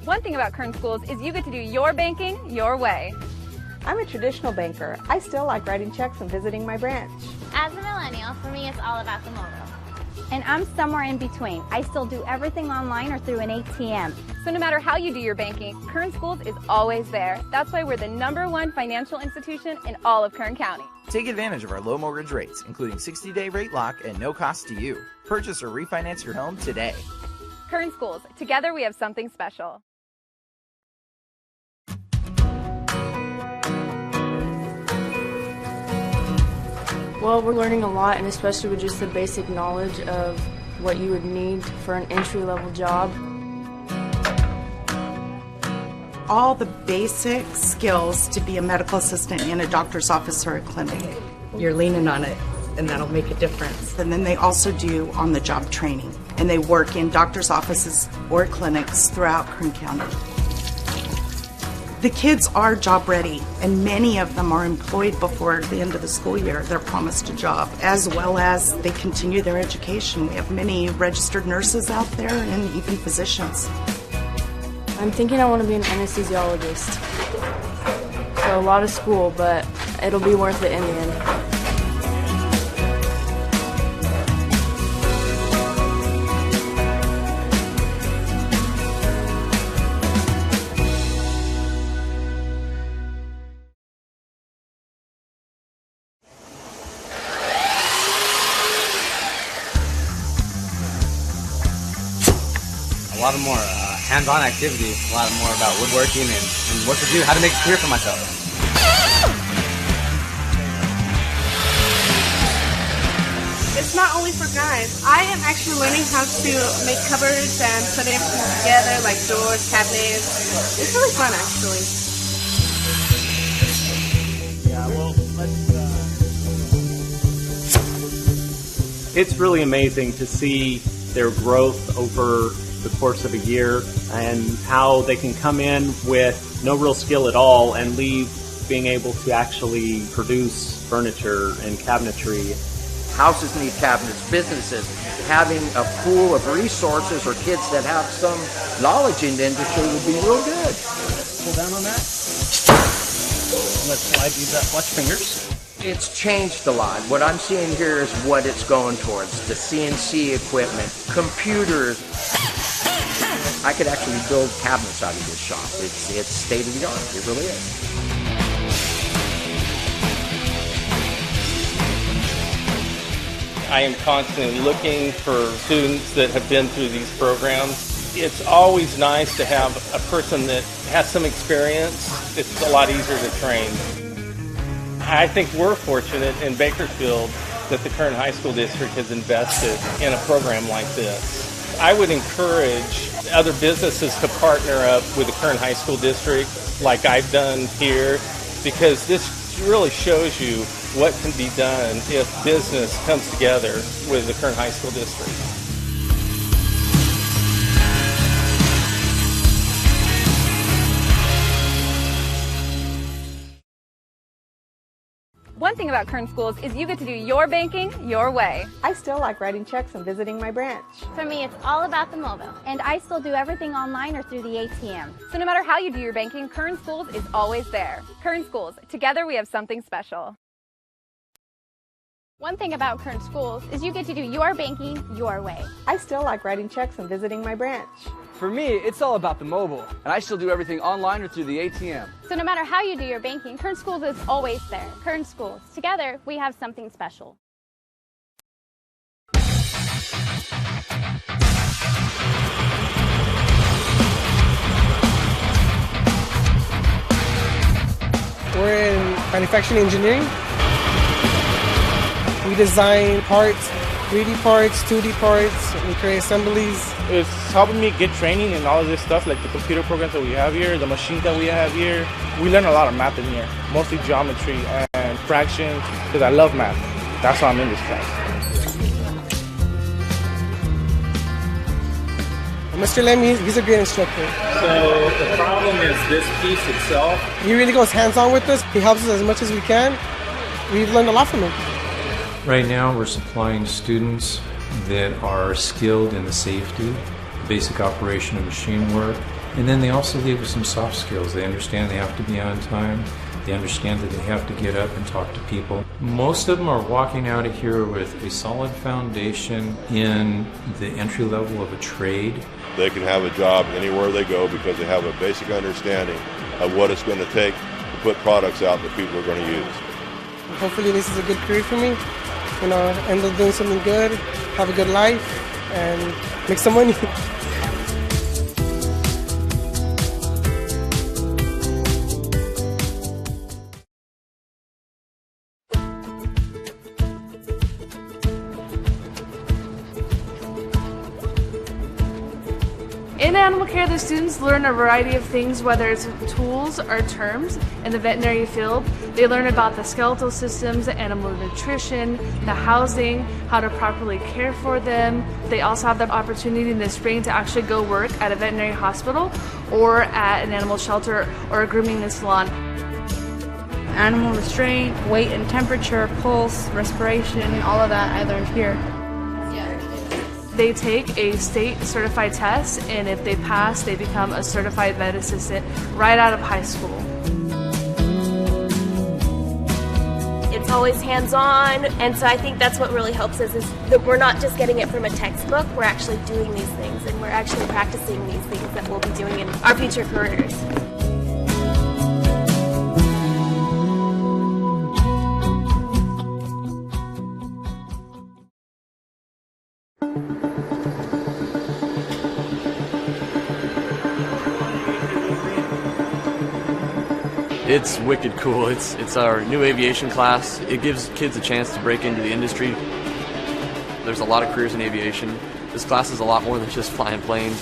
One thing about Kern Schools is you get to do your banking your way. I'm a traditional banker. I still like writing checks and visiting my branch. As a millennial, for me it's all about the mobile. And I'm somewhere in between. I still do everything online or through an ATM. So no matter how you do your banking, Kern Schools is always there. That's why we're the #1 financial institution in all of Kern County. Take advantage of our low mortgage rates, including 60-day rate lock and no cost to you. Purchase or refinance your home today. Kern Schools, together we have something special. Well, we're learning a lot, and especially with just the basic knowledge of what you would need for an entry-level job. All the basic skills to be a medical assistant in a doctor's office or a clinic. You're leaning on it, and that'll make a difference. And then they also do on-the-job training, and they work in doctor's offices or clinics throughout Kern County. The kids are job ready, and many of them are employed before the end of the school year. They're promised a job, as well as they continue their education. We have many registered nurses out there and even physicians. I'm thinking I want to be an anesthesiologist. So a lot of school, but it'll be worth it in the end. A lot of more hands-on activity, a lot more about woodworking and what to do, how to make a career for myself. It's not only for guys. I am actually learning how to make cupboards and put everything together, like doors, cabinets. It's really fun, actually. Yeah, well, It's really amazing to see their growth over the course of a year and how they can come in with no real skill at all and leave being able to actually produce furniture and cabinetry. Houses need cabinets, businesses having a pool of resources or kids that have some knowledge in the industry would be real good. Pull down on that. Let's slide these up. Watch fingers. It's changed a lot. What I'm seeing here is what it's going towards. The CNC equipment, computers. I could actually build cabinets out of this shop. It's state of the art. It really is. I am constantly looking for students that have been through these programs. It's always nice to have a person that has some experience. It's a lot easier to train. I think we're fortunate in Bakersfield that the Kern High School District has invested in a program like this. I would encourage other businesses to partner up with the Kern High School District like I've done here, because this really shows you what can be done if business comes together with the Kern High School District. One thing about Kern Schools is you get to do your banking your way. I still like writing checks and visiting my branch. For me, it's all about the mobile. And I still do everything online or through the ATM. So no matter how you do your banking, Kern Schools is always there. Kern Schools, together we have something special. One thing about Kern Schools is you get to do your banking your way. I still like writing checks and visiting my branch. For me, it's all about the mobile. And I still do everything online or through the ATM. So no matter how you do your banking, Kern Schools is always there. Kern Schools, together we have something special. We're in manufacturing engineering. We design parts, 3D parts, 2D parts, we create assemblies. It's helping me get training and all of this stuff, like the computer programs that we have here, the machines that we have here. We learn a lot of math in here, mostly geometry and fractions, because I love math. That's why I'm in this class. Mr. Lemmy, he's a great instructor. So the problem is this piece itself. He really goes hands-on with us. He helps us as much as we can. We've learned a lot from him. Right now, we're supplying students that are skilled in the safety, basic operation of machine work, And then they also leave with some soft skills. They understand they have to be on time. They understand that they have to get up and talk to people. Most of them are walking out of here with a solid foundation in the entry level of a trade. They can have a job anywhere they go because they have a basic understanding of what it's going to take to put products out that people are going to use. Hopefully this is a good career for me. You know, end up doing something good, have a good life, and make some money. In animal care, the students learn a variety of things, whether it's tools or terms. In the veterinary field, they learn about the skeletal systems, animal nutrition, the housing, how to properly care for them. They also have the opportunity in the spring to actually go work at a veterinary hospital or at an animal shelter or a grooming salon. Animal restraint, weight and temperature, pulse, respiration, all of that I learned here. They take a state certified test, and if they pass, they become a certified vet assistant right out of high school. It's always hands-on, and so I think that's what really helps us is that we're not just getting it from a textbook, we're actually doing these things, and we're actually practicing these things that we'll be doing in our future careers. It's wicked cool. It's our new aviation class. It gives kids a chance to break into the industry. There's a lot of careers in aviation. This class is a lot more than just flying planes.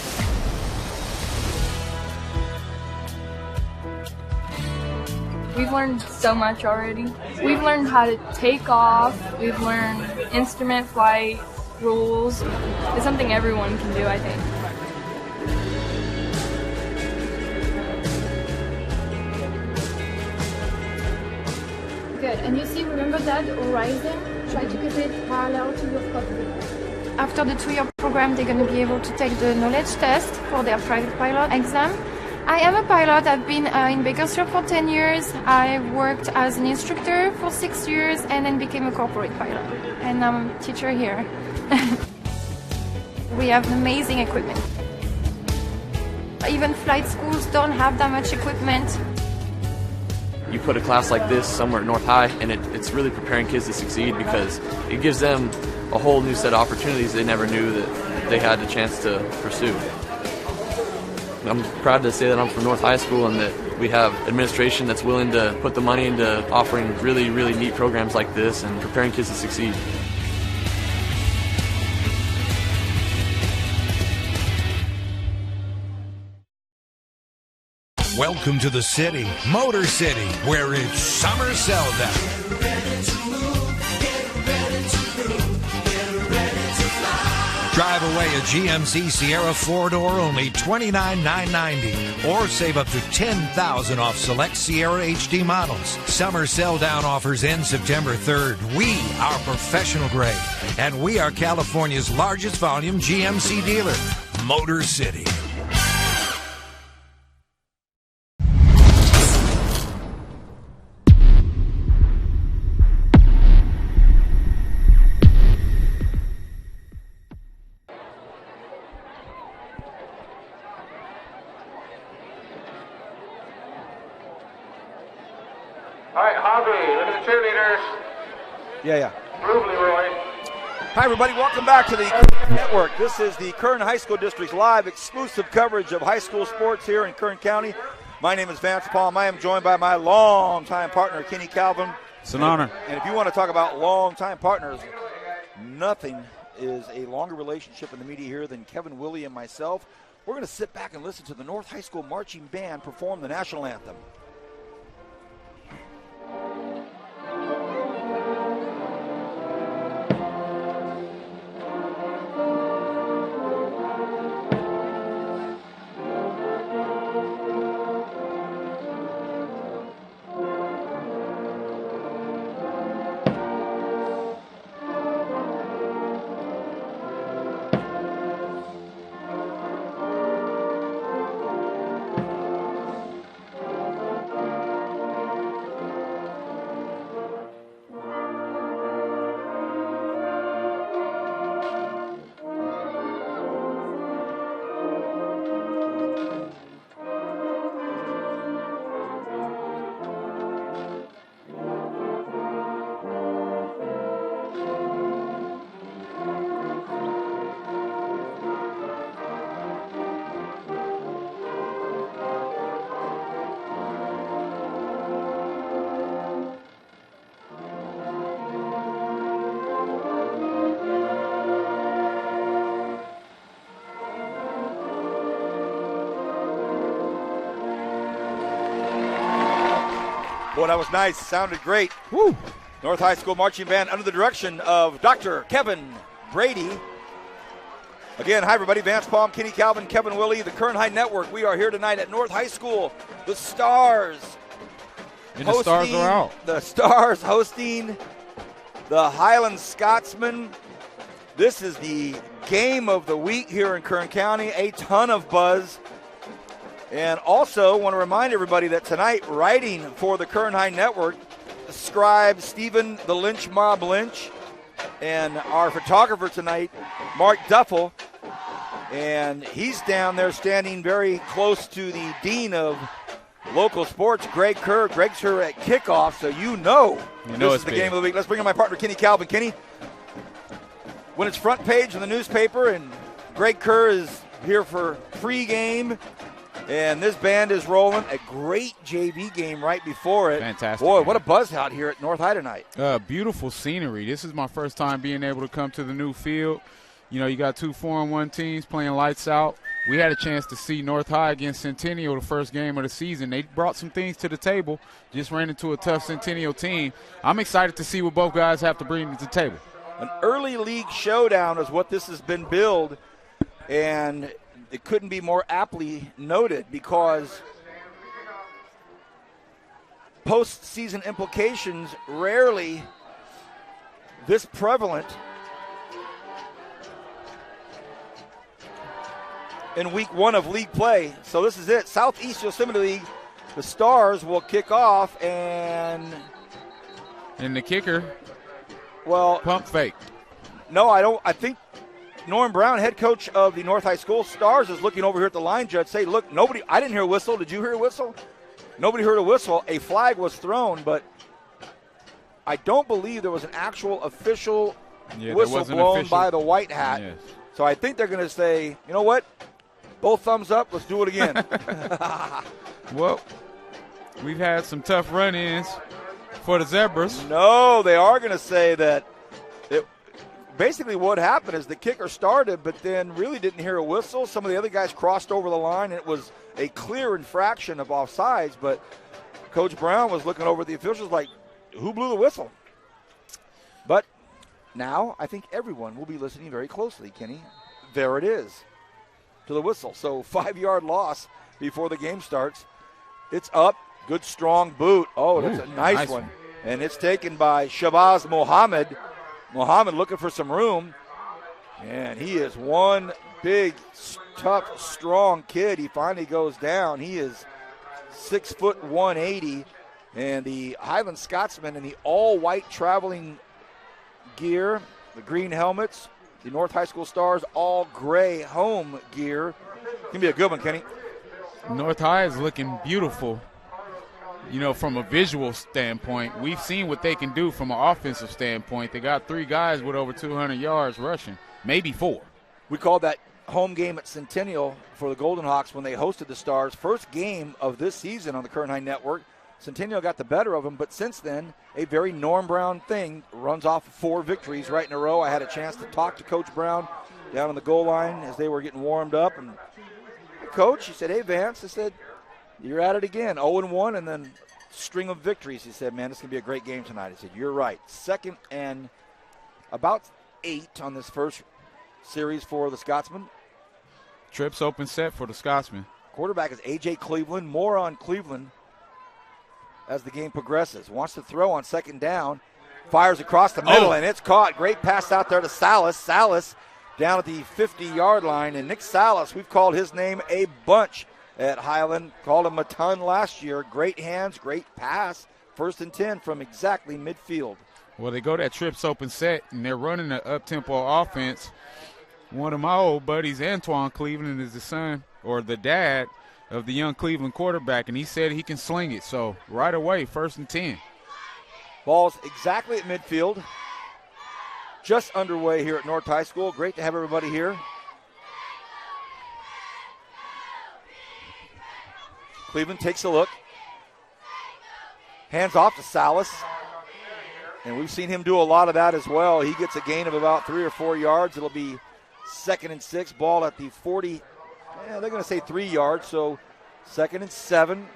We've learned so much already. We've learned how to take off. We've learned instrument flight rules. It's something everyone can do, I think. Good. And you see, remember that horizon? Try to keep it parallel to your cockpit. After the 2-year program, they're going to be able to take the knowledge test for their private pilot exam. I am a pilot. I've been in Bakersfield for 10 years. I worked as an instructor for 6 years and then became a corporate pilot. And I'm a teacher here. We have amazing equipment. Even flight schools don't have that much equipment. You put a class like this somewhere at North High, and it's really preparing kids to succeed because it gives them a whole new set of opportunities they never knew that they had the chance to pursue. I'm proud to say that I'm from North High School and that we have administration that's willing to put the money into offering really, really neat programs like this and preparing kids to succeed. Welcome to the city, Motor City, where it's summer sell-down. Drive away a GMC Sierra 4-door, only $29,990. Or save up to $10,000 off select Sierra HD models. Summer sell-down offers end September 3rd. We are professional grade, and we are California's largest volume GMC dealer, Motor City. All right, Harvey, look at the cheerleaders. Yeah. Move, Leroy. Hi, everybody. Welcome back to the Network. This is the Kern High School District's live exclusive coverage of high school sports here in Kern County. My name is Vance Palm. I am joined by my longtime partner, Kenny Calvin. It's an honor. And if you want to talk about longtime partners, nothing is a longer relationship in the media here than Kevin, Willie, and myself. We're going to sit back and listen to the North High School Marching Band perform the national anthem. Boy, that was nice. Sounded great. Woo! North High School Marching Band under the direction of Dr. Kevin Brady. Again, hi everybody. Vance Palm, Kenny Calvin, Kevin Willie, the Kern High Network. We are here tonight at North High School. The Stars. And the Stars are out. The Stars hosting the Highland Scotsmen. This is the game of the week here in Kern County. A ton of buzz. And also want to remind everybody that tonight, writing for the Kern High Network, scribe Stephen the Lynch Mob Lynch, and our photographer tonight, Mark Duffel. And he's down there standing very close to the dean of local sports, Greg Kerr. Greg's here at kickoff, so you know this is the game of the week. Let's bring in my partner, Kenny Calvin. Kenny, when it's front page in the newspaper and Greg Kerr is here for pregame, and this band is rolling, a great JV game right before it. Fantastic. Boy, what a buzz out here at North High tonight. Beautiful scenery. This is my first time being able to come to the new field. You know, you got 2 4-on-1 teams playing lights out. We had a chance to see North High against Centennial the first game of the season. They brought some things to the table, just ran into a tough Centennial team. I'm excited to see what both guys have to bring to the table. An early league showdown is what this has been billed, and it couldn't be more aptly noted because postseason implications rarely this prevalent in week 1 of league play. So this is it. Southeast Yosemite League, the Stars will kick off, and the kicker, well, pump fake. No, I don't. I think Norm Brown, head coach of the North High School Stars, is looking over here at the line judge, say, look, I didn't hear a whistle. Did you hear a whistle? Nobody heard a whistle. A flag was thrown, but I don't believe there was an actual official whistle blown by the white hat. Yes. So I think they're going to say, you know what? Both thumbs up. Let's do it again. Well, we've had some tough run-ins for the Zebras. No, they are going to say that basically what happened is the kicker started but then really didn't hear a whistle. Some of the other guys crossed over the line, and it was a clear infraction of offsides, but Coach Brown was looking over at the officials like, who blew the whistle? But now I think everyone will be listening very closely, Kenny. There it is, to the whistle. So 5-yard loss before the game starts. It's up. Good, strong boot. Oh, that's a nice one. And it's taken by Shabazz Mohammed. Mohammed looking for some room. And he is one big, tough, strong kid. He finally goes down. He is 6 foot 180. And the Highland Scotsmen in the all-white traveling gear, the green helmets, the North High School Stars all gray home gear. Can be a good one, Kenny. North High is looking beautiful. You know, from a visual standpoint, we've seen what they can do from an offensive standpoint. They got 3 guys with over 200 yards rushing, maybe 4. We called that home game at Centennial for the Golden Hawks when they hosted the Stars. First game of this season on the Kern High Network. Centennial got the better of them, but since then, a very Norm Brown thing, runs off 4 victories right in a row. I had a chance to talk to Coach Brown down on the goal line as they were getting warmed up. And Coach, he said, hey, Vance, I said, you're at it again, 0-1, and then string of victories. He said, man, this is going to be a great game tonight. I said, you're right. 2nd and about 8 on this first series for the Scotsmen. Trips open set for the Scotsmen. Quarterback is A.J. Cleveland. More on Cleveland as the game progresses. Wants to throw on 2nd down. Fires across the middle, and it's caught. Great pass out there to Salas. Salas down at the 50-yard line. And Nick Salas, we've called his name a bunch at Highland. Called him a ton last year. Great hands, great pass. 1st and 10 from exactly midfield. Well, they go that trips open set, and they're running an up-tempo offense. One of my old buddies, Antoine Cleveland, is the son or the dad of the young Cleveland quarterback, and he said he can sling it. So right away, 1st and 10. Ball's exactly at midfield. Just underway here at North High School. Great to have everybody here. Cleveland takes a look. Hands off to Salas. And we've seen him do a lot of that as well. He gets a gain of about 3 or 4 yards. It'll be 2nd and 6. Ball at the 40. They're going to say 3 yards, so 2nd and 7.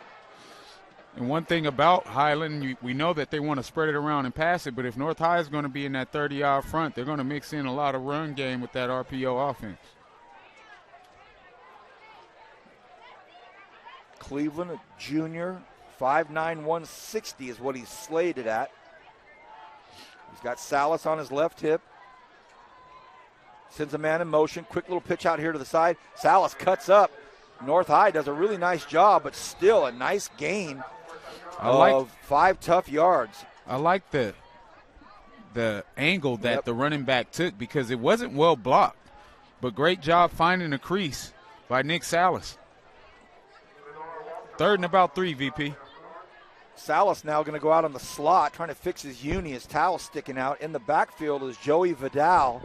And one thing about Highland, we know that they want to spread it around and pass it, but if North High is going to be in that 30-yard front, they're going to mix in a lot of run game with that RPO offense. Cleveland, a junior, 5'9", 160 is what he's slated at. He's got Salas on his left hip. Sends a man in motion. Quick little pitch out here to the side. Salas cuts up. North High does a really nice job, but still a nice gain of 5 tough yards. I like the angle that the running back took because it wasn't well blocked, but great job finding a crease by Nick Salas. 3rd and about 3, VP. Salas now going to go out on the slot, trying to fix his uni. His towel sticking out. In the backfield is Joey Vidal.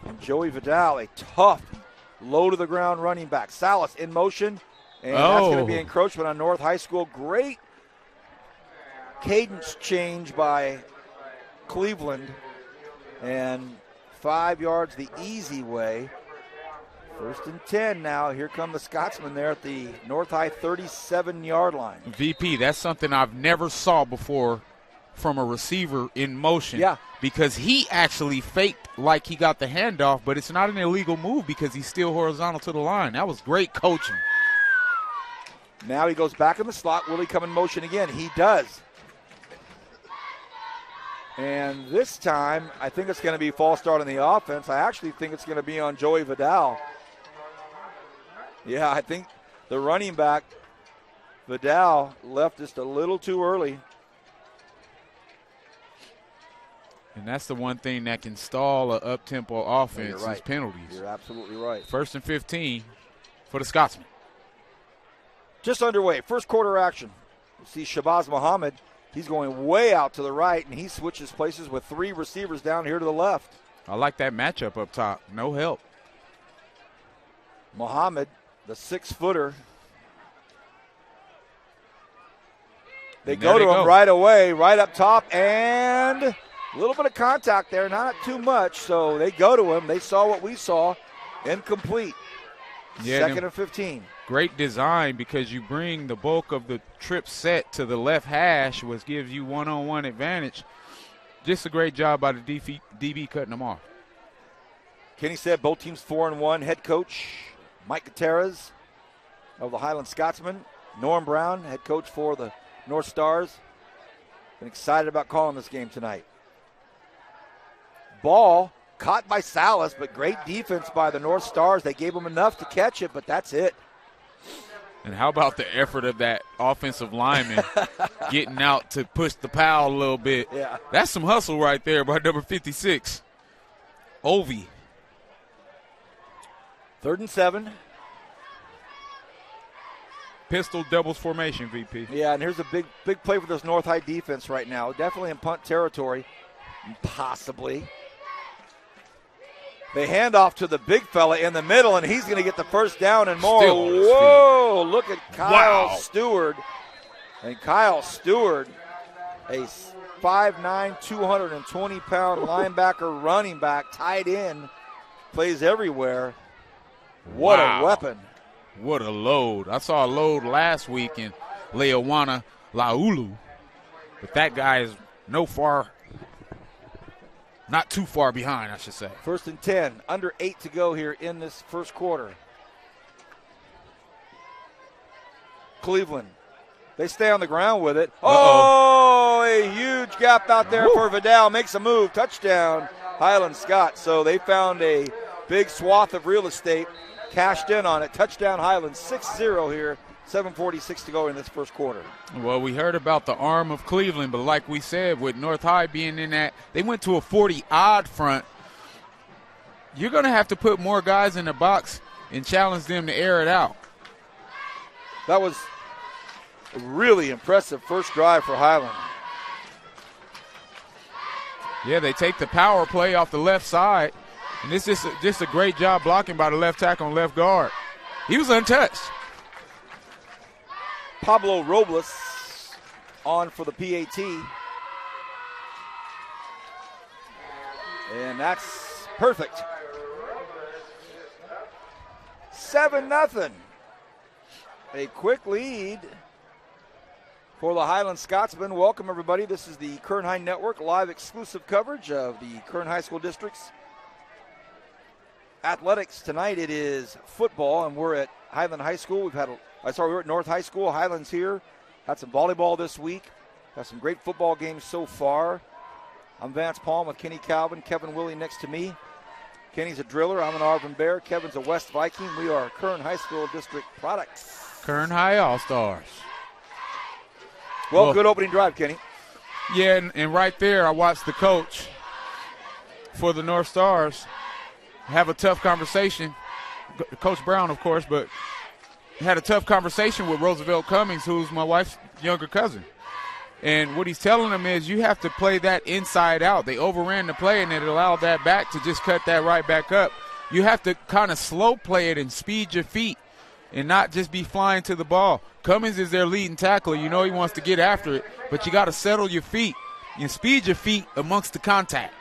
And Joey Vidal, a tough, low-to-the-ground running back. Salas in motion, and that's going to be encroachment on North High School. Great cadence change by Cleveland, and 5 yards the easy way. 1st and 10 now. Here come the Scotsmen there at the North High 37-yard line. VP, that's something I've never saw before from a receiver in motion. Yeah. Because he actually faked like he got the handoff, but it's not an illegal move because he's still horizontal to the line. That was great coaching. Now he goes back in the slot. Will he come in motion again? He does. And this time, I think it's going to be false start on the offense. I actually think it's going to be on Joey Vidal. Yeah, I think the running back, Vidal, left just a little too early. And that's the one thing that can stall an up-tempo offense is penalties. You're absolutely right. 1st and 15 for the Scotsman. Just underway. First quarter action. You see Shabazz Muhammad. He's going way out to the right, and he switches places with 3 receivers down here to the left. I like that matchup up top. No help. Muhammad, the 6-footer. They go to him right away, right up top, and a little bit of contact there, not too much. So they go to him. They saw what we saw. Incomplete. Yeah, 2nd and 15. Great design because you bring the bulk of the trip set to the left hash, which gives you one-on-one advantage. Just a great job by the DB cutting them off. Kenny said both teams 4-1. Head coach Mike Gutierrez of the Highland Scotsmen. Norm Brown, head coach for the North Stars. Been excited about calling this game tonight. Ball caught by Salas, but great defense by the North Stars. They gave him enough to catch it, but that's it. And how about the effort of that offensive lineman getting out to push the pile a little bit? Yeah. That's some hustle right there by number 56, Ovi. 3rd and 7. Pistol doubles formation, VP. Yeah, and here's a big play for this North High defense right now. Definitely in punt territory, possibly. They hand off to the big fella in the middle, and he's going to get the first down and more. Whoa, look at Kyle Stewart. And Kyle Stewart, a 5'9", 220-pound linebacker, running back, tight end, plays everywhere. What a weapon. What a load. I saw a load last week in Leawana Laulu, but that guy is not too far behind, I should say. 1st and 10, under 8 to go here in this first quarter. Cleveland, they stay on the ground with it. Oh, a huge gap out there for Vidal. Makes a move, touchdown, Highland Scott. So they found a big swath of real estate, cashed in on it. Touchdown Highland, 6-0 here. 7:46 to go in this first quarter. Well, we heard about the arm of Cleveland, but like we said, with North High being in that, they went to a 40-odd front. You're going to have to put more guys in the box and challenge them to air it out. That was a really impressive first drive for Highland. Yeah, they take the power play off the left side, and this is just a great job blocking by the left tackle and left guard. He was untouched. Pablo Robles on for the PAT. And that's perfect. 7-0. A quick lead For the Highland Scotsmen, welcome everybody. This is the Kern High Network live exclusive coverage of the Kern High School District's athletics. Tonight it is football, and we're at Highland High School. We're at North High School. Highland's here. Had some volleyball this week. Got some great football games so far. I'm Vance Palm with Kenny Calvin. Kevin Willie next to me. Kenny's a driller. I'm an Arvin Bear. Kevin's a West Viking. We are Kern High School District products. Kern High All-Stars. Well, good opening drive, Kenny. Yeah, and right there, I watched the coach for the North Stars have a tough conversation. Coach Brown, of course, but had a tough conversation with Roosevelt Cummings, who's my wife's younger cousin. And what he's telling them is you have to play that inside out. They overran the play, and it allowed that back to just cut that right back up. You have to kind of slow play it and speed your feet and not just be flying to the ball. Cummings is their leading tackler. You know he wants to get after it, but you got to settle your feet and speed your feet amongst the contact.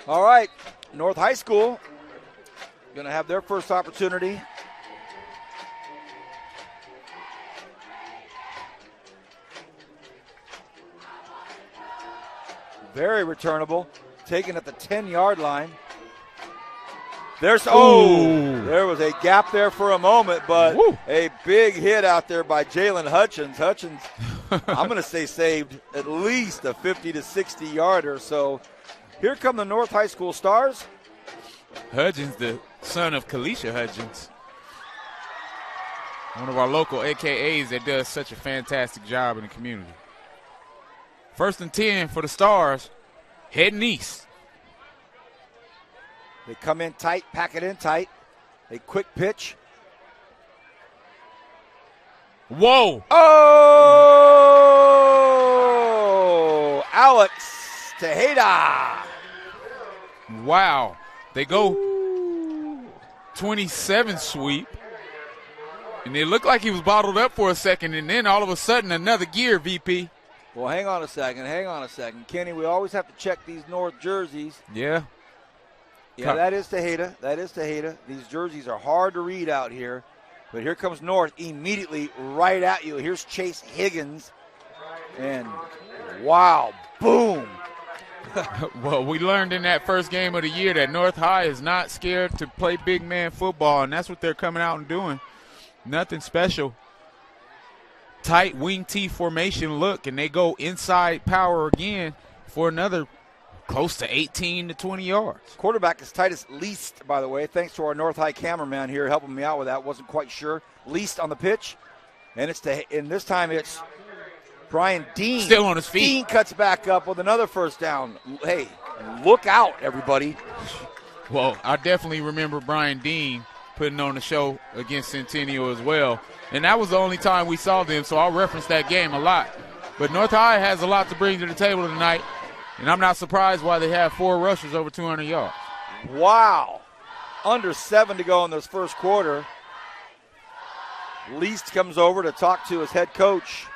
All right, North High School going to have their first opportunity. Very returnable, taken at the 10-yard line. There was a gap there for a moment, but a big hit out there by Jalen Hutchins. Hutchins, I'm going to say, saved at least a 50 to 60-yarder. So here come the North High School Stars. Hutchins, the son of Kalisha Hutchins, one of our local AKAs that does such a fantastic job in the community. 1st and 10 for the Stars, heading east. They come in tight, pack it in tight. A quick pitch. Whoa! Oh! Alex Tejeda. Wow. They go 27 sweep. And it looked like he was bottled up for a second, and then all of a sudden another gear, VP. Well, hang on a second. Kenny, we always have to check these North jerseys. Yeah. Yeah, that is Tejeda. These jerseys are hard to read out here. But here comes North immediately right at you. Here's Chase Higgins. And wow, boom. Well, we learned in that first game of the year that North High is not scared to play big man football, and that's what they're coming out and doing. Nothing special. Tight wing T formation look, and they go inside power again for another close to 18 to 20 yards. Quarterback is Titus Least, by the way. Thanks to our North High cameraman here helping me out with that. Wasn't quite sure. Least on the pitch. And this time it's Brian Dean. Still on his feet. Dean cuts back up with another first down. Hey, look out, everybody. Well, I definitely remember Brian Dean putting on the show against Centennial as well. And that was the only time we saw them, so I'll reference that game a lot. But North High has a lot to bring to the table tonight. And I'm not surprised why they have 4 rushers over 200 yards. Wow. Under 7 to go in this first quarter. Least comes over to talk to his head coach.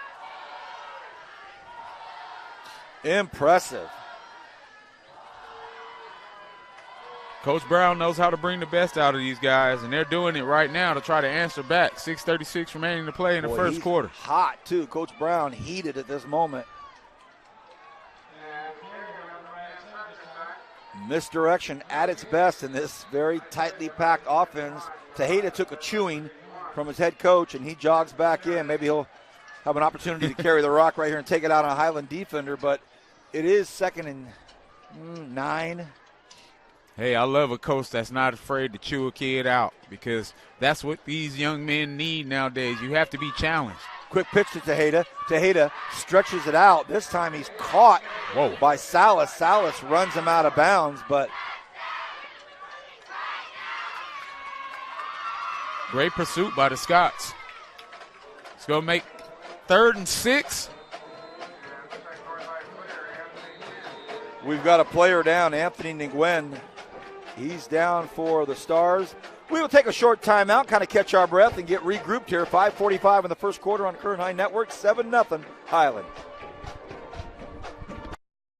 Impressive. Coach Brown knows how to bring the best out of these guys, and they're doing it right now to try to answer back. 6:36 remaining to play in the first quarter. Hot, too. Coach Brown heated at this moment. Misdirection at its best in this very tightly packed offense. Tejeda took a chewing from his head coach, and he jogs back in. Maybe he'll have an opportunity to carry the rock right here and take it out on a Highland defender, but it is 2nd and 9. Hey, I love a coach that's not afraid to chew a kid out, because that's what these young men need nowadays. You have to be challenged. Quick pitch to Tejeda. Tejeda stretches it out. This time he's caught by Salas. Salas runs him out of bounds, but great pursuit by the Scots. It's going to make 3rd and 6. We've got a player down, Anthony Nguyen. He's down for the Stars. We will take a short timeout, kind of catch our breath, and get regrouped here. 5:45 in the first quarter on Kern High Network, 7-0 Highland.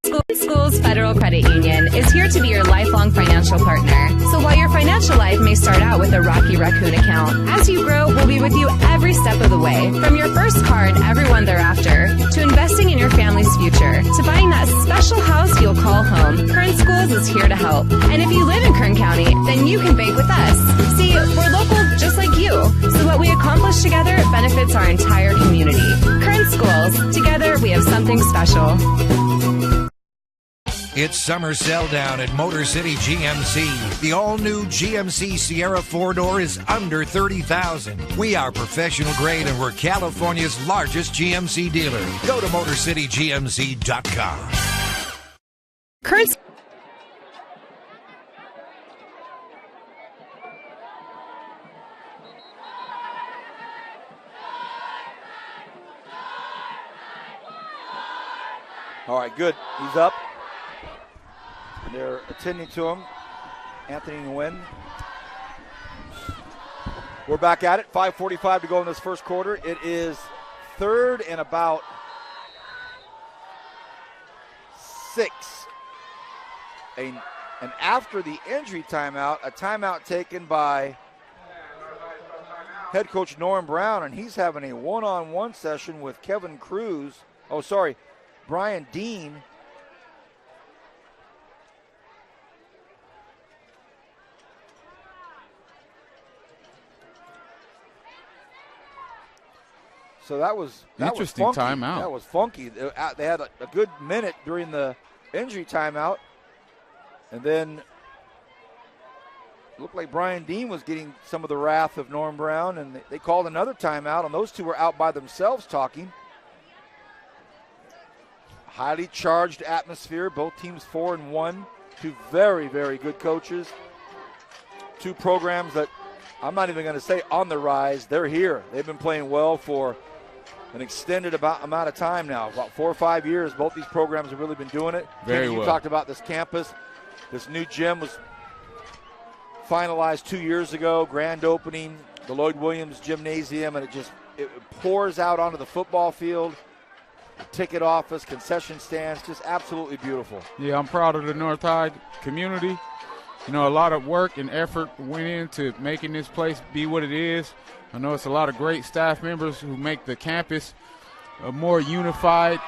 Schools Federal Credit Union is here to be your lifelong financial partner. So while your financial life may start out with a Rocky Raccoon account, as you grow, we'll be with you every step of the way. From your first car and everyone thereafter, to investing in your family's future, to buying that special house you'll call home, Kern Schools is here to help. And if you live in Kern County, then you can bank with us. See, we're local just like you, so what we accomplish together benefits our entire community. Kern Schools, together we have something special. It's summer sell down at Motor City GMC. The all-new GMC Sierra 4-door is under $30,000. We are professional grade and we're California's largest GMC dealer. Go to MotorCityGMC.com. Kern All right, good. He's up. They're attending to him. Anthony Nguyen. We're back at it. 5:45 to go in this first quarter. It is 3rd and about 6. And after the injury timeout, a timeout taken by head coach Norm Brown, and he's having a one-on-one session with Kevin Cruz. Brian Dean. So that was interesting funky. timeout. That was funky. They had a good minute during the injury timeout, and then it looked like Brian Dean was getting some of the wrath of Norm Brown, and they called another timeout, and those two were out by themselves talking. Highly charged atmosphere. Both teams 4-1. Two very, very good coaches. Two programs that I'm not even going to say on the rise. They're here. They've been playing well for an extended amount of time now, about 4 or 5 years. Both these programs have really been doing it. Very well. You talked about this campus. This new gym was finalized 2 years ago, grand opening, the Lloyd Williams Gymnasium, and it pours out onto the football field, the ticket office, concession stands, just absolutely beautiful. Yeah, I'm proud of the North High community. You know, a lot of work and effort went into making this place be what it is. I know it's a lot of great staff members who make the campus a more unified,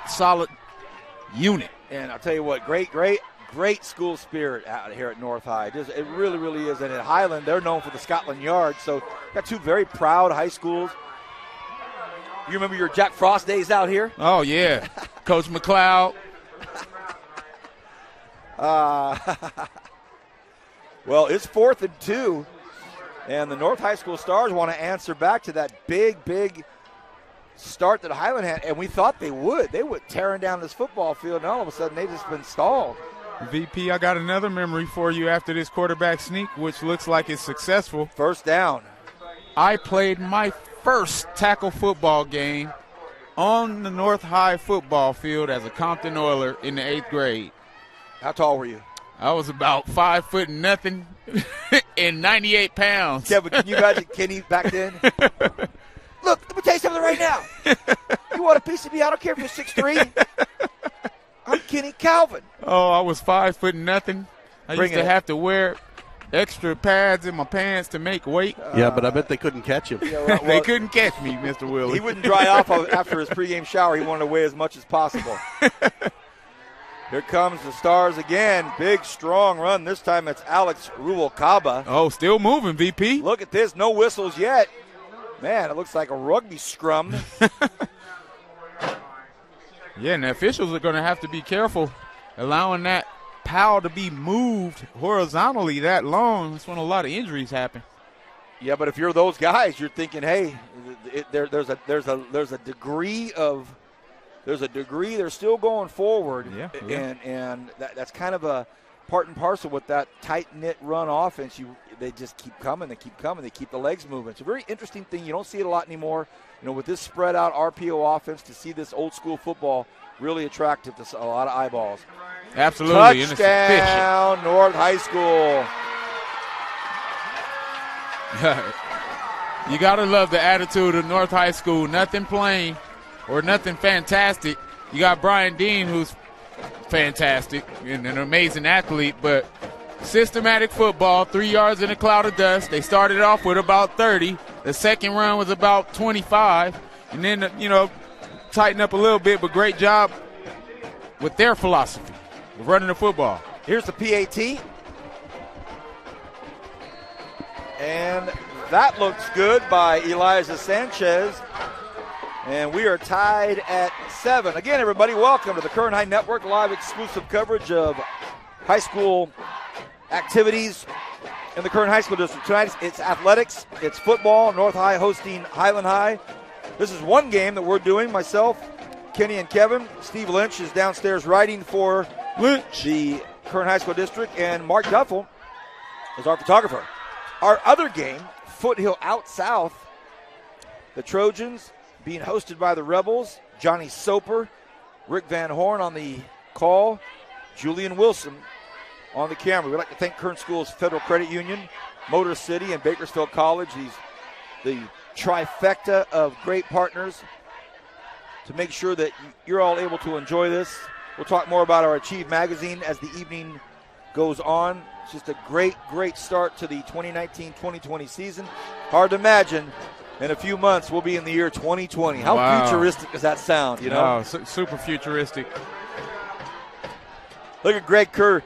solid unit. And I'll tell you what, great school spirit out here at North High. It really, really is. And at Highland, they're known for the Scotland Yard. So got two very proud high schools. You remember your Jack Frost days out here? Oh, yeah. Coach McLeod. Well, it's 4th and 2, and the North High School Stars want to answer back to that big start that Highland had, and we thought they would. They would tearing down this football field, and all of a sudden they've just been stalled. VP, I got another memory for you after this quarterback sneak, which looks like it's successful. First down. I played my first tackle football game on the North High football field as a Compton Oiler in the 8th grade. How tall were you? I was about 5 foot nothing and 98 pounds. Kevin, can you imagine Kenny back then? Look, let me tell you something right now. You want a piece of me? I don't care if you're 6'3". I'm Kenny Calvin. Oh, I was 5 foot nothing. I used to have to wear extra pads in my pants to make weight. Yeah, but I bet they couldn't catch him. Yeah, well, they couldn't catch me, Mr. Willie. He wouldn't dry off after his pregame shower. He wanted to weigh as much as possible. Here comes the Stars again. Big, strong run. This time it's Alex Rubalcaba. Oh, still moving, VP. Look at this. No whistles yet. Man, it looks like a rugby scrum. Yeah, and the officials are going to have to be careful allowing that pile to be moved horizontally that long. That's when a lot of injuries happen. Yeah, but if you're those guys, you're thinking, hey, there's a degree of – there's a degree they're still going forward. Yeah. And that's kind of a part and parcel with that tight-knit run offense. They just keep coming. They keep coming. They keep the legs moving. It's a very interesting thing. You don't see it a lot anymore. You know, with this spread-out RPO offense, to see this old-school football really attractive to a lot of eyeballs. Absolutely. Touchdown, North High School. You got to love the attitude of North High School. Nothing plain or nothing fantastic. You got Brian Dean, who's fantastic and an amazing athlete, but systematic football, 3 yards in a cloud of dust. They started off with about 30. The second run was about 25. And then, tighten up a little bit, but great job with their philosophy of running the football. Here's the PAT. And that looks good by Elijah Sanchez. And we are tied at 7. Again, everybody, welcome to the Kern High Network, live exclusive coverage of high school activities in the Kern High School District. Tonight it's athletics, it's football, North High hosting Highland High. This is one game that we're doing, myself, Kenny and Kevin. Steve Lynch is downstairs writing for the Kern High School District, and Mark Duffel is our photographer. Our other game, Foothill Out South, the Trojans being hosted by the Rebels. Johnny Soper, Rick Van Horn on the call, Julian Wilson on the camera. We'd like to thank Kern Schools Federal Credit Union, Motor City, and Bakersfield College. The trifecta of great partners to make sure that you're all able to enjoy this. We'll talk more about our Achieve magazine as the evening goes on. It's just a great, great start to the 2019-2020 season. Hard to imagine in a few months we'll be in the year 2020. How futuristic does that sound, Oh, super futuristic. Look at Greg Kerr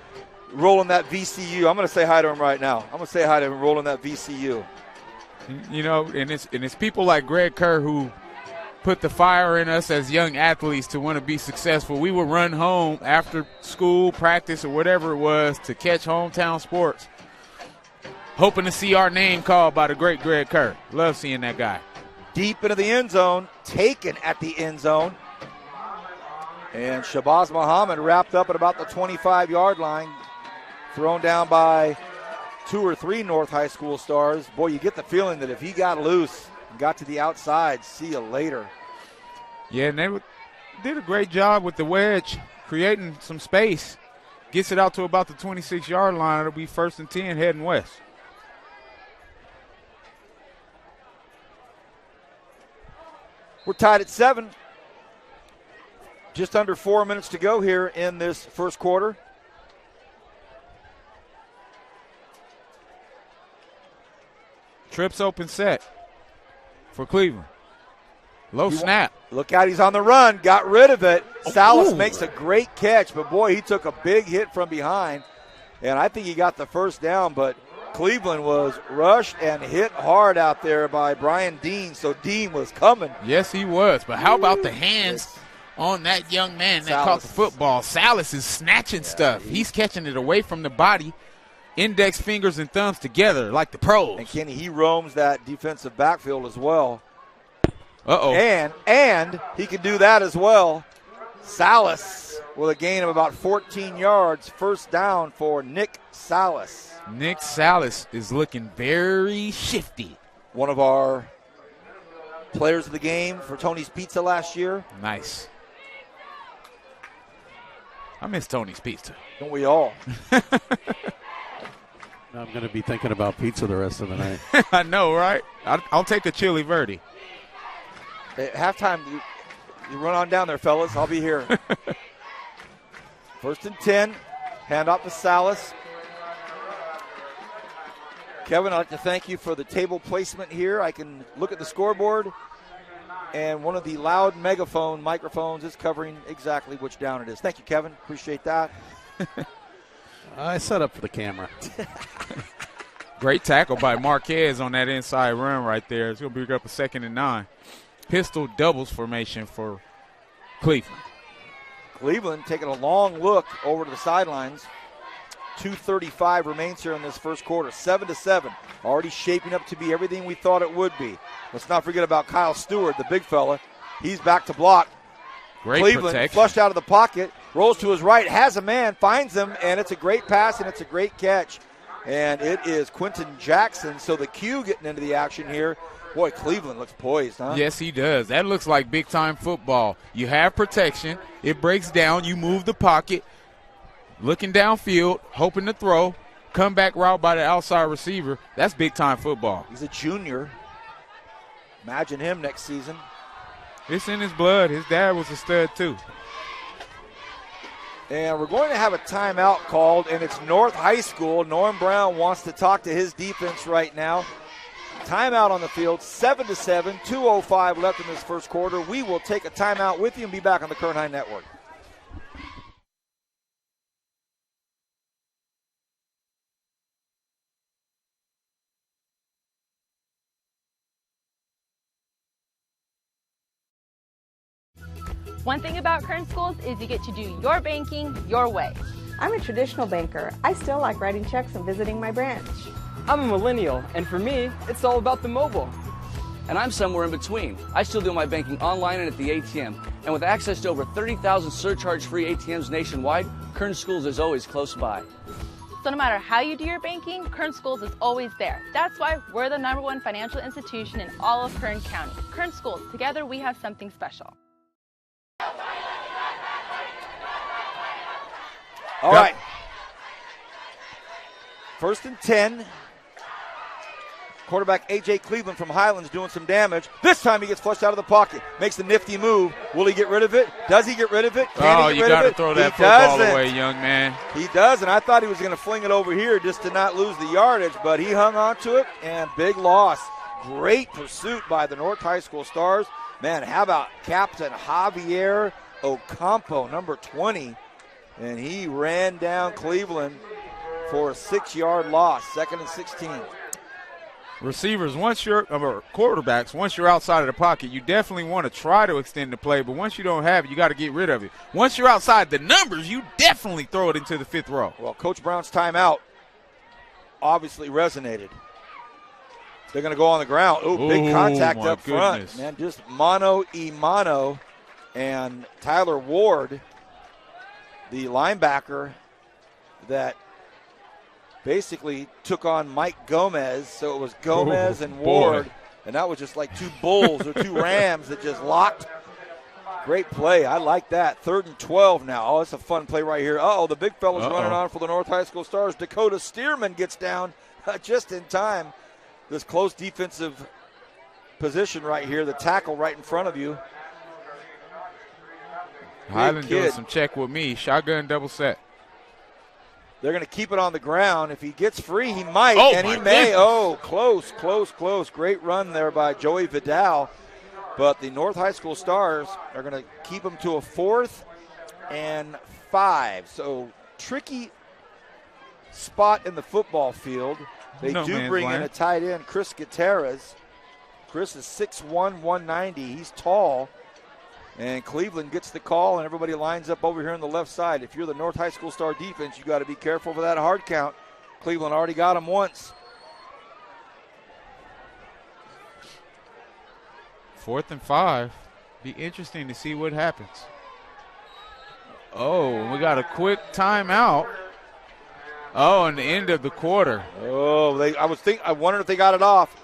rolling that VCU. I'm going to say hi to him right now. I'm going to say hi to him rolling that VCU. And it's people like Greg Kerr who put the fire in us as young athletes to want to be successful. We would run home after school, practice, or whatever it was to catch hometown sports, hoping to see our name called by the great Greg Kerr. Love seeing that guy. Deep into the end zone, taken at the end zone. And Shabazz Muhammad wrapped up at about the 25-yard line, thrown down by 2 or 3 North High School stars. Boy, you get the feeling that if he got loose and got to the outside, see you later. Yeah, and they did a great job with the wedge, creating some space. Gets it out to about the 26-yard line. It'll be 1st and 10 heading west. We're tied at 7. Just under 4 minutes to go here in this first quarter. Trips open set for Cleveland. Low snap. Look out, he's on the run. Got rid of it. Salas makes a great catch, but boy, he took a big hit from behind. And I think he got the first down, but Cleveland was rushed and hit hard out there by Brian Dean, so Dean was coming. Yes, he was. But how about the hands on that young man that caught the football? Salas is snatching stuff. He's catching it away from the body. Index fingers and thumbs together like the pros. And Kenny, he roams that defensive backfield as well. Uh-oh. And he can do that as well. Salas with a gain of about 14 yards. First down for Nick Salas. Nick Salas is looking very shifty. One of our players of the game for Tony's Pizza last year. Nice. I miss Tony's Pizza. Don't we all? I'm going to be thinking about pizza the rest of the night. I know, right? I'll take a chili verde. At halftime, you run on down there, fellas. I'll be here. 1st and 10. Hand off to Salas. Kevin, I'd like to thank you for the table placement here. I can look at the scoreboard, and one of the loud megaphone microphones is covering exactly which down it is. Thank you, Kevin. Appreciate that. I set up for the camera. Great tackle by Marquez on that inside run right there. It's going to bring up a 2nd and 9. Pistol doubles formation for Cleveland. Cleveland taking a long look over to the sidelines. 2:35 remains here in this first quarter. 7-7. Already shaping up to be everything we thought it would be. Let's not forget about Kyle Stewart, the big fella. He's back to block. Great Cleveland protection. Flushed out of the pocket, rolls to his right, has a man, finds him, and it's a great pass and it's a great catch. And it is Quentin Jackson. So the Q getting into the action here. Boy, Cleveland looks poised, huh? Yes, he does. That looks like big-time football. You have protection. It breaks down. You move the pocket. Looking downfield, hoping to throw. Comeback route by the outside receiver. That's big-time football. He's a junior. Imagine him next season. It's in his blood. His dad was a stud, too. And we're going to have a timeout called, and it's North High School. Norm Brown wants to talk to his defense right now. Timeout on the field, 7-7, 2:05 left in this first quarter. We will take a timeout with you and be back on the Kern High Network. One thing about Kern Schools is you get to do your banking your way. I'm a traditional banker. I still like writing checks and visiting my branch. I'm a millennial, and for me, it's all about the mobile. And I'm somewhere in between. I still do my banking online and at the ATM. And with access to over 30,000 surcharge-free ATMs nationwide, Kern Schools is always close by. So no matter how you do your banking, Kern Schools is always there. That's why we're the #1 financial institution in all of Kern County. Kern Schools, together we have something special. All right. 1st and 10. Quarterback A.J. Cleveland from Highland's doing some damage. This time he gets flushed out of the pocket. Makes the nifty move. Will he get rid of it? Does he get rid of it? Can he get rid of it? You got to throw that football away, young man. He does, and I thought he was going to fling it over here just to not lose the yardage, but he hung on to it, and big loss. Great pursuit by the North High School Stars. Man, how about Captain Javier Ocampo, number 20? And he ran down Cleveland for a 6-yard loss, 2nd and 16. Receivers, quarterbacks, once you're outside of the pocket, you definitely want to try to extend the play, but once you don't have it, you got to get rid of it. Once you're outside the numbers, you definitely throw it into the 5th row. Well, Coach Brown's timeout obviously resonated. They're going to go on the ground. Oh, big contact up front. Man, just mano-a-mano. And Tyler Ward, the linebacker that basically took on Mike Gomez. So it was Gomez and Ward. Boy. And that was just like two bulls or two rams that just locked. Great play. I like that. 3rd and 12 now. Oh, it's a fun play right here. The big fella's running on for the North High School Stars. Dakota Stearman gets down just in time. This close defensive position right here, the tackle right in front of you. Highland doing some check with me. Shotgun double set. They're going to keep it on the ground. If he gets free, he might, and he may. Goodness. Oh, close. Great run there by Joey Vidal. But the North High School Stars are going to keep them to a 4th and 5. So tricky spot in the football field. They do bring in a tight end, Chris Gutierrez. Chris is 6'1", 190. He's tall. And Cleveland gets the call, and everybody lines up over here on the left side. If you're the North High School Star defense, you got to be careful for that hard count. Cleveland already got him once. 4th and 5. Be interesting to see what happens. Oh, we got a quick timeout. Oh, and the end of the quarter. Oh, I wondered if they got it off.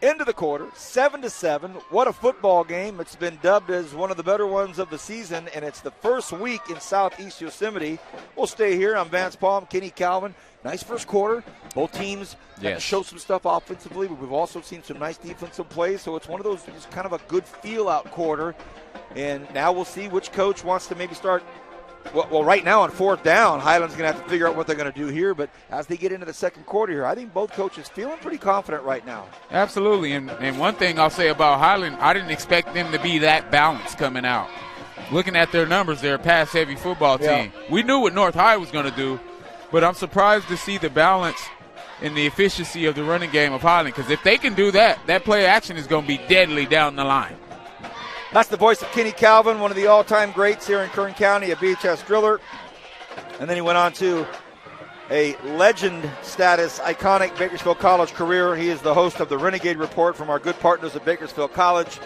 End of the quarter, 7-7. What a football game. It's been dubbed as one of the better ones of the season, and it's the first week in Southeast Yosemite. We'll stay here. I'm Vance Palm, Kenny Calvin. Nice first quarter. Both teams show some stuff offensively, but we've also seen some nice defensive plays, so it's one of those, it's kind of a good feel-out quarter. And now we'll see which coach wants to maybe start. Well, right now on 4th down, Highland's going to have to figure out what they're going to do here. But as they get into the second quarter here, I think both coaches feeling pretty confident right now. Absolutely. And one thing I'll say about Highland, I didn't expect them to be that balanced coming out. Looking at their numbers, they're a pass-heavy football team. Yeah. We knew what North High was going to do, but I'm surprised to see the balance and the efficiency of the running game of Highland. Because if they can do that, that play action is going to be deadly down the line. That's the voice of Kenny Calvin, one of the all-time greats here in Kern County, a BHS driller. And then he went on to a legend status, iconic Bakersfield College career. He is the host of the Renegade Report from our good partners at Bakersfield College.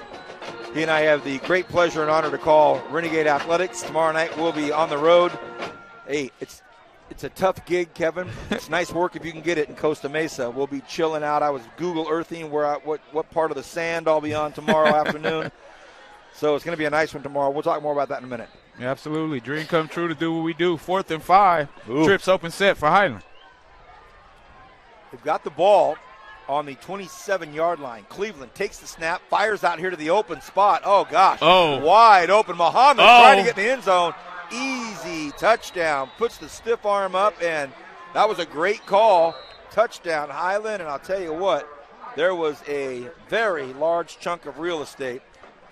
He and I have the great pleasure and honor to call Renegade Athletics. Tomorrow night we'll be on the road. Hey, it's a tough gig, Kevin. It's nice work if you can get it in Costa Mesa. We'll be chilling out. I was Google Earthing what part of the sand I'll be on tomorrow afternoon. So it's going to be a nice one tomorrow. We'll talk more about that in a minute. Yeah, absolutely. Dream come true to do what we do. 4th and 5. Ooh. Trips open set for Highland. They've got the ball. on the 27-yard line. Cleveland takes the snap, fires out here to the open spot. Oh, gosh. Oh. Wide open. Muhammad trying to get in the end zone. Easy touchdown. Puts the stiff arm up, and that was a great call. Touchdown, Highland. And I'll tell you what, there was a very large chunk of real estate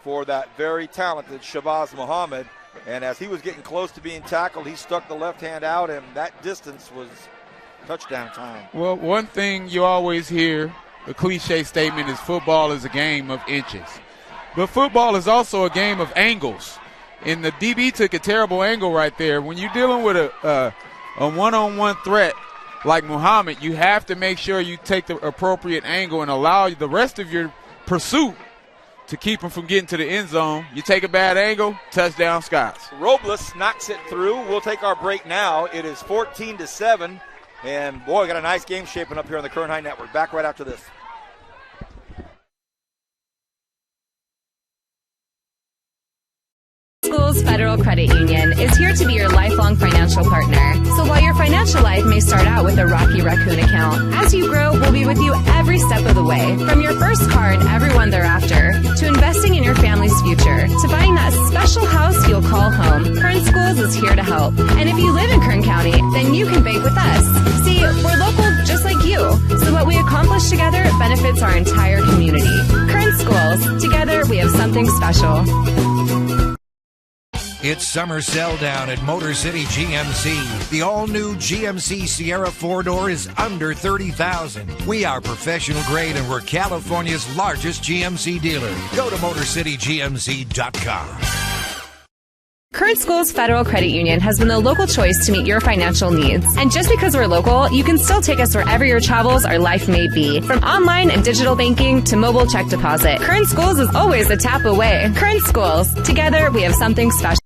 for that very talented Shabazz Muhammad. And as he was getting close to being tackled, he stuck the left hand out, and that distance was touchdown time. Well, one thing you always hear, a cliche statement, is football is a game of inches. But football is also a game of angles. And the DB took a terrible angle right there. When you're dealing with a one-on-one threat like Muhammad, you have to make sure you take the appropriate angle and allow the rest of your pursuit to keep him from getting to the end zone. You take a bad angle, touchdown, Scots. Robles knocks it through. We'll take our break now. It is 14-7. And, boy, we got a nice game shaping up here on the Kern High Network. Back right after this. Schools Federal Credit Union is here to be your lifelong financial partner. So while your financial life may start out with a Rocky Raccoon account, as you grow, we'll be with you every step of the way. From your first car and everyone thereafter, to investing in your family's future, to buying that special house you'll call home, Kern Schools is here to help. And if you live in Kern County, then you can bank with us. See, we're local just like you, so what we accomplish together benefits our entire community. Kern Schools, together we have something special. It's summer sell down at Motor City GMC. The all-new GMC Sierra 4-door is under $30,000. We are professional grade and we're California's largest GMC dealer. Go to MotorCityGMC.com. Kern Schools Federal Credit Union has been the local choice to meet your financial needs. And just because we're local, you can still take us wherever your travels or life may be. From online and digital banking to mobile check deposit, Kern Schools is always a tap away. Kern Schools, together we have something special.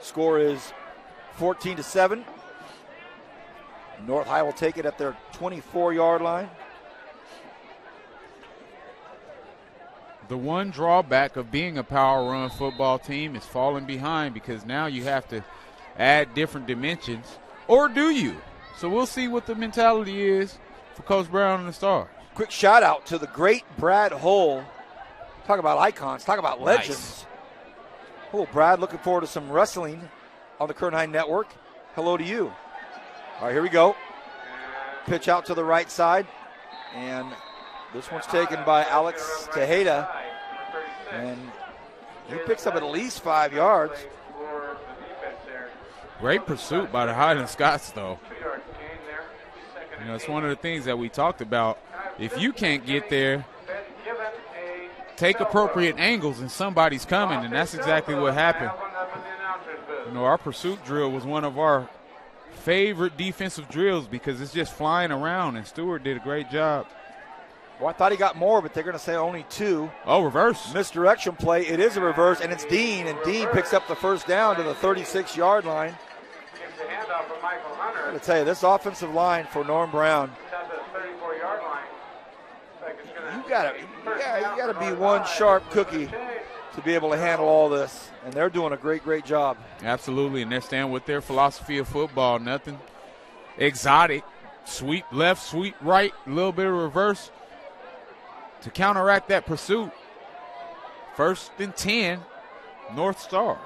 Score is 14-7. North High will take it at their 24-yard line. The one drawback of being a power run football team is falling behind, because now you have to add different dimensions. Or do you? So we'll see what the mentality is for Coach Brown and the Stars. Quick shout out to the great Brad Hull. Talk about icons, talk about legends. Nice. Oh, Brad, looking forward to some wrestling on the Kern High Network. Hello to you. All right, here we go. Pitch out to the right side. And this one's taken by Alex Tejeda. And he picks up at least 5 yards. Great pursuit by the Highland Scots, though. You know, it's one of the things that we talked about. If you can't get there, take appropriate angles and somebody's coming, and that's exactly what happened. You know, our pursuit drill was one of our favorite defensive drills because it's just flying around, and Stewart did a great job. Well, I thought he got more, but they're going to say only 2. Oh, reverse. Misdirection play. It is a reverse, and it's Dean, and Dean picks up the first down to the 36-yard line. I'm going to tell you, this offensive line for Norm Brown, you got to be one sharp cookie to be able to handle all this, and they're doing a great job. Absolutely, and they're staying with their philosophy of football. Nothing exotic. Sweep left, sweep right, a little bit of reverse to counteract that pursuit. 1st and 10, North Stars.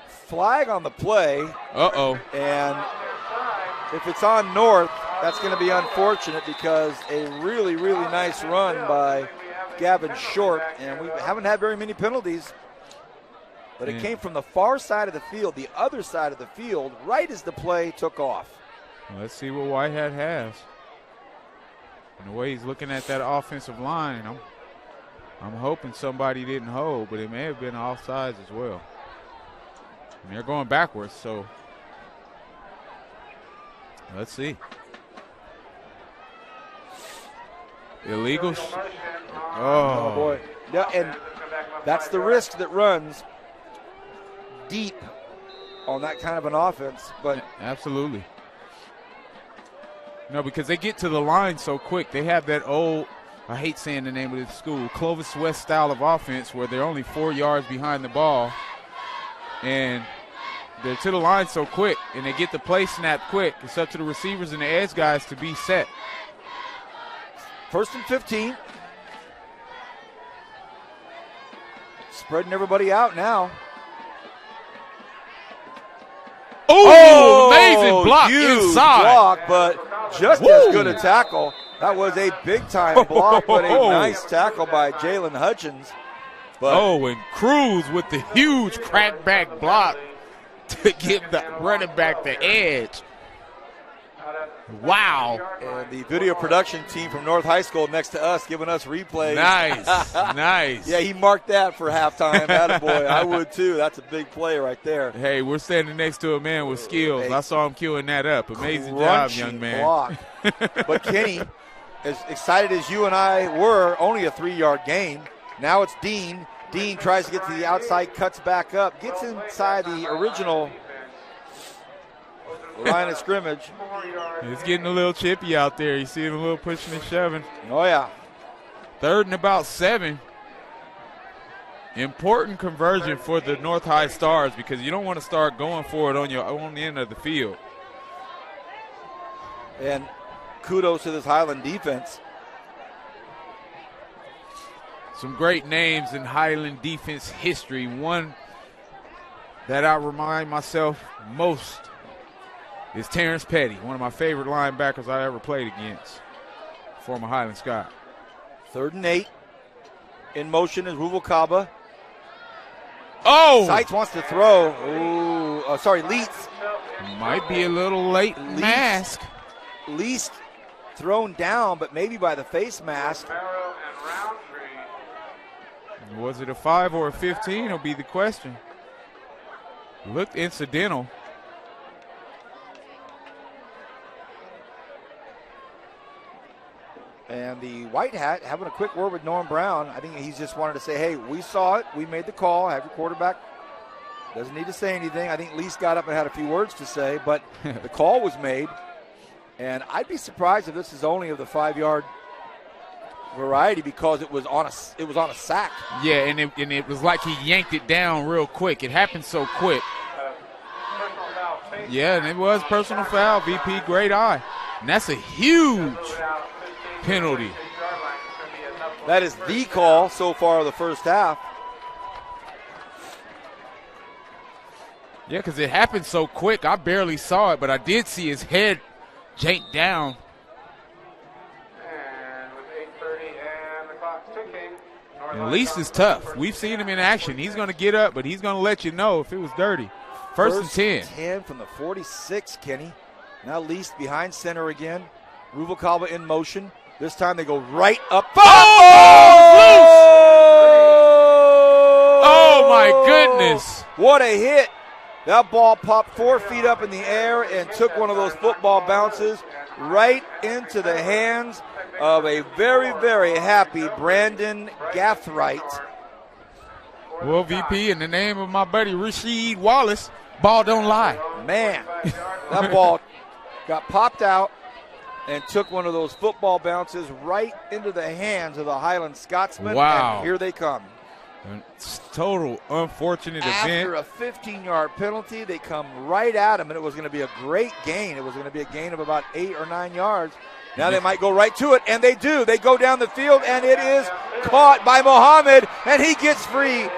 Flag on the play. Uh-oh. And if it's on North, that's going to be unfortunate because a really nice run by Gavin Short. And we haven't had very many penalties. But it came from the far side of the field, the other side of the field, right as the play took off. Well, let's see what Whitehead has. And the way he's looking at that offensive line, I'm hoping somebody didn't hold, but it may have been offsides as well. And they're going backwards, so let's see. Illegal. Oh, boy. Yeah, and that's the risk that runs deep on that kind of an offense. But absolutely. No, because they get to the line so quick. They have that old, I hate saying the name of the school, Clovis West style of offense where they're only 4 yards behind the ball. And they're to the line so quick, and they get the play snap quick. It's up to the receivers and the edge guys to be set. 1st and 15. Spreading everybody out now. Oh, amazing block huge inside. block, but just as good a tackle. That was a big-time block, but a nice tackle by Jalen Hutchins. But and Cruz with the huge crackback block to give the running back the edge. Wow. And the video production team from North High School next to us giving us replays. Nice, nice. Yeah, he marked that for halftime. Attaboy. I would too. That's a big play right there. Hey, we're standing next to a man with skills. I saw him queuing that up. Amazing job, young man. Block. But Kenny, as excited as you and I were, only a 3-yard gain. Now it's Dean. Dean tries to get to the outside, cuts back up, gets inside the original line of scrimmage. It's getting a little chippy out there. You see it a little pushing and shoving. Oh, yeah. 3rd and about 7. Important conversion for the North High Stars because you don't want to start going for it on the end of the field. And kudos to this Highland defense. Some great names in Highland defense history. One that I remind myself most is Terrence Petty, one of my favorite linebackers I ever played against, former Highland Sky. 3rd and 8. In motion is Ruvalcaba. Oh! Seitz wants to throw. Leitz. Might be a little late mask. Least thrown down, but maybe by the face mask. Was it a 5 or a 15 will be the question. Looked incidental. And the white hat having a quick word with Norm Brown. I think he's just wanted to say, hey, we saw it. We made the call. Have your quarterback. Doesn't need to say anything. I think Lease got up and had a few words to say, but the call was made. And I'd be surprised if this is only of the 5-yard variety because it was on a sack. Yeah, and it was like he yanked it down real quick. It happened so quick. Yeah, and it was personal foul. VP, great eye. And that's a huge penalty. That is the call so far of the first half. Yeah, because it happened so quick. I barely saw it, but I did see his head jank down. And Least is tough. We've seen him in action. He's going to get up, but he's going to let you know if it was dirty. First and 10. 10 from the 46, Kenny. Now Least behind center again. Ruvalcaba in motion. This time they go right up. Oh, my goodness. What a hit. That ball popped 4 feet up in the air and took one of those football bounces right into the hands of a very, very happy Brandon Gathright. Well, VP, in the name of my buddy Rasheed Wallace, ball don't lie. Man, that ball got popped out and took one of those football bounces right into the hands of the Highland Scotsmen. Wow. And here they come. Total unfortunate event. After a 15-yard penalty, they come right at him, and it was going to be a great gain. It was going to be a gain of about 8 or 9 yards. Now they might go right to it, and they do. They go down the field, and it is caught by Mohammed, and he gets free.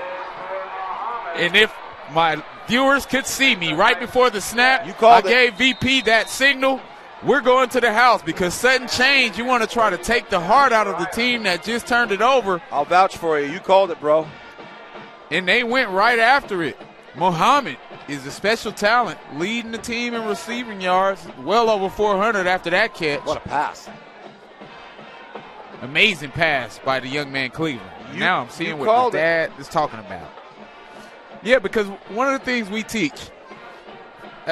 And if my viewers could see me right before the snap, gave VP that signal. We're going to the house because sudden change, you want to try to take the heart out of the team that just turned it over. I'll vouch for you. You called it, bro. And they went right after it. Mohammed is a special talent, leading the team in receiving yards, well over 400 after that catch. What a pass. Amazing pass by the young man Cleveland. Now I'm seeing what the dad is talking about. Yeah, because one of the things we teach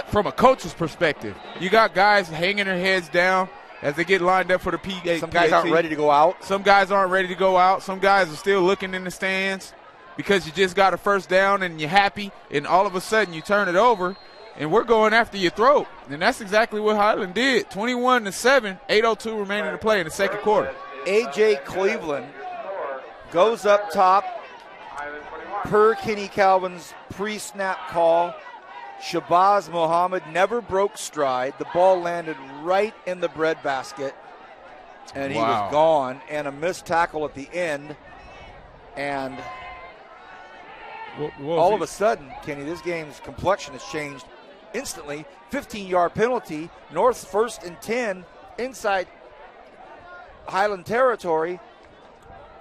from a coach's perspective, you got guys hanging their heads down as they get lined up for the PAT. Some guys aren't ready to go out. Some guys aren't ready to go out. Some guys are still looking in the stands because you just got a first down and you're happy, and all of a sudden you turn it over, and we're going after your throat. And that's exactly what Highland did. 21-7, 8:02 remaining to play in the second quarter. A.J. Cleveland goes up top per Kenny Calvin's pre-snap call. Shabazz Muhammad never broke stride. The ball landed right in the breadbasket, and he was gone. And a missed tackle at the end. And all of a sudden, Kenny, this game's complexion has changed instantly. 15-yard penalty. North's 1st and 10 inside Highland territory.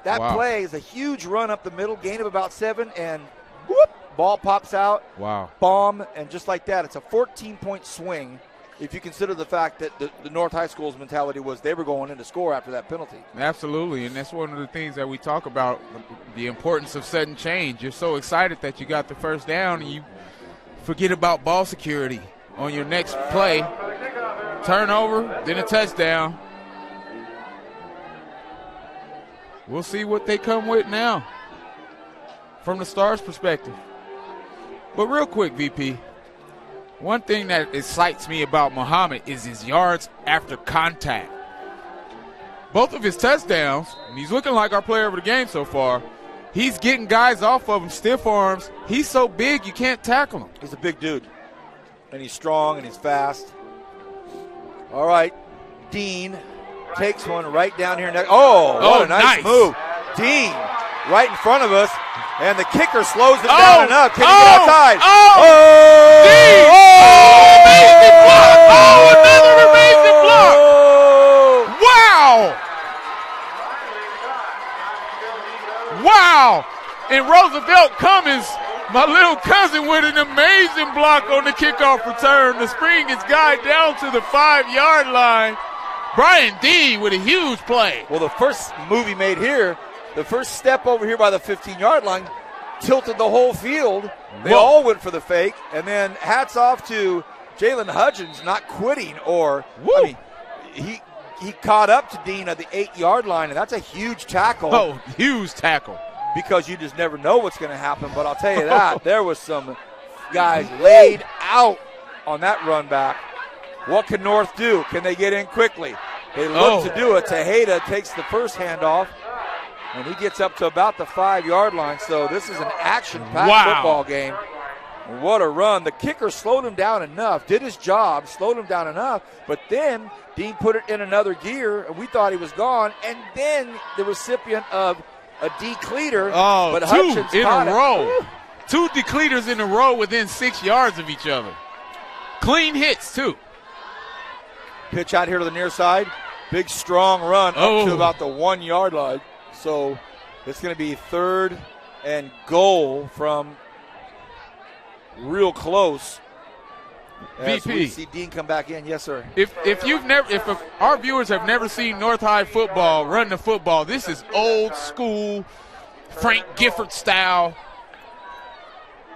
That play is a huge run up the middle, gain of about 7, and whoop, ball pops out. Wow. Bomb, and just like that, it's a 14-point swing if you consider the fact that the North High School's mentality was they were going in to score after that penalty. Absolutely, and that's one of the things that we talk about, the importance of sudden change. You're so excited that you got the first down, and you forget about ball security on your next play. Turnover, then a touchdown. We'll see what they come with now from the Stars' perspective. But real quick, VP, one thing that excites me about Muhammad is his yards after contact. Both of his touchdowns, and he's looking like our player of the game so far, he's getting guys off of him, stiff arms. He's so big you can't tackle him. He's a big dude, and he's strong, and he's fast. All right, Dean takes one right down here. What a nice move. Dean right in front of us, and the kicker slows it down enough. Can he get outside? Dean! Amazing block! Another amazing block! Wow! And Roosevelt Cummins, my little cousin, with an amazing block on the kickoff return. The spring is guy down to the 5-yard line. Brian D with a huge play. Well, the first move he made here, the first step over here by the 15-yard line, tilted the whole field. They all went for the fake. And then hats off to Jalen Hudgens not quitting. He caught up to Dean at the 8-yard line, and that's a huge tackle. Oh, huge tackle. Because you just never know what's going to happen. But I'll tell you that, there was some guys laid out on that run back. What can North do? Can they get in quickly? They look to do it. Tejeda takes the first handoff, and he gets up to about the 5-yard line. So this is an action-packed football game. What a run. The kicker slowed him down enough, did his job, slowed him down enough, but then Dean put it in another gear, and we thought he was gone, and then the recipient of a decleater, but Hutchins two in caught a row. 2 decleaters in a row within 6 yards of each other. Clean hits, too. Pitch out here to the near side. Big, strong run up to about the 1-yard line. So it's going to be 3rd and goal from real close. As VP, we see Dean come back in. Yes, sir. If our viewers have never seen North High football, run the football, this is old school Frank Gifford style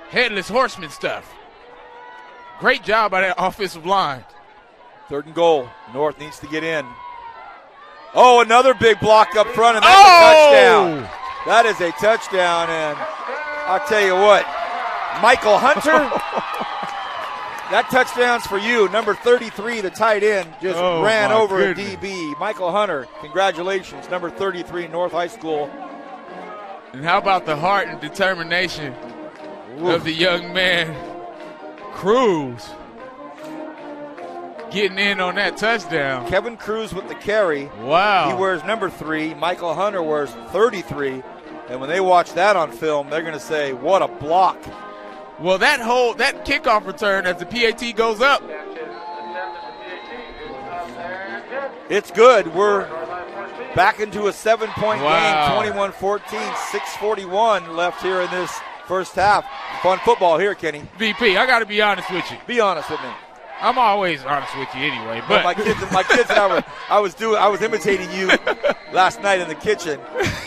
headless horseman stuff. Great job by that offensive line. 3rd and goal. North needs to get in. Another big block up front, and that's a touchdown. That is a touchdown, and I'll tell you what, Michael Hunter, that touchdown's for you. Number 33, the tight end, just ran over a DB. Michael Hunter, congratulations, number 33, North High School. And how about the heart and determination of the young man, Cruz, getting in on that touchdown. Kevin Cruz with the carry. Wow. He wears number 3. Michael Hunter wears 33. And when they watch that on film, they're going to say, what a block. Well, that kickoff return as the PAT goes up. It's good. We're back into a 7-point game, 21-14, 6:41 left here in this first half. Fun football here, Kenny. VP, I got to be honest with you. Be honest with me. I'm always honest with you anyway. Well, But my kids and I was imitating you last night in the kitchen,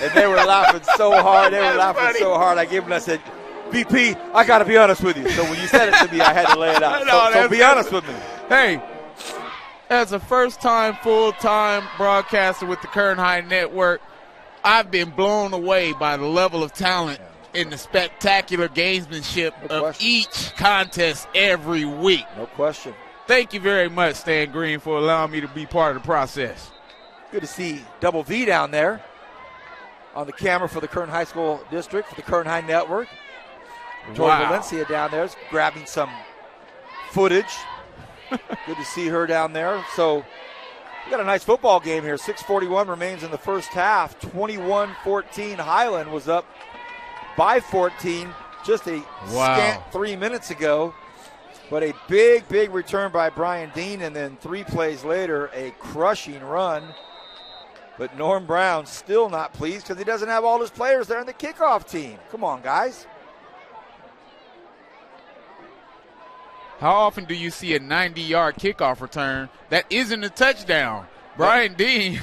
and they were laughing so hard. I gave them, I said, BP, I got to be honest with you. So when you said it to me, I had to lay it out. So be honest with me. Hey, as a first-time, full-time broadcaster with the Kern High Network, I've been blown away by the level of talent in the spectacular gamesmanship of each contest every week. No question. Thank you very much, Stan Green, for allowing me to be part of the process. Good to see Double V down there on the camera for the Kern High School District, for the Kern High Network. Joy Valencia down there is grabbing some footage. Good to see her down there. So we got a nice football game here. 6:41 remains in the first half. 21-14. Highland was up by 14 just a scant 3 minutes ago. But a big, big return by Brian Dean, and then 3 plays later, a crushing run. But Norm Brown still not pleased because he doesn't have all his players there in the kickoff team. Come on, guys. How often do you see a 90-yard kickoff return that isn't a touchdown? Brian Dean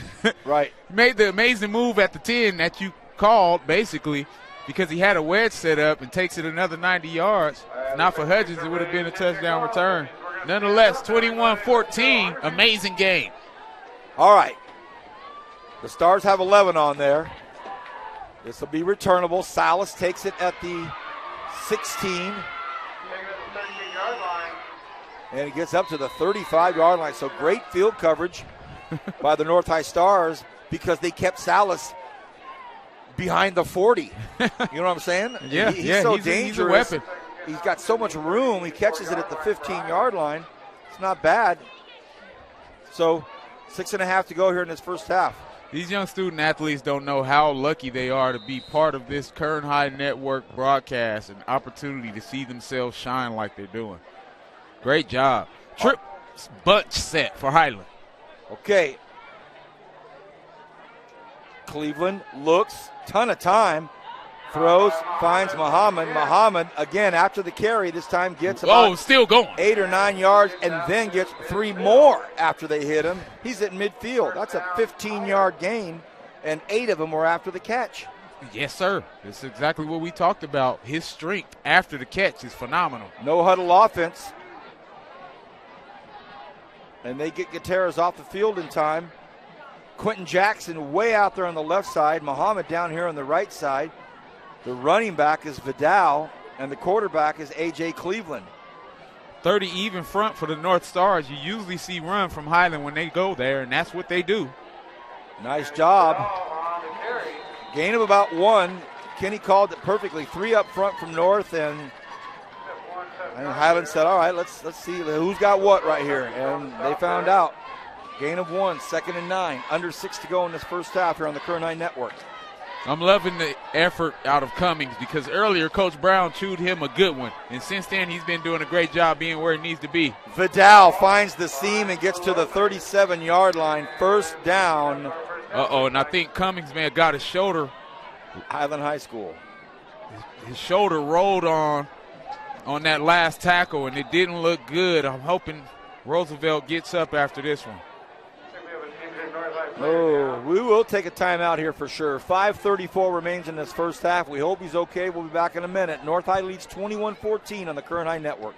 made the amazing move at the 10 that you called, basically, because he had a wedge set up and takes it another 90 yards. If not for Hudgens, it would have been a touchdown return. Nonetheless, 21-14, amazing game. All right. The Stars have 11 on there. This will be returnable. Salas takes it at the 16. And he gets up to the 35-yard line. So great field coverage by the North High Stars because they kept Salas behind the 40. You know what I'm saying? Yeah, he's so dangerous. He's a weapon. He's got so much room. He catches it at the 15-yard line. It's not bad. So 6.5 to go here in this first half. These young student athletes don't know how lucky they are to be part of this Kern High Network broadcast and opportunity to see themselves shine like they're doing. Great job. Trip bunch set for Highland. Okay. Cleveland looks, ton of time, throws, finds Muhammad. Muhammad, again, after the carry, this time gets about still going 8 or 9 yards and then gets 3 more after they hit him. He's at midfield. That's a 15-yard gain, and 8 of them were after the catch. Yes, sir. That's exactly what we talked about. His strength after the catch is phenomenal. No huddle offense. And they get Gutierrez off the field in time. Quentin Jackson way out there on the left side. Muhammad down here on the right side. The running back is Vidal, and the quarterback is A.J. Cleveland. 30 even front for the North Stars. You usually see run from Highland when they go there, and that's what they do. Nice job. Gain of about 1. Kenny called it perfectly. 3 up front from North, and Highland said, all right, let's see who's got what right here. And they found out. Gain of 1, 2nd and 9. Under 6 to go in this first half here on the Kern High Network. I'm loving the effort out of Cummings because earlier Coach Brown chewed him a good one. And since then, he's been doing a great job being where he needs to be. Vidal finds the seam and gets to the 37-yard line. First down. Uh-oh, and I think Cummings may have got his shoulder. Highland High School. His shoulder rolled on that last tackle, and it didn't look good. I'm hoping Roosevelt gets up after this one. Oh, we will take a timeout here for sure. 5:34 remains in this first half. We hope he's okay. We'll be back in a minute. North High leads 21-14 on the Kern High Network.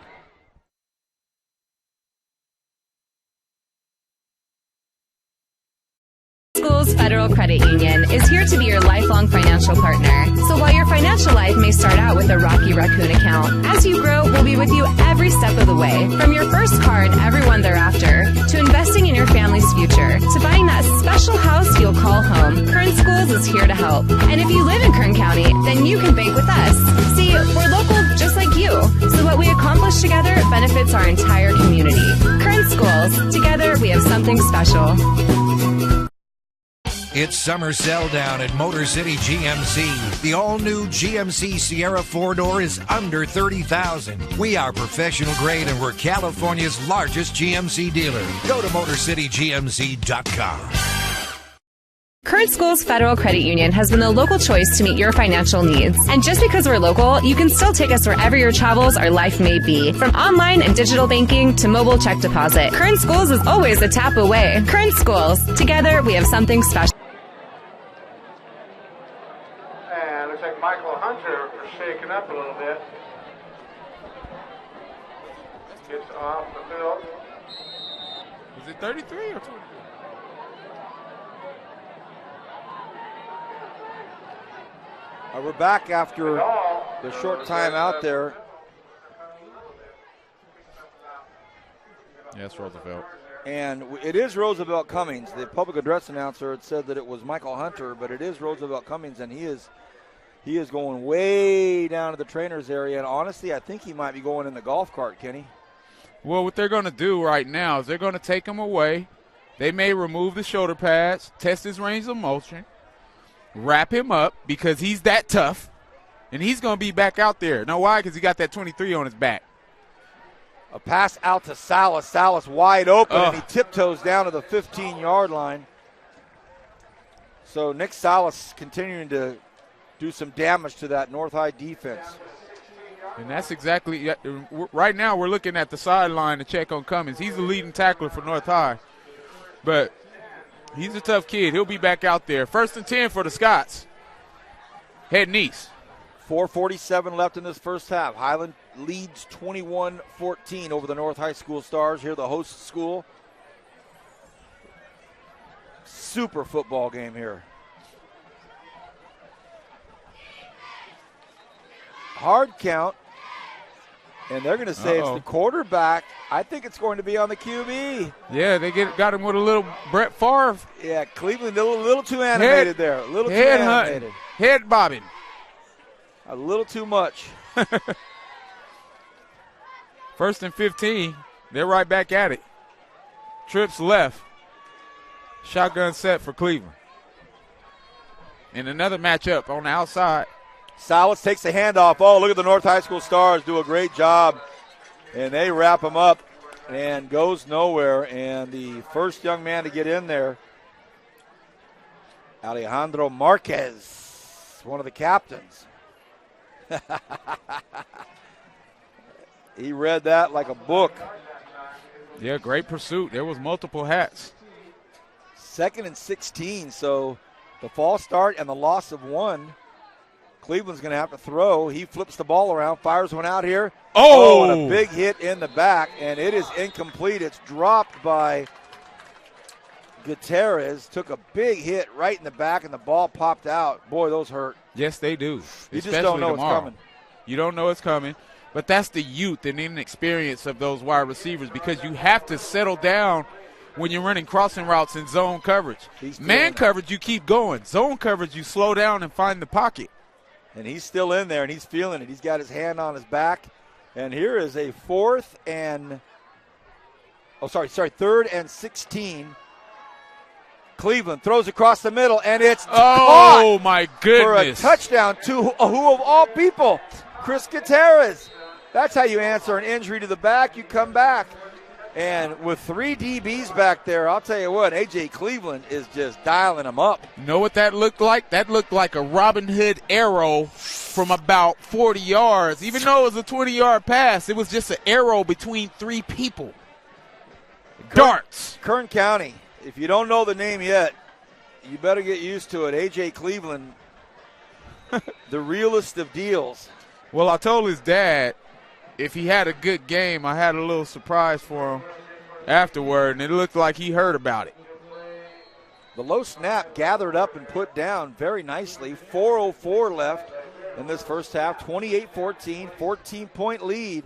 Schools Federal Credit Union is here to be your lifelong financial partner. So while your financial life may start out with a Rocky Raccoon account, as you grow, we'll be with you every step of the way. From your first car and everyone thereafter, to investing in your family's future, to buying that special house you'll call home, Kern Schools is here to help. And if you live in Kern County, then you can bank with us. See, we're local just like you. So what we accomplish together benefits our entire community. Kern Schools, together we have something special. It's summer sell down at Motor City GMC. The all-new GMC Sierra 4-door is under $30,000. We are professional grade and we're California's largest GMC dealer. Go to MotorCityGMC.com. Current Schools Federal Credit Union has been the local choice to meet your financial needs. And just because we're local, you can still take us wherever your travels or life may be. From online and digital banking to mobile check deposit, Current Schools is always a tap away. Current Schools. Together, we have something special. And looks like Michael Hunter shaking up a little bit. Gets off the field. Is it 33 or 23? We're back after the short time out there. Yes, Roosevelt. And it is Roosevelt Cummings. The public address announcer had said that it was Michael Hunter, but it is Roosevelt Cummings, and he is going way down to the trainer's area. And honestly, I think he might be going in the golf cart, Kenny. Well, what they're going to do right now is they're going to take him away. They may remove the shoulder pads, test his range of motion, wrap him up because he's that tough, and he's going to be back out there. Know why? Because he got that 23 on his back. A pass out to Salas. Salas wide open, and he tiptoes down to the 15-yard line. So Nick Salas continuing to do some damage to that North High defense. And that's exactly – right now we're looking at the sideline to check on Cummings. He's the leading tackler for North High. But he's a tough kid. He'll be back out there. 1st and 10 for the Scots. Heading east. 4:47 left in this first half. Highland leads 21-14 over the North High School Stars. Here the host school. Super football game here. Hard count. And they're going to say it's the quarterback. I think it's going to be on the QB. Yeah, they got him with a little Brett Favre. Yeah, Cleveland a little too animated there. A little too animated. Head bobbing. A little too much. 1st and 15. They're right back at it. Trips left. Shotgun set for Cleveland. And another matchup on the outside. Salas takes the handoff. Oh, look at the North High School Stars do a great job. And they wrap him up and goes nowhere. And the first young man to get in there, Alejandro Marquez, one of the captains. He read that like a book. Yeah, great pursuit. There was multiple hats. 2nd and 16, so the false start and the loss of one. Cleveland's going to have to throw. He flips the ball around, fires one out here. Oh, and a big hit in the back, and it is incomplete. It's dropped by Gutierrez. Took a big hit right in the back, and the ball popped out. Boy, those hurt. Yes, they do. You just don't know tomorrow. it's coming. You don't know it's coming. But that's the youth and inexperience of those wide receivers because you have to settle down when you're running crossing routes in zone coverage. Man coverage, you keep going. Zone coverage, you slow down and find the pocket. And he's still in there, and he's feeling it. He's got his hand on his back. And here is a 3rd and 16. Cleveland throws across the middle, and it's caught my goodness. For a touchdown to who of all people, Chris Gutierrez. That's how you answer an injury to the back. You come back. And with 3 DBs back there, I'll tell you what, A.J. Cleveland is just dialing them up. You know what that looked like? That looked like a Robin Hood arrow from about 40 yards. Even though it was a 20-yard pass, it was just an arrow between 3 people. Darts. Kern County, if you don't know the name yet, you better get used to it. A.J. Cleveland, the realest of deals. Well, I told his dad, if he had a good game, I had a little surprise for him afterward, and it looked like he heard about it. The low snap gathered up and put down very nicely. 4:04 left in this first half. 28-14, 14-point lead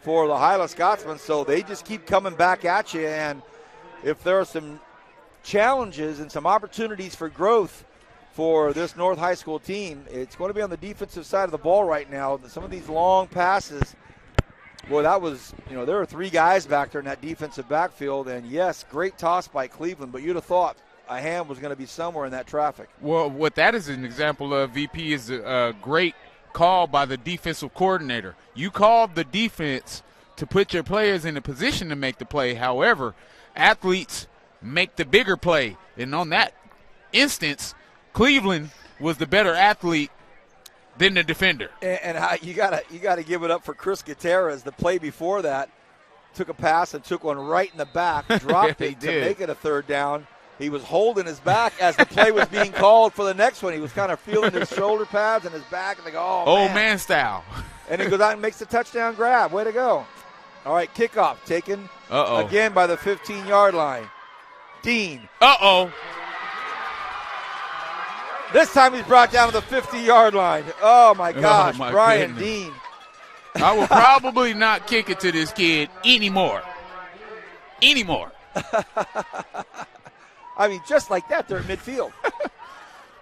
for the Highland Scotsmen. So they just keep coming back at you, and if there are some challenges and some opportunities for growth for this North High School team, it's going to be on the defensive side of the ball right now. Some of these long passes, boy, that was, there are 3 guys back there in that defensive backfield. And, yes, great toss by Cleveland, but you'd have thought a hand was going to be somewhere in that traffic. Well, what that is an example of, VP, is a great call by the defensive coordinator. You called the defense to put your players in a position to make the play. However, athletes make the bigger play. And on that instance, Cleveland was the better athlete than the defender. And you gotta give it up for Chris Gutierrez. The play before that took a pass and took one right in the back, dropped it to make it a third down. He was holding his back as the play was being called for the next one. He was kind of feeling his shoulder pads and his back, and they go, old man style. And he goes out and makes the touchdown grab. Way to go. All right, kickoff taken again by the 15-yard line. Dean. This time he's brought down to the 50-yard line. Oh, my gosh, Brian goodness. Dean. I will probably not kick it to this kid anymore. I mean, just like that, they're at midfield.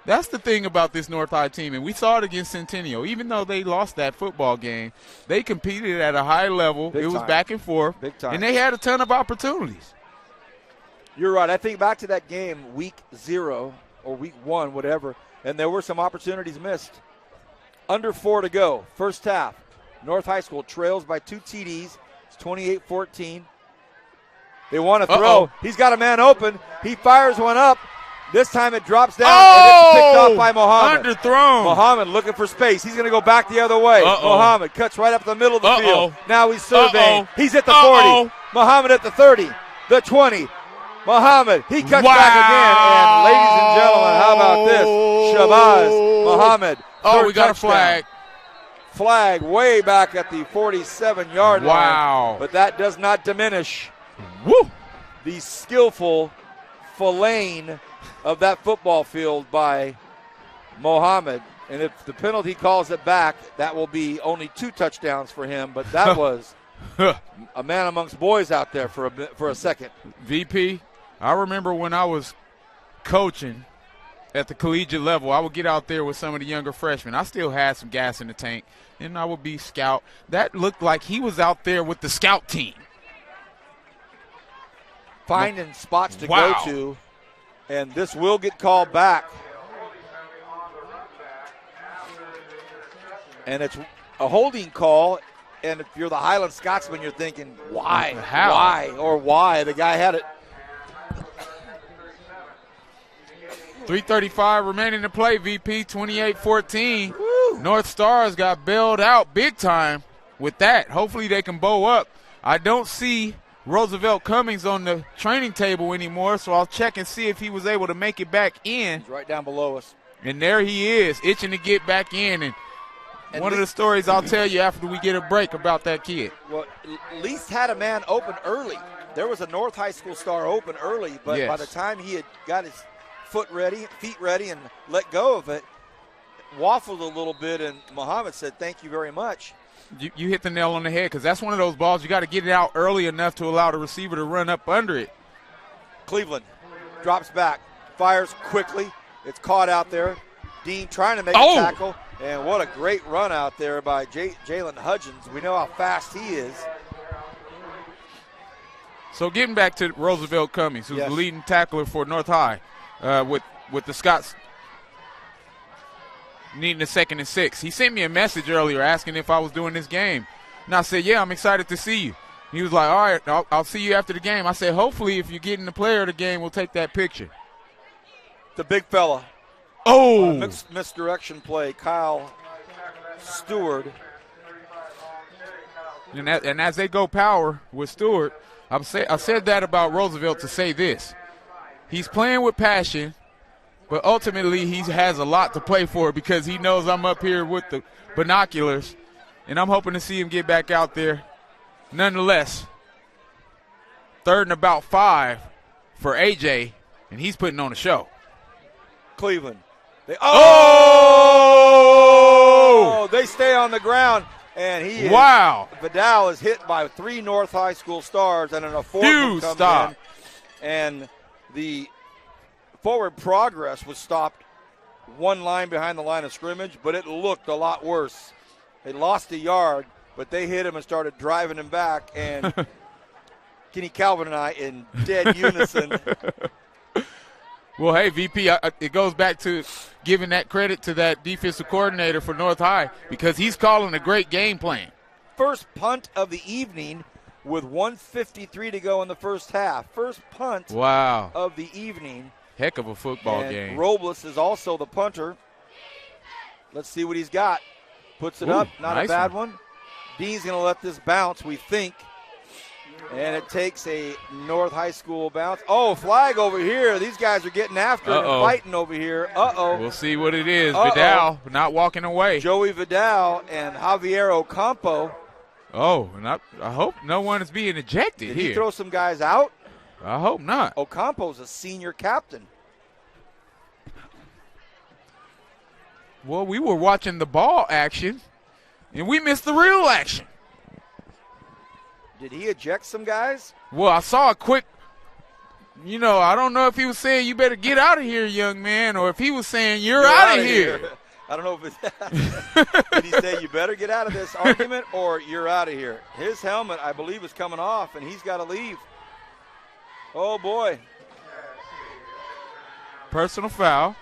That's the thing about this North High team, and we saw it against Centennial. Even though they lost that football game, they competed at a high level. It was back and forth, and they had a ton of opportunities. You're right. I think back to that game, week 0 or week 1, whatever, and there were some opportunities missed. Under 4 to go, first half. North High School trails by 2 TDs. It's 28-14. They want to throw. He's got a man open. He fires one up. This time it drops down, and it's picked off by Mohammed. Underthrown. Mohammed looking for space. He's going to go back the other way. Mohammed cuts right up the middle of the field. Now he's surveying. He's at the 40. Mohammed at the 30, the 20. Mohammed, he cuts back again. And ladies and gentlemen, how about this? Shabazz Mohammed. We got a flag. Flag way back at the 47-yard line. Wow. But that does not diminish the skillful filleting of that football field by Mohammed. And if the penalty calls it back, that will be only 2 touchdowns for him. But that was a man amongst boys out there for a second. VP, I remember when I was coaching at the collegiate level, I would get out there with some of the younger freshmen. I still had some gas in the tank, and I would be scout. That looked like he was out there with the scout team. Finding spots to go to, and this will get called back. And it's a holding call, and if you're the Highland Scotsman, you're thinking, why? How? Why? Or why? The guy had it. 3:35 remaining to play, VP, 28-14. North Stars got bailed out big time with that. Hopefully they can bow up. I don't see Roosevelt Cummings on the training table anymore, so I'll check and see if he was able to make it back in. He's right down below us. And there he is, itching to get back in. And one of the stories I'll tell you after we get a break about that kid. Well, at least had a man open early. There was a North High School star open early, but by the time he had got his feet ready and let go of it, waffled a little bit, and Muhammad said, thank you very much. You hit the nail on the head, because that's one of those balls you got to get it out early enough to allow the receiver to run up under it. Cleveland drops back, fires quickly. It's caught out there. Dean trying to make a tackle, and what a great run out there by Jalen Hudgens. We know how fast he is. So getting back to Roosevelt Cummings, who's the leading tackler for North High, with the Scots needing a 2nd and 6. He sent me a message earlier asking if I was doing this game. And I said, yeah, I'm excited to see you. He was like, all right, I'll see you after the game. I said, hopefully if you're getting the player of the game, we'll take that picture. The big fella. Misdirection play, Kyle Stewart. And as they go power with Stewart, I said that about Roosevelt to say this. He's playing with passion, but ultimately he has a lot to play for because he knows I'm up here with the binoculars, and I'm hoping to see him get back out there. Nonetheless, 3rd and about 5 for AJ, and he's putting on a show. Cleveland. They stay on the ground, and he is. Wow. Vidal is hit by 3 North High School stars, and a forward comes in, and the forward progress was stopped 1 line behind the line of scrimmage, but it looked a lot worse. They lost a yard, but they hit him and started driving him back, and Kenny Calvin and I in dead unison. Well, hey, VP, it goes back to giving that credit to that defensive coordinator for North High because he's calling a great game plan. First punt of the evening with 1:53 to go in the first half. First punt of the evening. Heck of a football and game. Robles is also the punter. Let's see what he's got. Puts it up, not nice a bad one. Dean's going to let this bounce, we think. And it takes a North High School bounce. Oh, flag over here. These guys are getting after it and fighting over here. Uh-oh. We'll see what it is. Vidal not walking away. Joey Vidal and Javier Ocampo. Oh, and I hope no one is being ejected Did here. he throw some guys out? I hope not. Ocampo's a senior captain. Well, we were watching the ball action, and we missed the real action. Did he eject some guys? Well, I saw a quick, I don't know if he was saying, you better get out of here, young man, or if he was saying, you're out of here. I don't know if it's – did he say you better get out of this argument or you're out of here? His helmet, I believe, is coming off, and he's got to leave. Oh, boy. Personal foul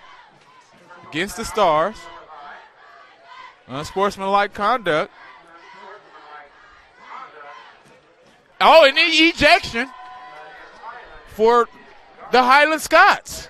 against the Stars. Unsportsmanlike conduct. Oh, and the ejection for the Highland Scots.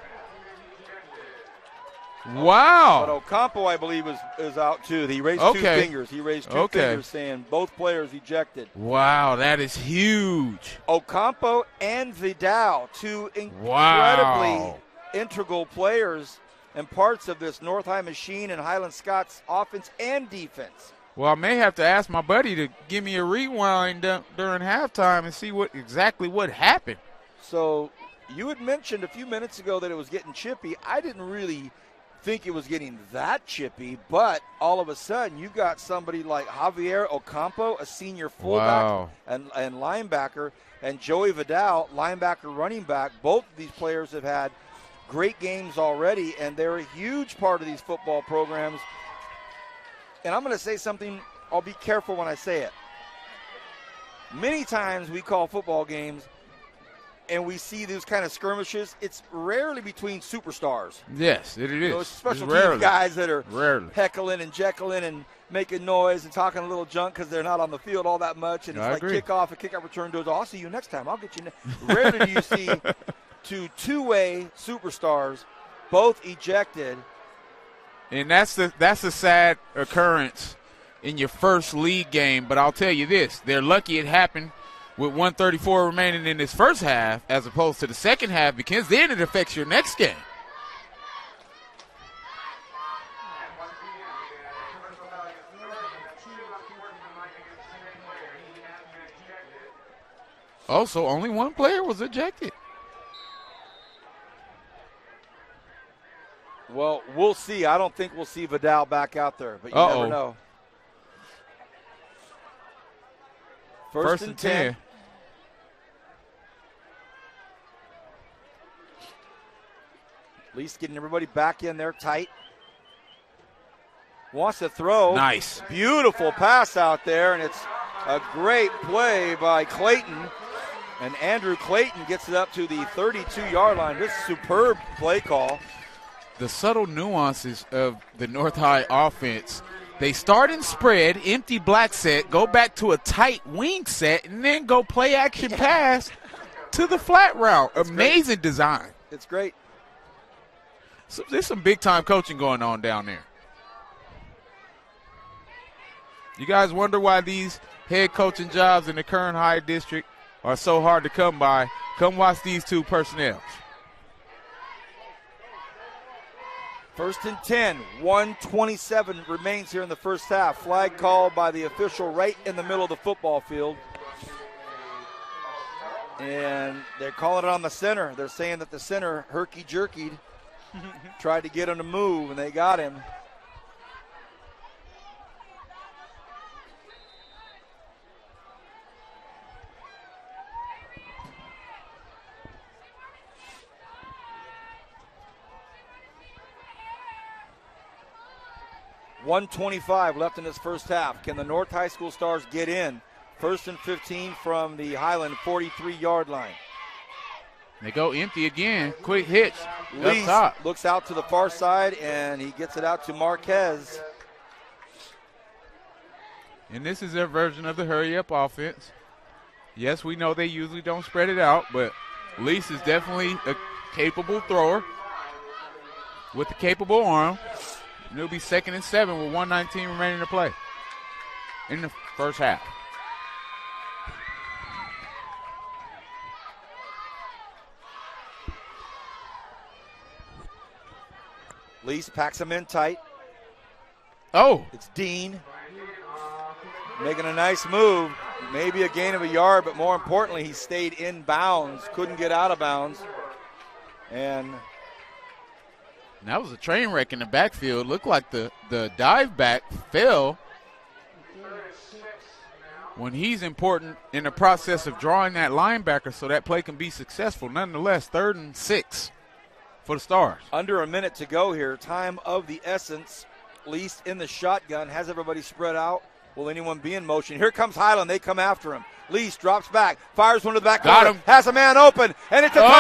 Wow. But Ocampo, I believe, is out too. He raised two fingers. He raised two fingers saying both players ejected. Wow, that is huge. Ocampo and Vidal, two incredibly integral players and parts of this North High machine and Highland Scots offense and defense. Well, I may have to ask my buddy to give me a rewind during halftime and see exactly what happened. So you had mentioned a few minutes ago that it was getting chippy. I didn't really think it was getting that chippy, but all of a sudden you got somebody like Javier Ocampo, a senior fullback and linebacker, and Joey Vidal, linebacker, running back. Both of these players have had great games already, and they're a huge part of these football programs. And I'm going to say something, I'll be careful when I say it. Many times we call football games and we see those kind of skirmishes. It's rarely between superstars. Yes, it is. Those special team guys that are rarely heckling and jeckling and making noise and talking a little junk because they're not on the field all that much. And it's like kickoff and kickoff return goes, I'll see you next time. I'll get you. Rarely do you see two-way superstars both ejected. And that's a sad occurrence in your first league game. But I'll tell you this, they're lucky it happened with 1:34 remaining in this first half as opposed to the second half, because then it affects your next game. Also, only one player was ejected. Well, we'll see. I don't think we'll see Vidal back out there, but you never know. First and 10. At least getting everybody back in there tight. Wants to throw. Nice. Beautiful pass out there, and it's a great play by Clayton. And Andrew Clayton gets it up to the 32-yard line. This superb play call. The subtle nuances of the North High offense. They start in spread, empty black set, go back to a tight wing set, and then go play action pass to the flat route. Amazing design. It's great. So there's some big-time coaching going on down there. You guys wonder why these head coaching jobs in the Kern High District are so hard to come by? Come watch these two personnel. First and 10, 1:27 remains here in the first half. Flag called by the official right in the middle of the football field. And they're calling it on the center. They're saying that the center herky-jerkied, tried to get him to move, and they got him. .125 left in this first half. Can the North High School Stars get in? First and 15 from the Highland 43-yard line. They go empty again. Quick hitch. Lee looks out to the far side, and he gets it out to Marquez. And this is their version of the hurry-up offense. Yes, we know they usually don't spread it out, but Lease is definitely a capable thrower. with the capable arm. And it'll be 2nd and 7 with 1:19 remaining to play in the first half. Lease packs him in tight. Oh. It's Dean making a nice move. Maybe a gain of a yard, but more importantly, he stayed in bounds, couldn't get out of bounds. And that was a train wreck in the backfield. Looked like the dive back fell when he's important in the process of drawing that linebacker so that play can be successful. Nonetheless, 3rd and 6 for the Stars. Under a minute to go here. Time of the essence. Least in the shotgun. Has everybody spread out? Will anyone be in motion? Here comes Highland. They come after him. Least drops back. Fires one to the back Got corner. him. Has a man open. And it's a touchdown.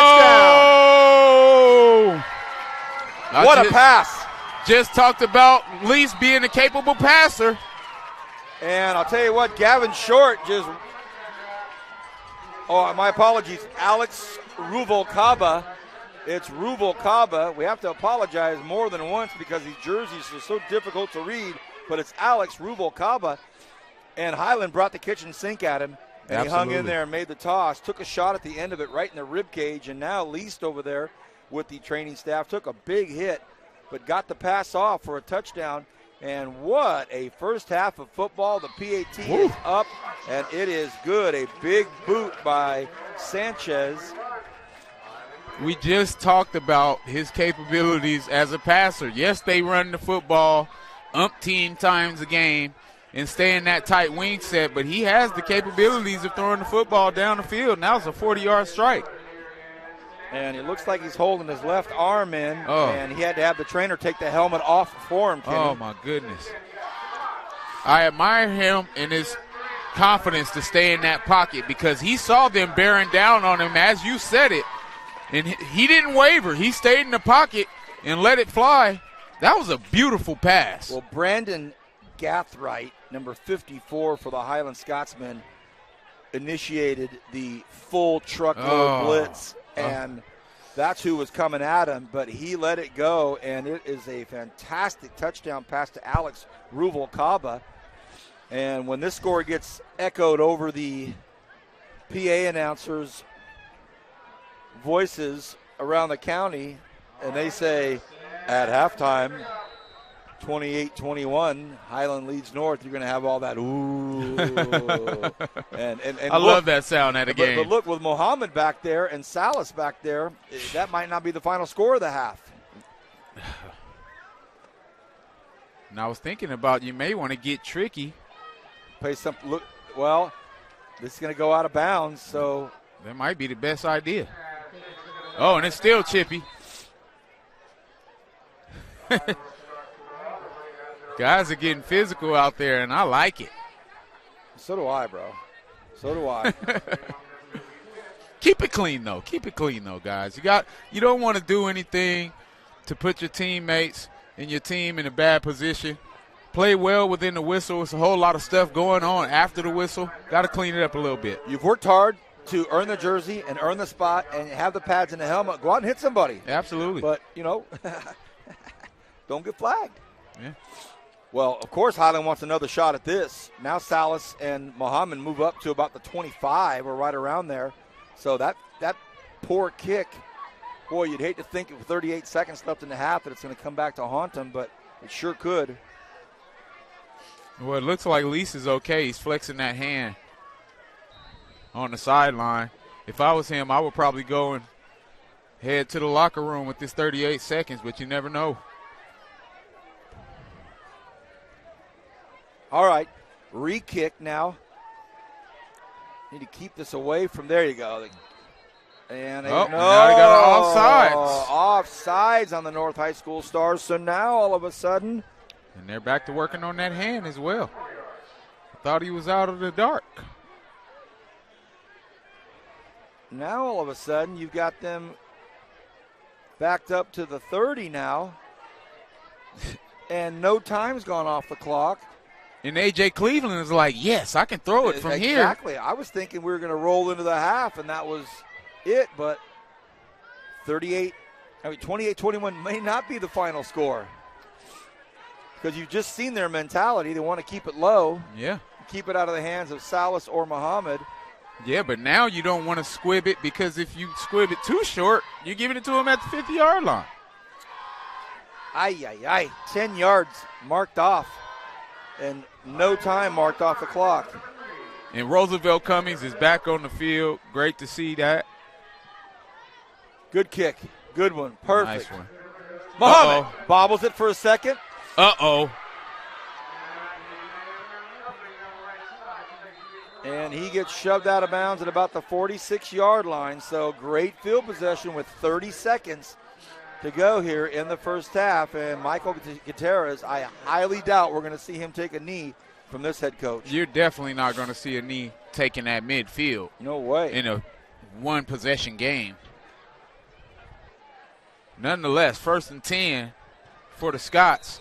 What a pass. Just talked about Least being a capable passer. And I'll tell you what, Gavin Short just – oh, my apologies. Alex Ruvalcaba. It's Ruvalcaba. We have to apologize more than once because these jerseys are so difficult to read. But it's Alex Ruvalcaba. And Highland brought the kitchen sink at him. And He hung in there and made the toss. Took a shot at the end of it right in the rib cage. And now Least over there with the training staff took a big hit, but got the pass off for a touchdown. And what a first half of football. The PAT is up, and it is good. A big boot by Sanchez. We just talked about his capabilities as a passer. Yes, they run the football umpteen times a game and stay in that tight wing set, but he has the capabilities of throwing the football down the field. Now it's a 40-yard strike. And it looks like he's holding his left arm in, and he had to have the trainer take the helmet off for him, Kenny. Oh, my goodness. I admire him and his confidence to stay in that pocket because he saw them bearing down on him, as you said it, and he didn't waver. He stayed in the pocket and let it fly. That was a beautiful pass. Well, Brandon Gathright, number 54 for the Highland Scotsmen, initiated the full truckload blitz, and that's who was coming at him, but he let it go, and it is a fantastic touchdown pass to Alex Ruvalcaba. And when this score gets echoed over the PA announcers' voices around the county, and they say at halftime, 28-21, Highland leads North, you're going to have all that ooh. and I love that sound at a game. But look, with Mohammed back there and Salas back there, that might not be the final score of the half. And I was thinking about you may want to get tricky. Play some look. Well, this is going to go out of bounds, so that might be the best idea. Oh, and it's still chippy. Guys are getting physical out there, and I like it. So do I, bro. So do I. Keep it clean, though. Keep it clean, though, guys. You don't want to do anything to put your teammates and your team in a bad position. Play well within the whistle. It's a whole lot of stuff going on after the whistle. Got to clean it up a little bit. You've worked hard to earn the jersey and earn the spot and have the pads and the helmet. Go out and hit somebody. Absolutely. But, don't get flagged. Yeah. Well, of course, Highland wants another shot at this. Now Salas and Mohammed move up to about the 25 or right around there. So that poor kick, boy, you'd hate to think with 38 seconds left in the half that it's going to come back to haunt him, but it sure could. Well, it looks like Lease is okay. He's flexing that hand on the sideline. If I was him, I would probably go and head to the locker room with this 38 seconds, but you never know. All right, re-kick now. Need to keep this away from there. You go. And now they got offsides. Offsides on the North High School Stars. So now all of a sudden, and they're back to working on that hand as well. I thought he was out of the dark. Now all of a sudden you've got them backed up to the 30 now, and no time's gone off the clock. And A.J. Cleveland is like, yes, I can throw it from here. Exactly. I was thinking we were going to roll into the half, and that was it. But 38 I mean, 28-21 may not be the final score because you've just seen their mentality. They want to keep it low. Yeah. Keep it out of the hands of Salas or Muhammad. Yeah, but now you don't want to squib it because if you squib it too short, you're giving it to him at the 50-yard line. 10 yards marked off and no time marked off the clock. And Roosevelt Cummings is back on the field. Great to see that. Good kick. Good one. Perfect. Nice one. Muhammad bobbles it for a second. Uh-oh. And he gets shoved out of bounds at about the 46-yard line. So great field possession with 30 seconds to go here in the first half. And Michael Gutierrez, I highly doubt we're going to see him take a knee from this head coach. You're definitely not going to see a knee taken at midfield. No way. In a one-possession game. Nonetheless, 1st and 10 for the Scots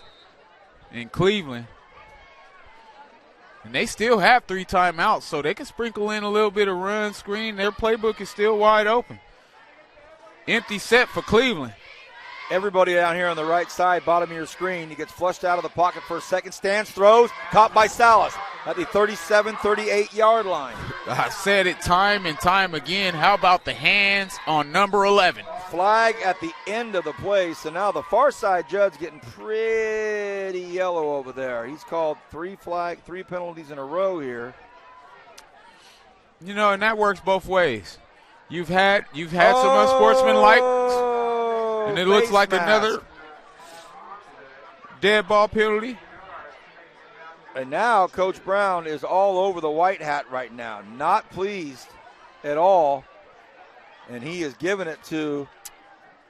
in Cleveland. And they still have 3 timeouts, so they can sprinkle in a little bit of run, screen. Their playbook is still wide open. Empty set for Cleveland. Everybody down here on the right side, bottom of your screen. He gets flushed out of the pocket for a second. Stands, throws, caught by Salas at the 37, 38-yard line. I said it time and time again. How about the hands on number 11? Flag at the end of the play. So now the far side judge getting pretty yellow over there. He's called 3 penalties in a row here. You know, and that works both ways. You've had some unsportsmanlike, and it looks like another dead ball penalty. And now Coach Brown is all over the white hat right now. Not pleased at all. And he is giving it to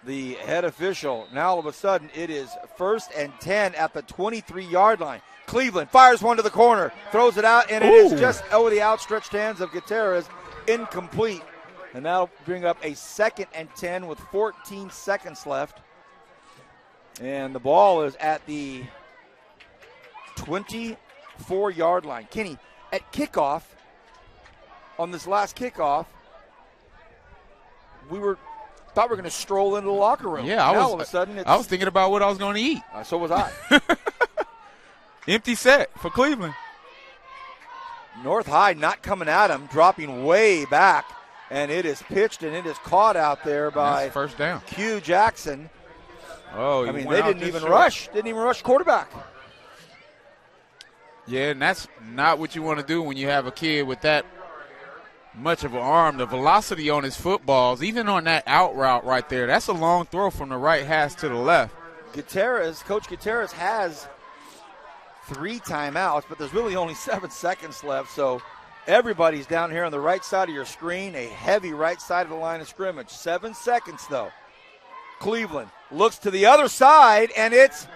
the head official. Now all of a sudden it is 1st and 10 at the 23-yard line. Cleveland fires one to the corner, throws it out, and it is just over the outstretched hands of Gutierrez, incomplete. And that'll bring up a 2nd and 10 with 14 seconds left. And the ball is at the 24-yard line. Kenny, at kickoff, on this last kickoff, thought we were going to stroll into the locker room. Yeah, all of a sudden I was thinking about what I was going to eat. So was I. Empty set for Cleveland. North High not coming at him, dropping way back. And it is pitched and it is caught out there by first down. Q Jackson. Oh, I mean, they didn't even rush. Didn't even rush quarterback. Yeah, and that's not what you want to do when you have a kid with that much of an arm. The velocity on his footballs, even on that out route right there, that's a long throw from the right hash to the left. Coach Gutierrez has 3 timeouts, but there's really only 7 seconds left. So everybody's down here on the right side of your screen, a heavy right side of the line of scrimmage. 7 seconds, though. Cleveland looks to the other side, and it's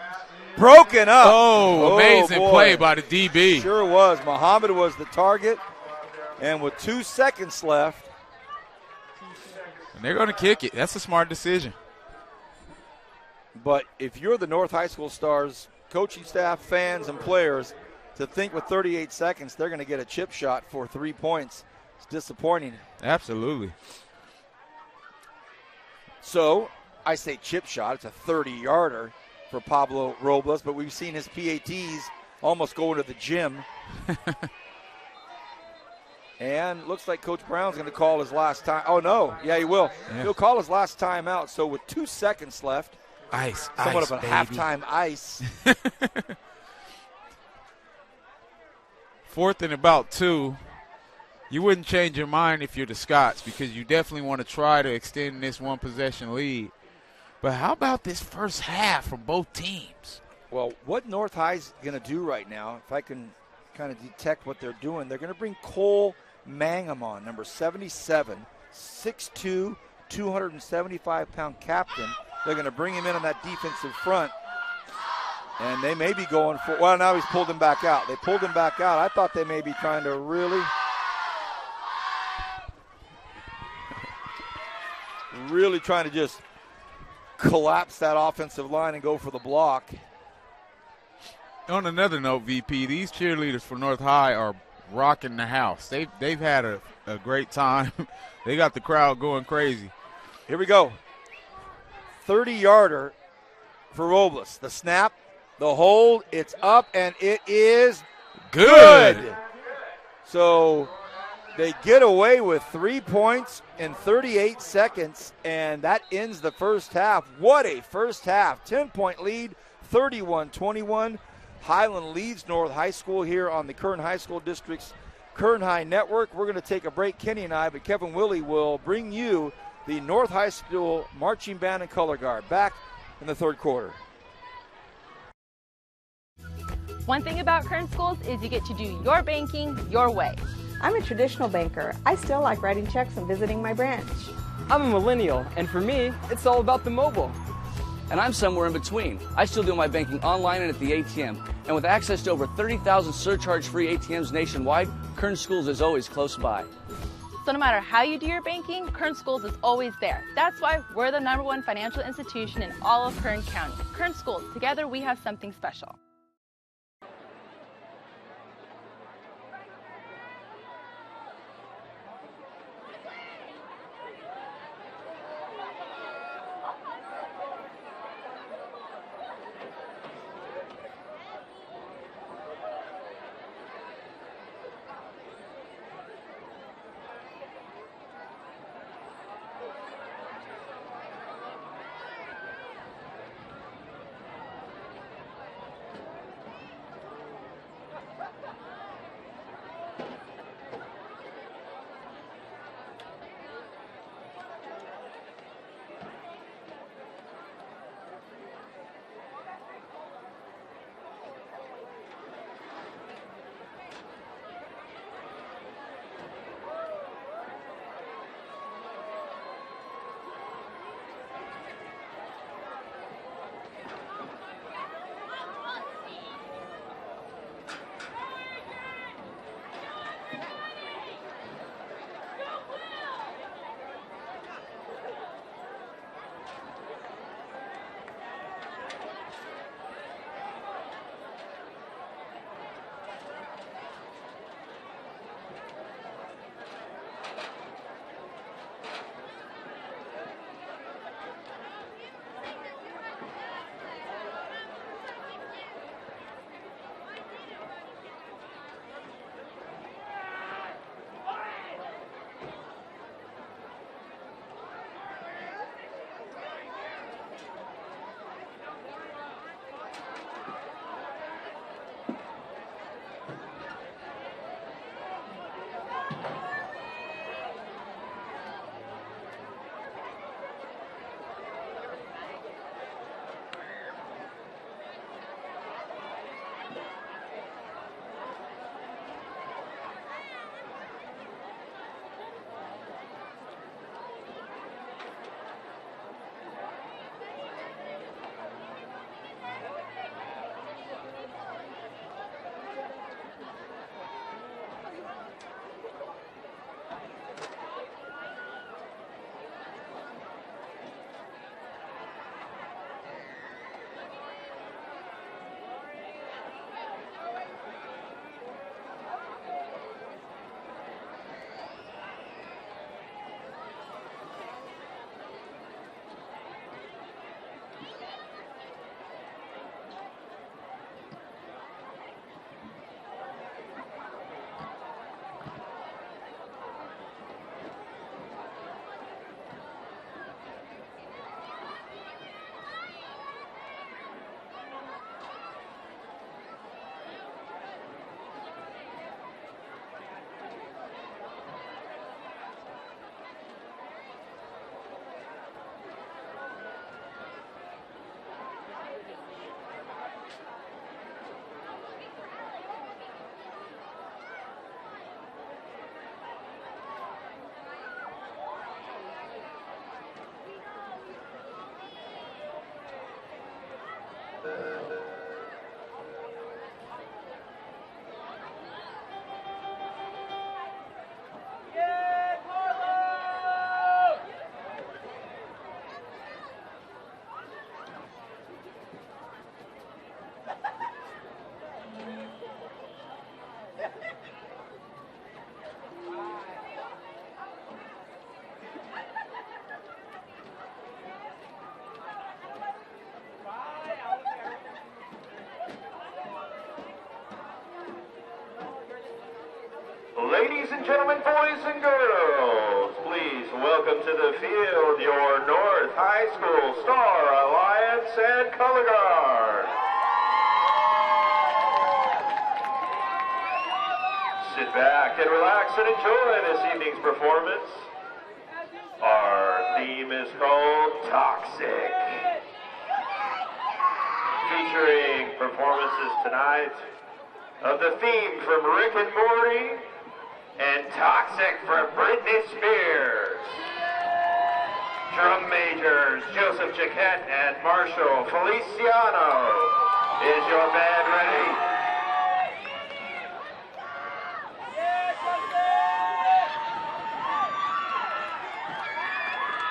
broken up. Oh, amazing play by the DB. Sure was. Muhammad was the target, and with 2 seconds left. And they're going to kick it. That's a smart decision. But if you're the North High School Stars coaching staff, fans, and players, to think with 38 seconds they're going to get a chip shot for 3 points, it's disappointing. Absolutely. So I say chip shot. It's a 30-yarder for Pablo Robles, but we've seen his PATs almost go into the gym. And looks like Coach Brown's going to call his last time. Oh, no. Yeah, he will. Yeah. He'll call his last time out. So with 2 seconds left, somewhat of a halftime ice. 4th and about 2. You wouldn't change your mind if you're the Scots because you definitely want to try to extend this one-possession lead. But how about this first half from both teams? Well, what North High's going to do right now, if I can kind of detect what they're doing, they're going to bring Cole Mangum on, number 77, 6'2", 275-pound captain. They're going to bring him in on that defensive front. And they may be going for, well, now he's pulled him back out. They pulled him back out. I thought they may be trying to really trying to just collapse that offensive line and go for the block. On another note, VP, these cheerleaders for North High are rocking the house. They've had a great time. They got the crowd going crazy. Here we go. 30-yarder for Robles. The snap, the hold, it's up, and it is good. So they get away with 3 points in 38 seconds, and that ends the first half. What a first half. 10-point lead, 31-21. Highland leads North High School here on the Kern High School District's Kern High Network. We're going to take a break, Kenny and I, but Kevin Willie will bring you the North High School Marching Band and Color Guard back in the third quarter. One thing about Kern Schools is you get to do your banking your way. I'm a traditional banker. I still like writing checks and visiting my branch. I'm a millennial, and for me, it's all about the mobile. And I'm somewhere in between. I still do my banking online and at the ATM. And with access to over 30,000 surcharge-free ATMs nationwide, Kern Schools is always close by. So no matter how you do your banking, Kern Schools is always there. That's why we're the #1 financial institution in all of Kern County. Kern Schools, together we have something special. Ladies and gentlemen, boys and girls, please welcome to the field your North High School Star Alliance and Color Guard. Sit back and relax and enjoy this evening's performance. Our theme is called Toxic. Featuring performances tonight of the theme from Rick and Morty and Toxic from Britney Spears. Drum majors Joseph Jaquette and Marshall Feliciano. Is your band ready?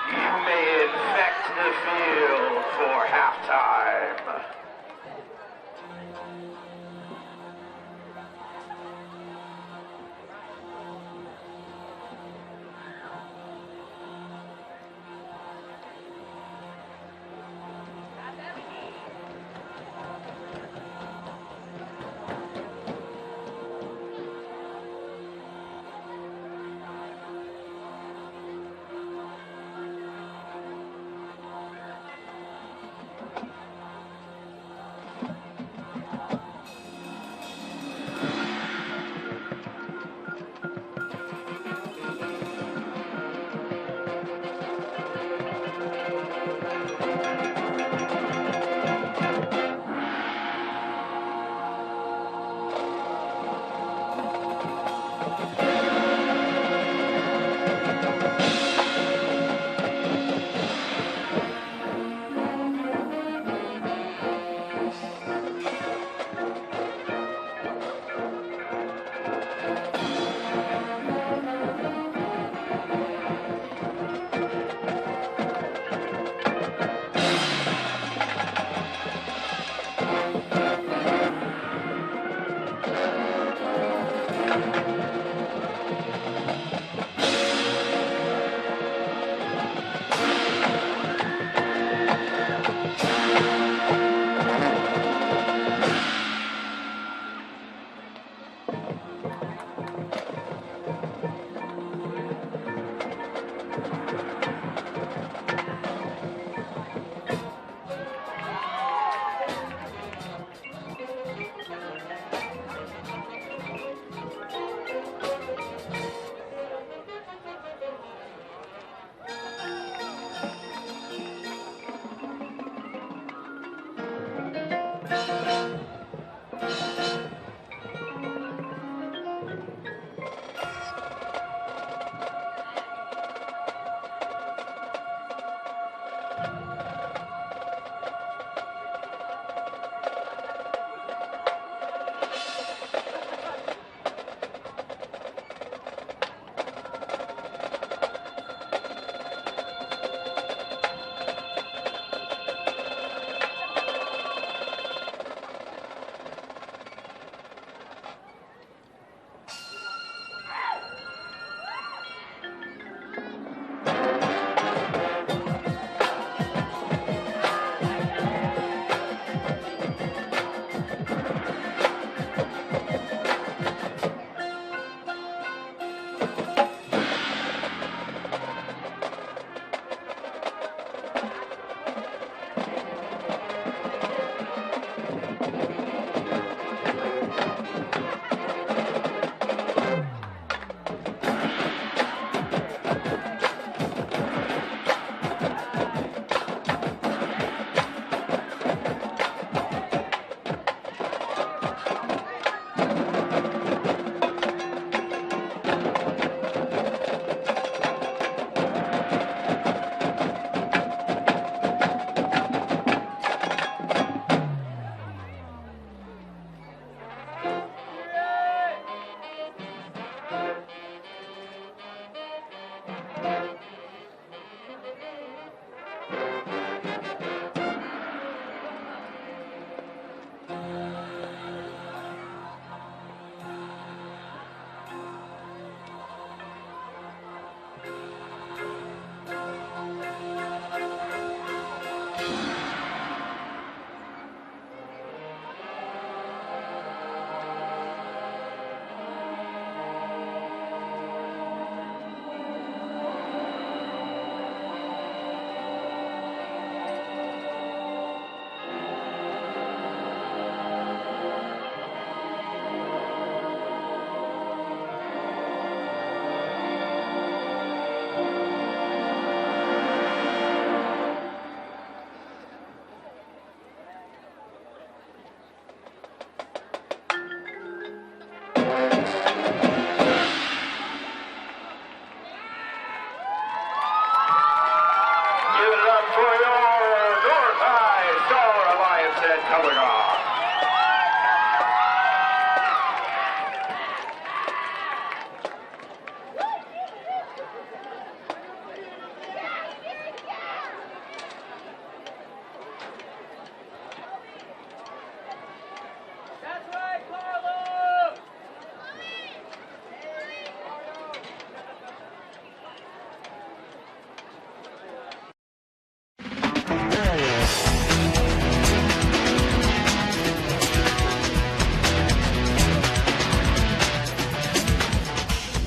You may infect the field for halftime.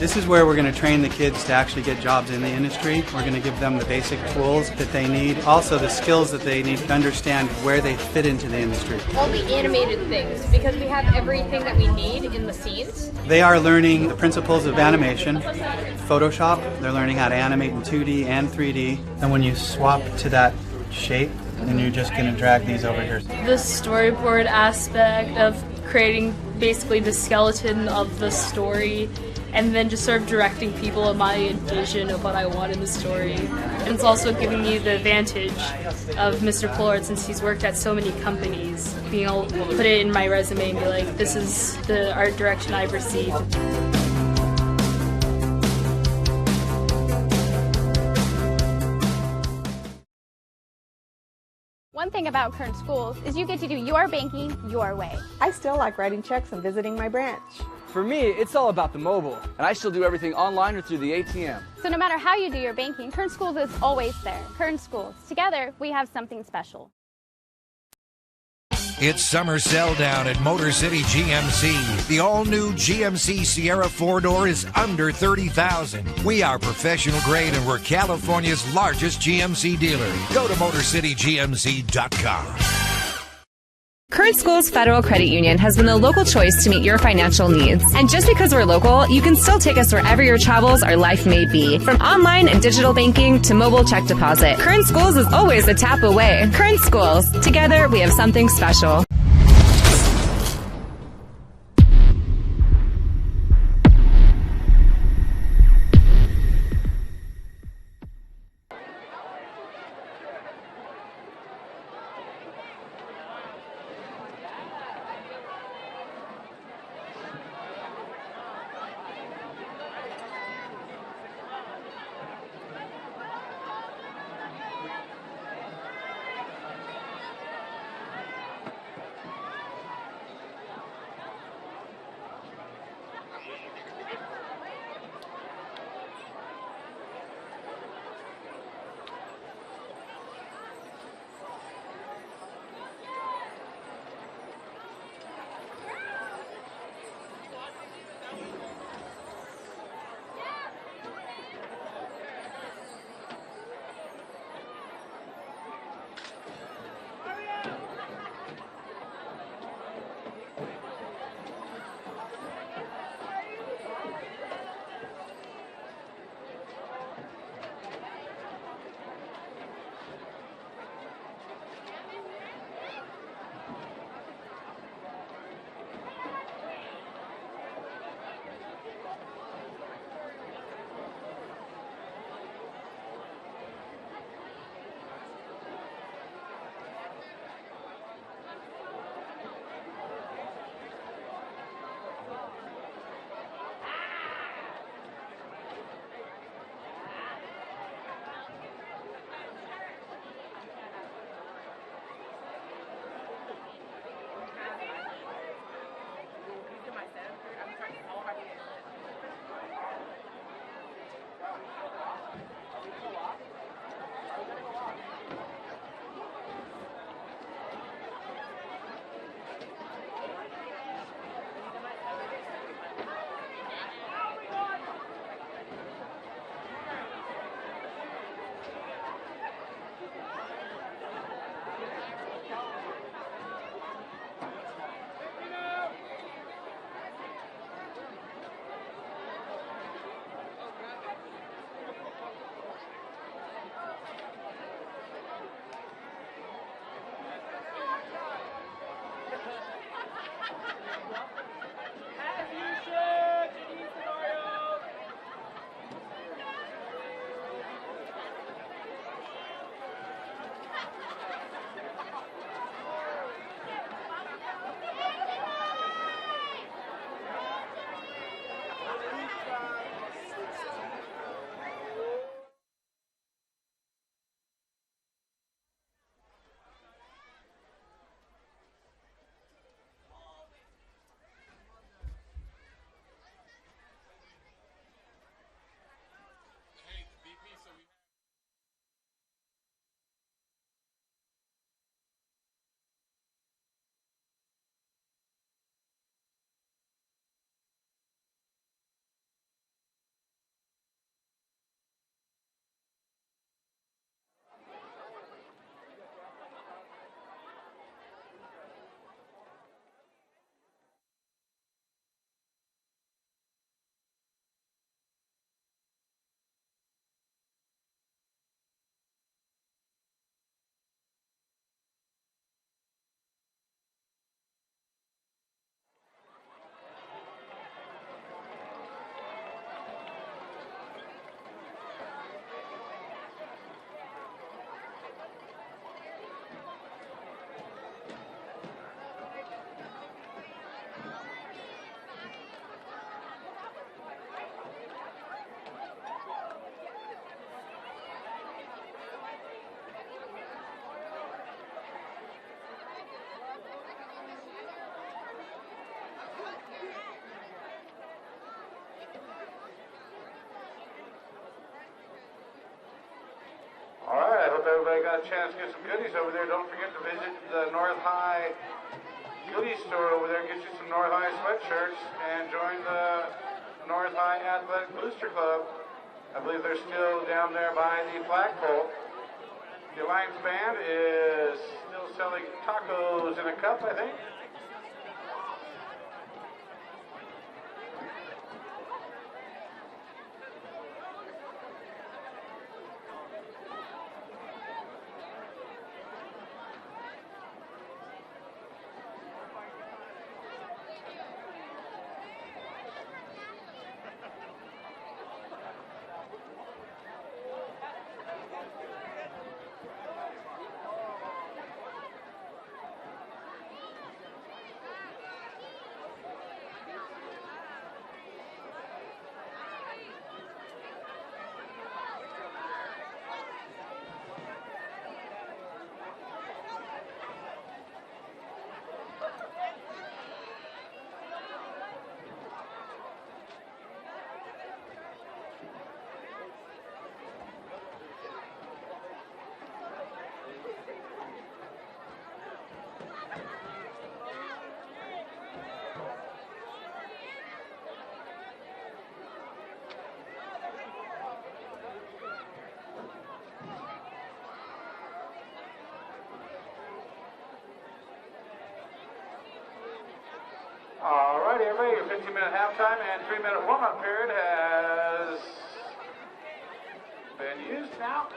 This is where we're going to train the kids to actually get jobs in the industry. We're going to give them the basic tools that they need, also the skills that they need to understand where they fit into the industry. All the animated things, because we have everything that we need in the scenes. They are learning the principles of animation, Photoshop. They're learning how to animate in 2D and 3D. And when you swap to that shape, then you're just going to drag these over here. The storyboard aspect of creating basically the skeleton of the story, and then just sort of directing people on my vision of what I want in the story. And it's also giving me the advantage of Mr. Pollard, since he's worked at so many companies, being able to put it in my resume and be like, this is the art direction I've received. One thing about Kern Schools is you get to do your banking your way. I still like writing checks and visiting my branch. For me, it's all about the mobile. And I still do everything online or through the ATM. So no matter how you do your banking, Kern Schools is always there. Kern Schools. Together, we have something special. It's summer sell down at Motor City GMC. The all-new GMC Sierra 4-door is under $30,000. We are professional grade and we're California's largest GMC dealer. Go to MotorCityGMC.com. Current Schools Federal Credit Union has been the local choice to meet your financial needs. And just because we're local, you can still take us wherever your travels or life may be. From online and digital banking to mobile check deposit, Current Schools is always a tap away. Current Schools. Together, we have something special. you got a chance to get some goodies over there, don't forget to visit the North High goodie store over there. Get you some North High sweatshirts and join the North High Athletic Booster Club. I believe they're still down there by the flagpole. The Alliance Band is still selling tacos in a cup, I think. Alrighty, everybody, your 15-minute halftime and 3-minute warm-up period has been used now.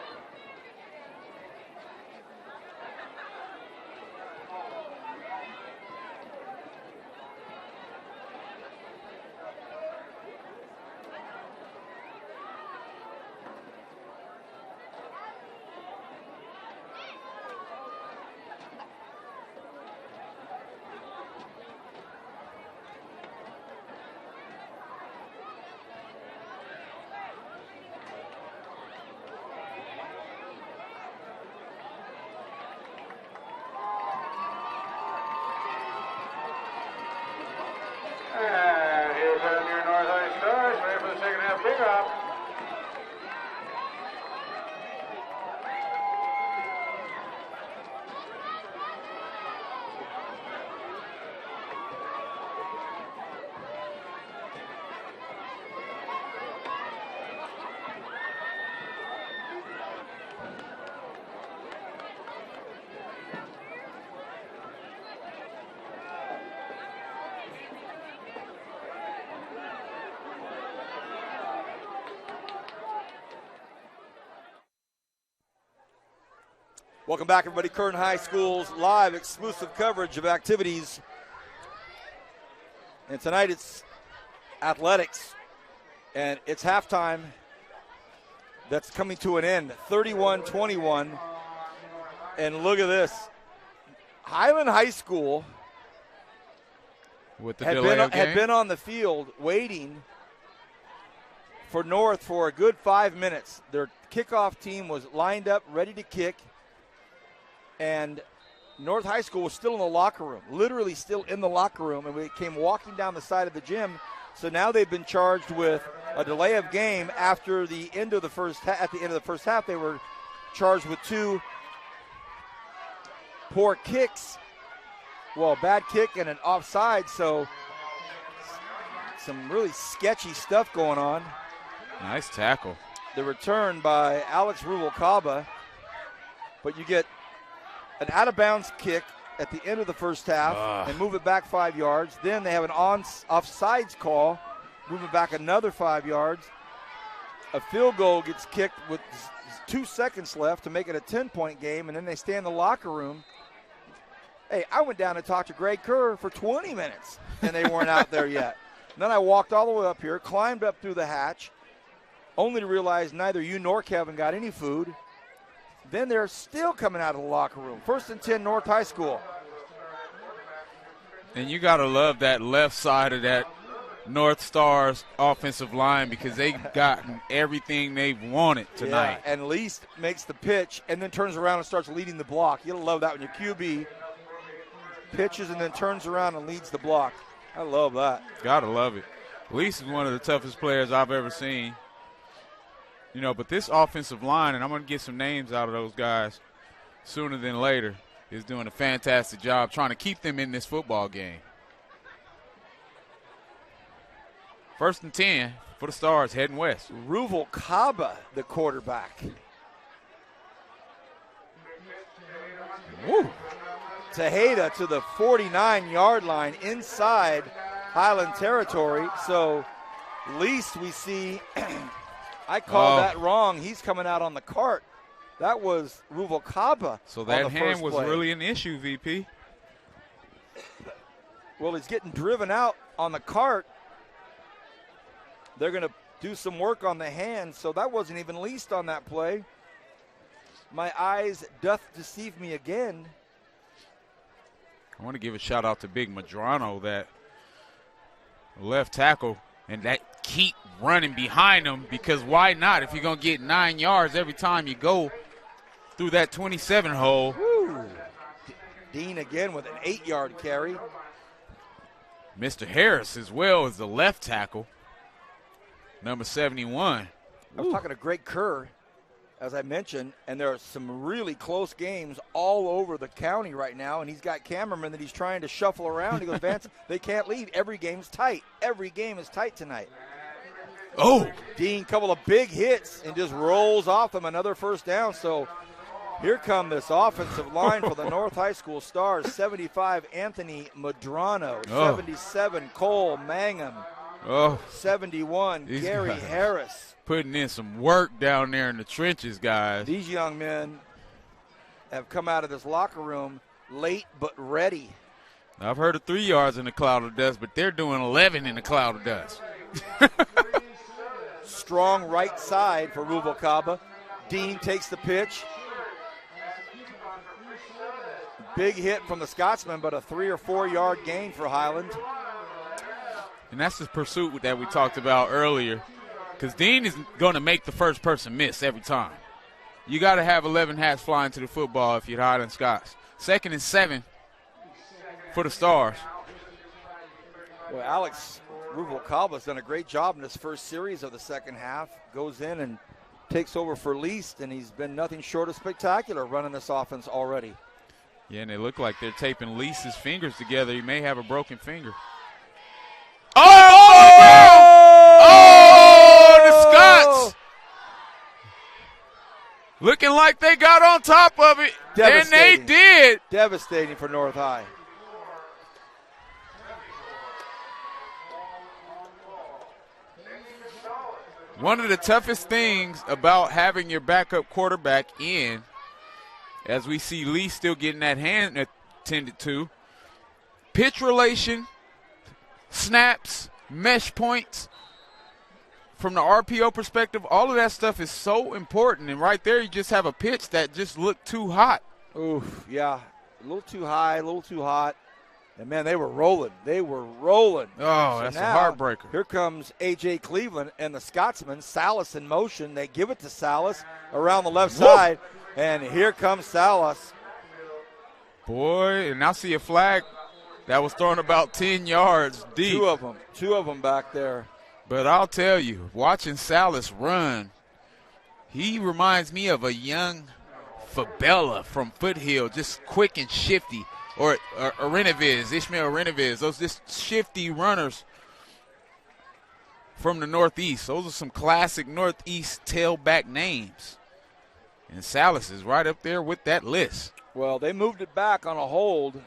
And here come your North High Stars, ready for the second half kickoff. Welcome back, everybody. Kern High School's live exclusive coverage of activities. And tonight it's athletics, and it's halftime that's coming to an end, 31-21. And look at this. Highland High School with the delay of game, had been on the field waiting for North for a good 5 minutes. Their kickoff team was lined up, ready to kick. And North High School was still in the locker room, literally still in the locker room, and we came walking down the side of the gym. So now they've been charged with a delay of game after the end of the first half. At the end of the first half, they were charged with 2 poor kicks. Well, bad kick and an offside, so some really sketchy stuff going on. Nice tackle. The return by Alex Rubalcaba, but you get an out-of-bounds kick at the end of the first half and move it back 5 yards. Then they have an offsides call, move it back another 5 yards. A field goal gets kicked with 2 seconds left to make it a 10-point game, and then they stay in the locker room. Hey, I went down and talked to Greg Kerr for 20 minutes, and they weren't out there yet. And then I walked all the way up here, climbed up through the hatch, only to realize neither you nor Kevin got any food. Then they're still coming out of the locker room. 1st and 10, North High School. And you got to love that left side of that North Stars offensive line because they've gotten everything they've wanted tonight. Yeah, and Least makes the pitch and then turns around and starts leading the block. You'll love that when your QB pitches and then turns around and leads the block. I love that. Got to love it. Least is one of the toughest players I've ever seen. You know, but this offensive line, and I'm going to get some names out of those guys. sooner than later, is doing a fantastic job trying to keep them in this football game. 1st and 10 for the Stars heading west. Ruval Kaba, the quarterback. Woo. Tejeda to the 49-yard line inside Highland territory. So least we see, I called that wrong. He's coming out on the cart. That was Ruval Kaba. So that on the hand first was play. really an issue, VP. Well, he's getting driven out on the cart. They're going to do some work on the hand, so that wasn't even least on that play. My eyes doth deceive me again. I want to give a shout out to Big Madrano, that left tackle, and that keep running behind him, because why not? If you're going to get 9 yards every time you go through that 27 hole. Woo. Dean again with an 8-yard carry. Mr. Harris as well as the left tackle, number 71. I was talking to Greg Kerr, as I mentioned, and there are some really close games all over the county right now, and he's got cameramen that he's trying to shuffle around. He goes, Vance, they can't lead. Every game's tight. Every game is tight tonight. Oh! Dean, couple of big hits, and just rolls off them, another first down. So here come this offensive line for the North High School Stars. 75, Anthony Madrano. 77, Cole Mangum. 71, Gary guys Harris. Putting in some work down there in the trenches, guys. These young men have come out of this locker room late but ready. I've heard of 3 yards in the cloud of dust, but they're doing 11 in the cloud of dust. Strong right side for Ruval Kaba. Dean takes the pitch. Big hit from the Scotsman, but a 3 or 4 yard gain for Highland. And that's the pursuit that we talked about earlier, because Dean is going to make the first person miss every time. You got to have 11 hats flying to the football if you're Highland Scots. 2nd and 7 for the Stars. Well, Alex Ruval Kaba's done a great job in this first series of the second half. Goes in and takes over for Least, and he's been nothing short of spectacular running this offense already. Yeah, and they look like they're taping Least's fingers together. He may have a broken finger. The Scots! Looking like they got on top of it, and they did. Devastating for North High. One of the toughest things about having your backup quarterback in, as we see Lee still getting that hand attended to, pitch relation, snaps, mesh points, from the RPO perspective, all of that stuff is so important. And right there, you just have a pitch that just looked too hot. Oof, yeah. A little too high, a little too hot. And, man, they were rolling. They were rolling. Oh, that's a heartbreaker. Here comes A.J. Cleveland and the Scotsman. Salas in motion. They give it to Salas around the left side. And here comes Salas. Boy, and I see a flag that was thrown about 10 yards deep. Two of them back there. But I'll tell you, watching Salas run, he reminds me of a young Fabella from Foothill, just quick and shifty. Or Ishmael Arenaviz, those just shifty runners from the Northeast. Those are some classic Northeast tailback names. And Salas is right up there with that list. Well, they moved it back on a hold.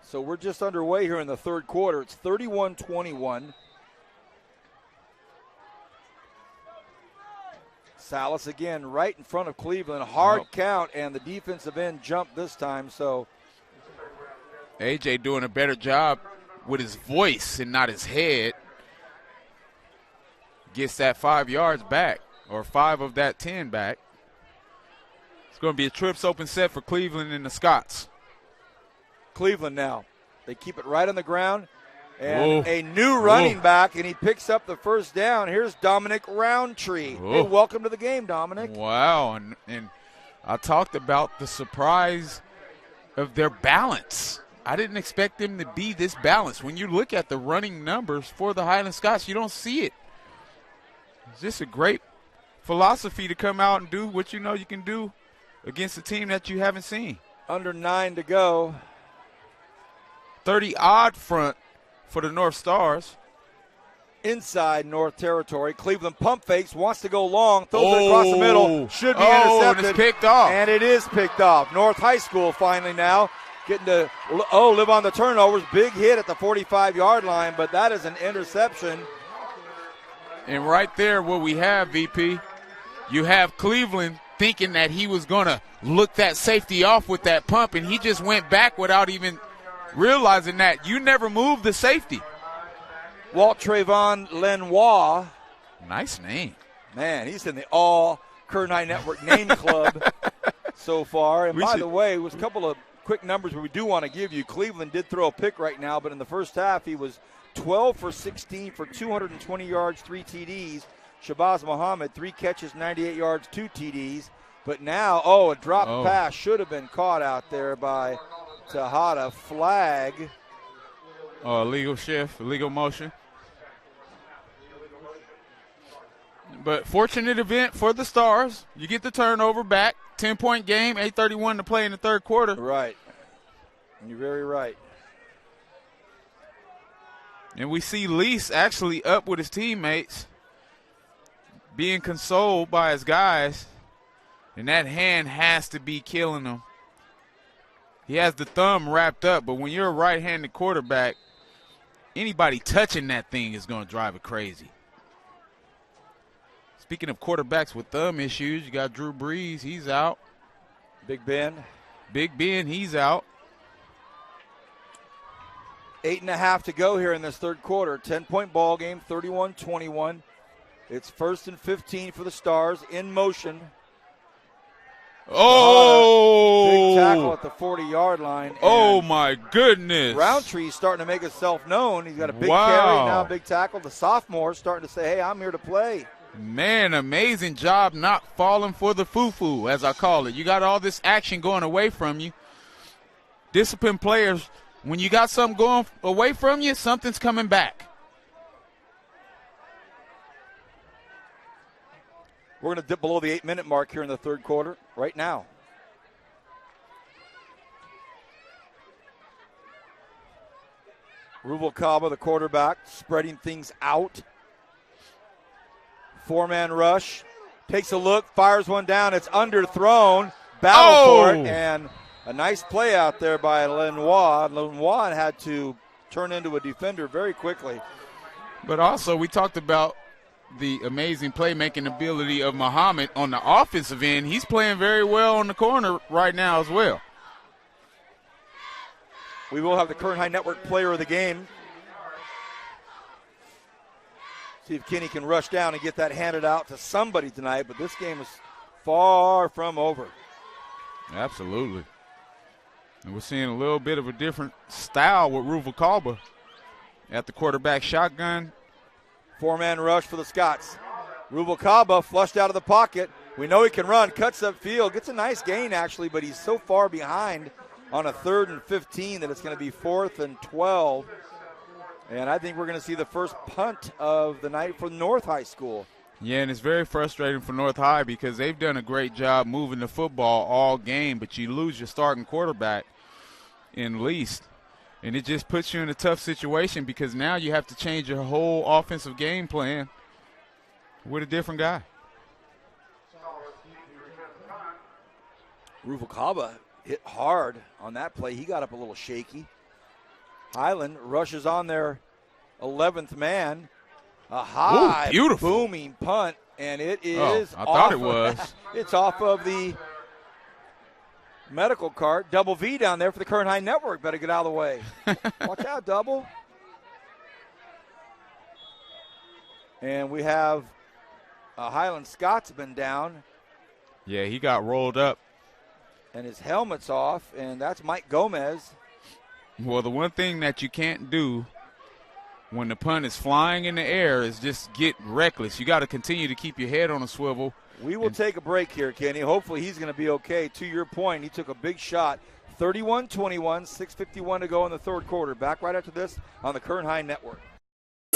So we're just underway here in the third quarter. It's 31-21. Salas again right in front of Cleveland. Hard count, and the defensive end jumped this time. So AJ doing a better job with his voice and not his head. Gets that 5 yards back, or 5 of that 10 back. It's going to be a trips open set for Cleveland and the Scots. Cleveland now. They keep it right on the ground. And a new running back, and he picks up the first down. Here's Dominic Roundtree. Hey, welcome to the game, Dominic. Wow, and I talked about the surprise of their balance. I didn't expect them to be this balanced. When you look at the running numbers for the Highland Scots, you don't see it. It's just a great philosophy to come out and do what you know you can do against a team that you haven't seen. Under 9 to go. 30-odd front for the North Stars. Inside North territory. Cleveland pump fakes, wants to go long, throws it across the middle. Should be intercepted. And it's picked off. And it is picked off. North High School finally now getting to, live on the turnovers. Big hit at the 45-yard line, but that is an interception. And right there what we have, VP, you have Cleveland thinking that he was going to look that safety off with that pump, and he just went back without even realizing that. You never moved the safety. Walt Trayvon Lenoir. Nice name. Man, he's in the all Kern High Network name club so far. And by the way, it was a couple of quick numbers we do want to give you. Cleveland did throw a pick right now, but in the first half he was 12 for 16 for 220 yards, 3 TDs. Shabazz Muhammad, 3 catches, 98 yards, 2 TDs. But now, a drop pass should have been caught out there by Tejada. Flag. Illegal shift, illegal motion. But fortunate event for the Stars. You get the turnover back. 10-point game, 8:31 to play in the third quarter. Right. You're very right. And we see Lease actually up with his teammates, being consoled by his guys. And that hand has to be killing him. He has the thumb wrapped up, but when you're a right-handed quarterback, anybody touching that thing is going to drive it crazy. Speaking of quarterbacks with thumb issues, you got Drew Brees. He's out. Big Ben, he's out. 8.5 to go here in this third quarter. 10-point ball game, 31-21. It's 1st and 15 for the Stars. In motion. Big tackle at the 40-yard line. Oh, my goodness. Roundtree's starting to make himself known. He's got a big carry, now a big tackle. The sophomore starting to say, hey, I'm here to play. Man, amazing job not falling for the foo-foo, as I call it. You got all this action going away from you. Disciplined players, when you got something going away from you, something's coming back. We're going to dip below the 8-minute mark here in the third quarter right now. Rubalcaba, the quarterback, spreading things out. 4-man rush. Takes a look, fires one down. It's underthrown. Battle for it, and a nice play out there by Lenoir. Lenoir had to turn into a defender very quickly. But also, we talked about the amazing playmaking ability of Muhammad on the offensive end. He's playing very well on the corner right now as well. We will have the Kern High Network player of the game. See if Kenny can rush down and get that handed out to somebody tonight, but this game is far from over. Absolutely. And we're seeing a little bit of a different style with Ruvalcaba at the quarterback shotgun. 4-man rush for the Scots. Ruvalcaba flushed out of the pocket. We know he can run, cuts up field, gets a nice gain actually, but he's so far behind on a 3rd and 15 that it's going to be 4th and 12. And I think we're going to see the first punt of the night for North High School. Yeah, and it's very frustrating for North High because they've done a great job moving the football all game, but you lose your starting quarterback in Least. And it just puts you in a tough situation because now you have to change your whole offensive game plan with a different guy. Ruvalcaba hit hard on that play. He got up a little shaky. Highland rushes on their 11th man. A high, booming punt, and it is I thought it was. It's off of the medical cart. Double V down there for the Kern High Network. Better get out of the way. Watch out, Double. And we have Highland Scotsman down. Yeah, he got rolled up. And his helmet's off, and that's Mike Gomez. Well, the one thing that you can't do when the punt is flying in the air is just get reckless. You got to continue to keep your head on a swivel. We will take a break here, Kenny. Hopefully he's going to be okay. To your point, he took a big shot. 31-21, 6:51 to go in the third quarter. Back right after this on the Kern High Network.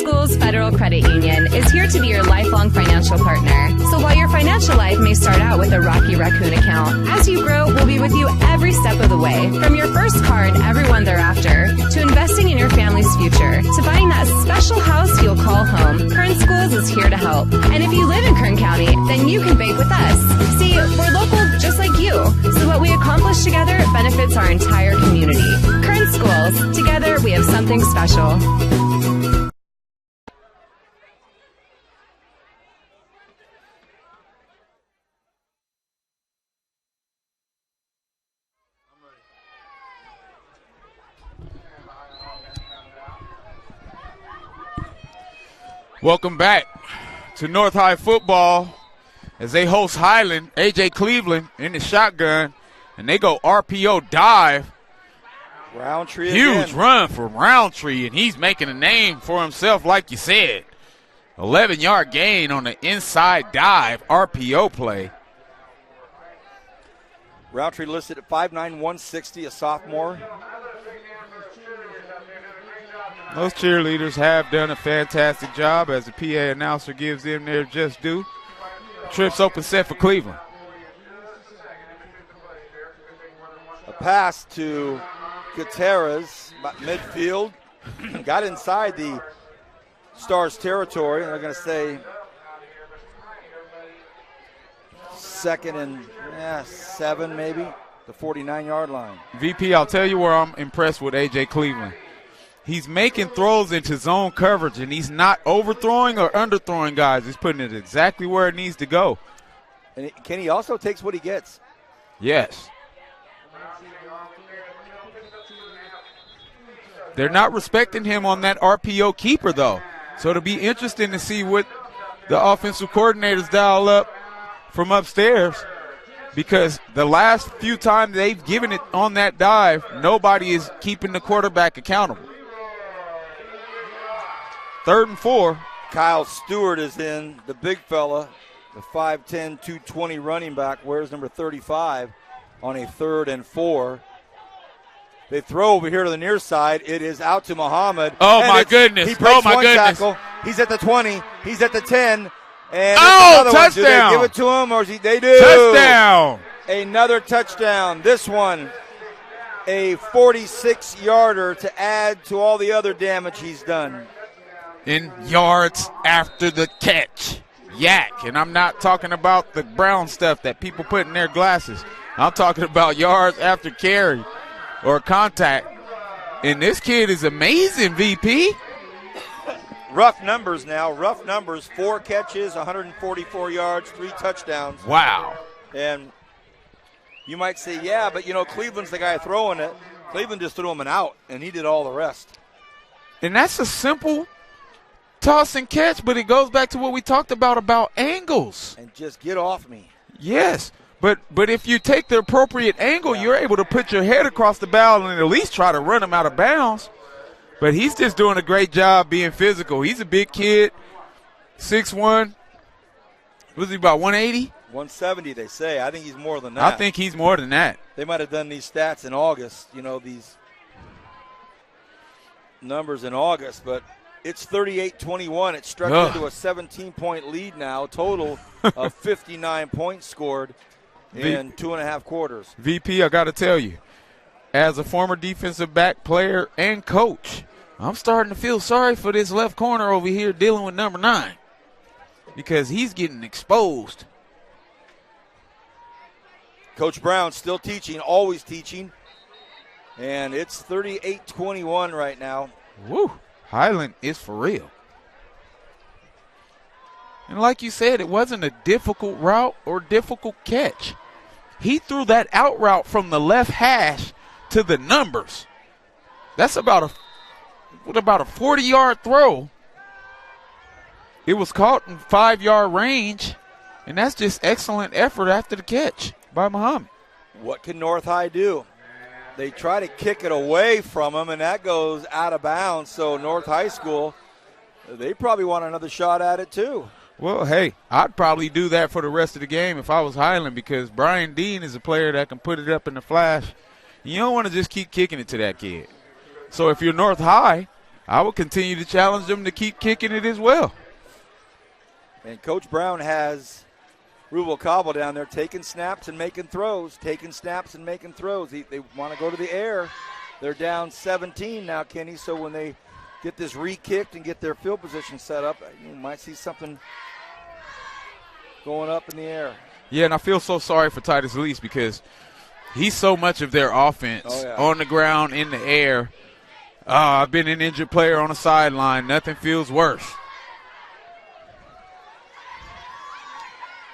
Schools Federal Credit Union is here to be your lifelong financial partner. So while your financial life may start out with a Rocky Raccoon account, as you grow, we'll be with you every step of the way. From your first car and everyone thereafter, to investing in your family's future, to buying that special house you'll call home, Kern Schools is here to help. And if you live in Kern County, then you can bank with us. See, we're local just like you, so what we accomplish together benefits our entire community. Kern Schools, together we have something special. Welcome back to North High football as they host Highland. A.J. Cleveland in the shotgun, and they go RPO dive. Roundtree Huge again. run for Roundtree, and he's making a name for himself like you said. 11-yard gain on the inside dive RPO play. Roundtree listed at 5'9", 160, a sophomore. Those cheerleaders have done a fantastic job as the PA announcer gives them their just due. Trips open set for Cleveland. A pass to Gutierrez, midfield, got inside the Stars territory, and they're going to say second and 7 maybe, the 49-yard line. VP, I'll tell you where I'm impressed with A.J. Cleveland. He's making throws into zone coverage, and he's not overthrowing or underthrowing guys. He's putting it exactly where it needs to go. And Kenny also takes what he gets. Yes. They're not respecting him on that RPO keeper, though. So it'll be interesting to see what the offensive coordinators dial up from upstairs, because the last few times they've given it on that dive, nobody is keeping the quarterback accountable. 3rd and 4. Kyle Stewart is in, the big fella, the 5'10", 220 running back, wears number 35 on a 3rd and 4. They throw over here to the near side. It is out to Muhammad. Oh, my goodness. He breaks one tackle. He's at the 20. He's at the 10. And another touchdown. One. Do they give it to him, or is he? They do. Touchdown. Another touchdown. This one, a 46-yarder to add to all the other damage he's done. In yards after the catch. Yak. And I'm not talking about the brown stuff that people put in their glasses. I'm talking about yards after carry or contact. And this kid is amazing, VP. Rough numbers now. Rough numbers. 4 catches, 144 yards, 3 touchdowns. Wow. And you might say, yeah, but, Cleveland's the guy throwing it. Cleveland just threw him an out, and he did all the rest. And that's a simple toss and catch, but it goes back to what we talked about angles. And just get off me. Yes, but if you take the appropriate angle, you're able to put your head across the bow and at least try to run him out of bounds. But he's just doing a great job being physical. He's a big kid, 6'1". Was he about 180? 170, they say. I think he's more than that. I think he's more than that. They might have done these stats in August, these numbers in August, but it's 38-21. It's stretched into a 17-point lead now, total of 59 points scored in 2.5 quarters. VP, I got to tell you, as a former defensive back player and coach, I'm starting to feel sorry for this left corner over here dealing with number 9 because he's getting exposed. Coach Brown still teaching, always teaching, and it's 38-21 right now. Woo. Highland is for real. And like you said, it wasn't a difficult route or difficult catch. He threw that out route from the left hash to the numbers. That's about a 40-yard throw. It was caught in 5-yard range, and that's just excellent effort after the catch by Muhammad. What can North High do? They try to kick it away from him, and that goes out of bounds. So North High School, they probably want another shot at it too. Well, hey, I'd probably do that for the rest of the game if I was Highland, because Brian Dean is a player that can put it up in the flash. You don't want to just keep kicking it to that kid. So if you're North High, I will continue to challenge them to keep kicking it as well. And Coach Brown has Rubalcaba down there taking snaps and making throws, They want to go to the air. They're down 17 now, Kenny, so when they get this re-kicked and get their field position set up, you might see something going up in the air. Yeah, and I feel so sorry for Titus Lease because he's so much of their offense on the ground, in the air. I've been an injured player on the sideline. Nothing feels worse.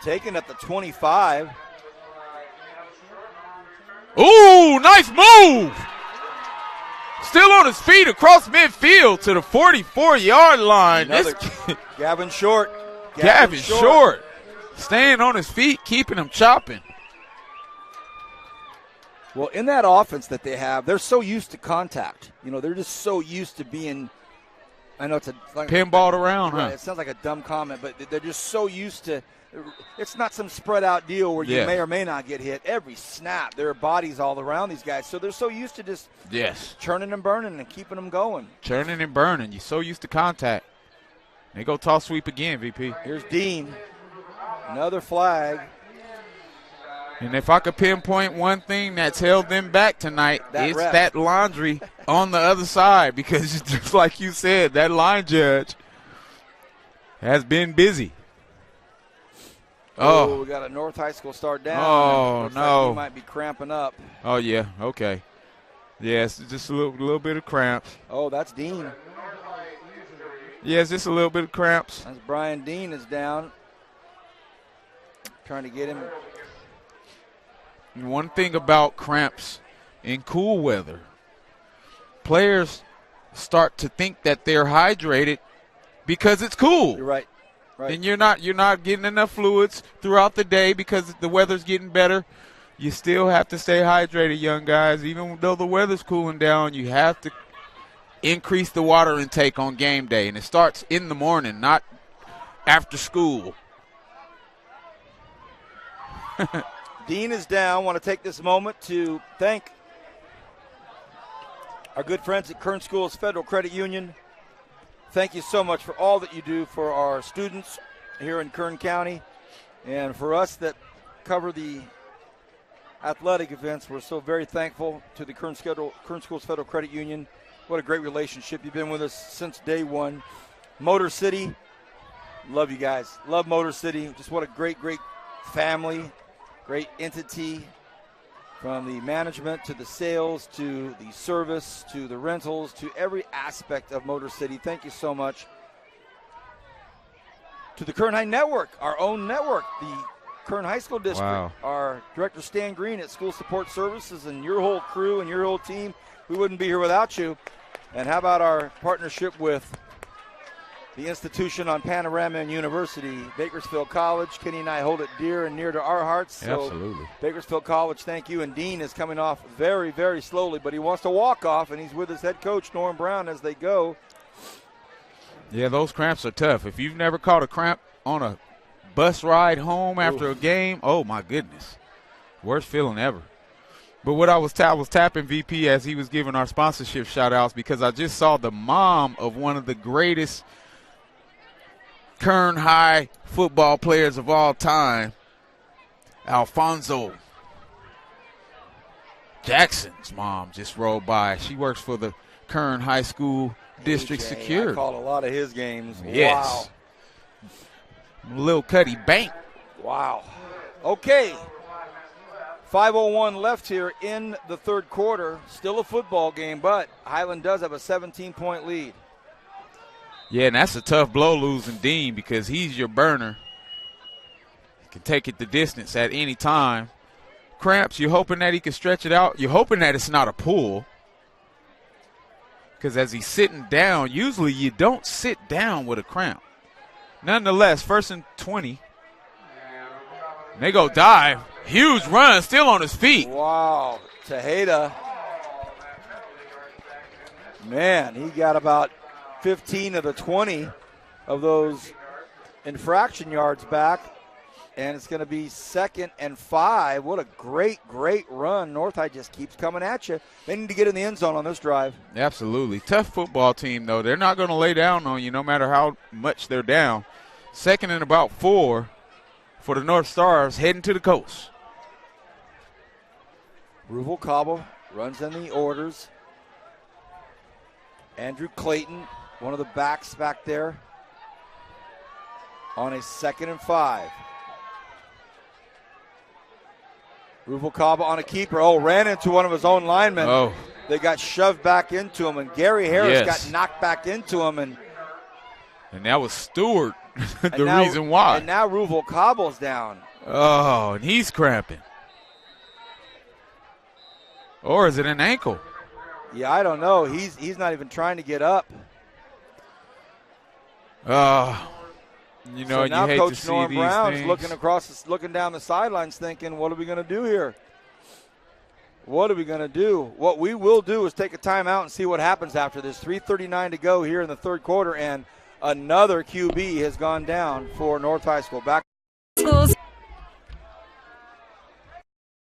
Taken at the 25. Ooh, nice move. Still on his feet across midfield to the 44-yard line. Gavin Short. Gavin Short. Staying on his feet, keeping him chopping. Well, in that offense that they have, they're so used to contact. They're just so used to being, I know it's pinballed around, right, huh? It sounds like a dumb comment, but they're just so used to, it's not some spread out deal where you may or may not get hit. Every snap, there are bodies all around these guys. So they're so used to just churning and burning and keeping them going. Churning and burning. You're so used to contact. They go toss sweep again, VP. Here's Dean. Another flag. And if I could pinpoint one thing that's held them back tonight, it's that laundry on the other side, because just like you said, that line judge has been busy. We got a North High School start down. Oh, Looks no. like he might be cramping up. Oh, yeah, okay. Yeah, it's just a little bit of cramps. Oh, that's Dean. Yeah, it's just a little bit of cramps. As Brian Dean is down. Trying to get him. And one thing about cramps in cool weather, players start to think that they're hydrated because it's cool. You're right. And you're not getting enough fluids throughout the day because the weather's getting better. You still have to stay hydrated, young guys. Even though the weather's cooling down, you have to increase the water intake on game day. And it starts in the morning, not after school. Dean is down. Want to take this moment to thank our good friends at Kern Schools Federal Credit Union. Thank you so much for all that you do for our students here in Kern County. And for us that cover the athletic events, we're so very thankful to the Kern Schools Federal Credit Union. What a great relationship. You've been with us since day one. Motor City, love you guys. Love Motor City. Just what a great family, great entity, from the management to the sales to the service to the rentals to every aspect of Motor City. Thank you so much. To the Kern High Network, our own network, the Kern High School District. Wow. Our Director Stan Green at School Support Services, and your whole crew and your whole team. We wouldn't be here without you. And how about our partnership with the institution on Panorama and University, Bakersfield College. Kenny and I hold it dear and near to our hearts. So absolutely. Bakersfield College, thank you. And Dean is coming off very, very slowly, but he wants to walk off, and he's with his head coach, Norm Brown, as they go. Yeah, those cramps are tough. If you've never caught a cramp on a bus ride home after a game, oh, my goodness. Worst feeling ever. But what I was tapping VP as he was giving our sponsorship shout-outs, because I just saw the mom of one of the greatest Kern High football players of all time, Alfonso Jackson's mom, just rolled by. She works for the Kern High School District Security. I called a lot of his games. Yes. Wow. Lil Cuddy Bank. Wow. Okay. 5:01 left here in the third quarter. Still a football game, but Highland does have a 17-point lead. Yeah, and that's a tough blow losing Dean, because he's your burner. He can take it the distance at any time. Cramps, you're hoping that he can stretch it out. You're hoping that it's not a pull, because as he's sitting down, usually you don't sit down with a cramp. Nonetheless, 1st and 20. And they go dive. Huge run, still on his feet. Wow. Tejeda. Man, he got about 15 of the 20 of those infraction yards back. And it's going to be 2nd and 5. What a great run. North High just keeps coming at you. They need to get in the end zone on this drive. Absolutely. Tough football team, though. They're not going to lay down on you no matter how much they're down. 2nd and about 4 for the North Stars heading to the coast. Ruval Cobble runs in the orders. Andrew Clayton, one of the backs back there, on a 2nd and 5. Ruval Cobble on a keeper. Ran into one of his own linemen. They got shoved back into him, and Gary Harris got knocked back into him. And that was Stewart, reason why. And now Ruval Cobble's down. Oh, and he's cramping. Or is it an ankle? Yeah, I don't know. He's not even trying to get up. You so know, now you hate Coach to see Norm these Brown's things. looking down the sidelines thinking, what are we going to do here? What are we going to do? What we will do is take a timeout and see what happens after this. 3:39 to go here in the third quarter, and another QB has gone down for North High School. Back.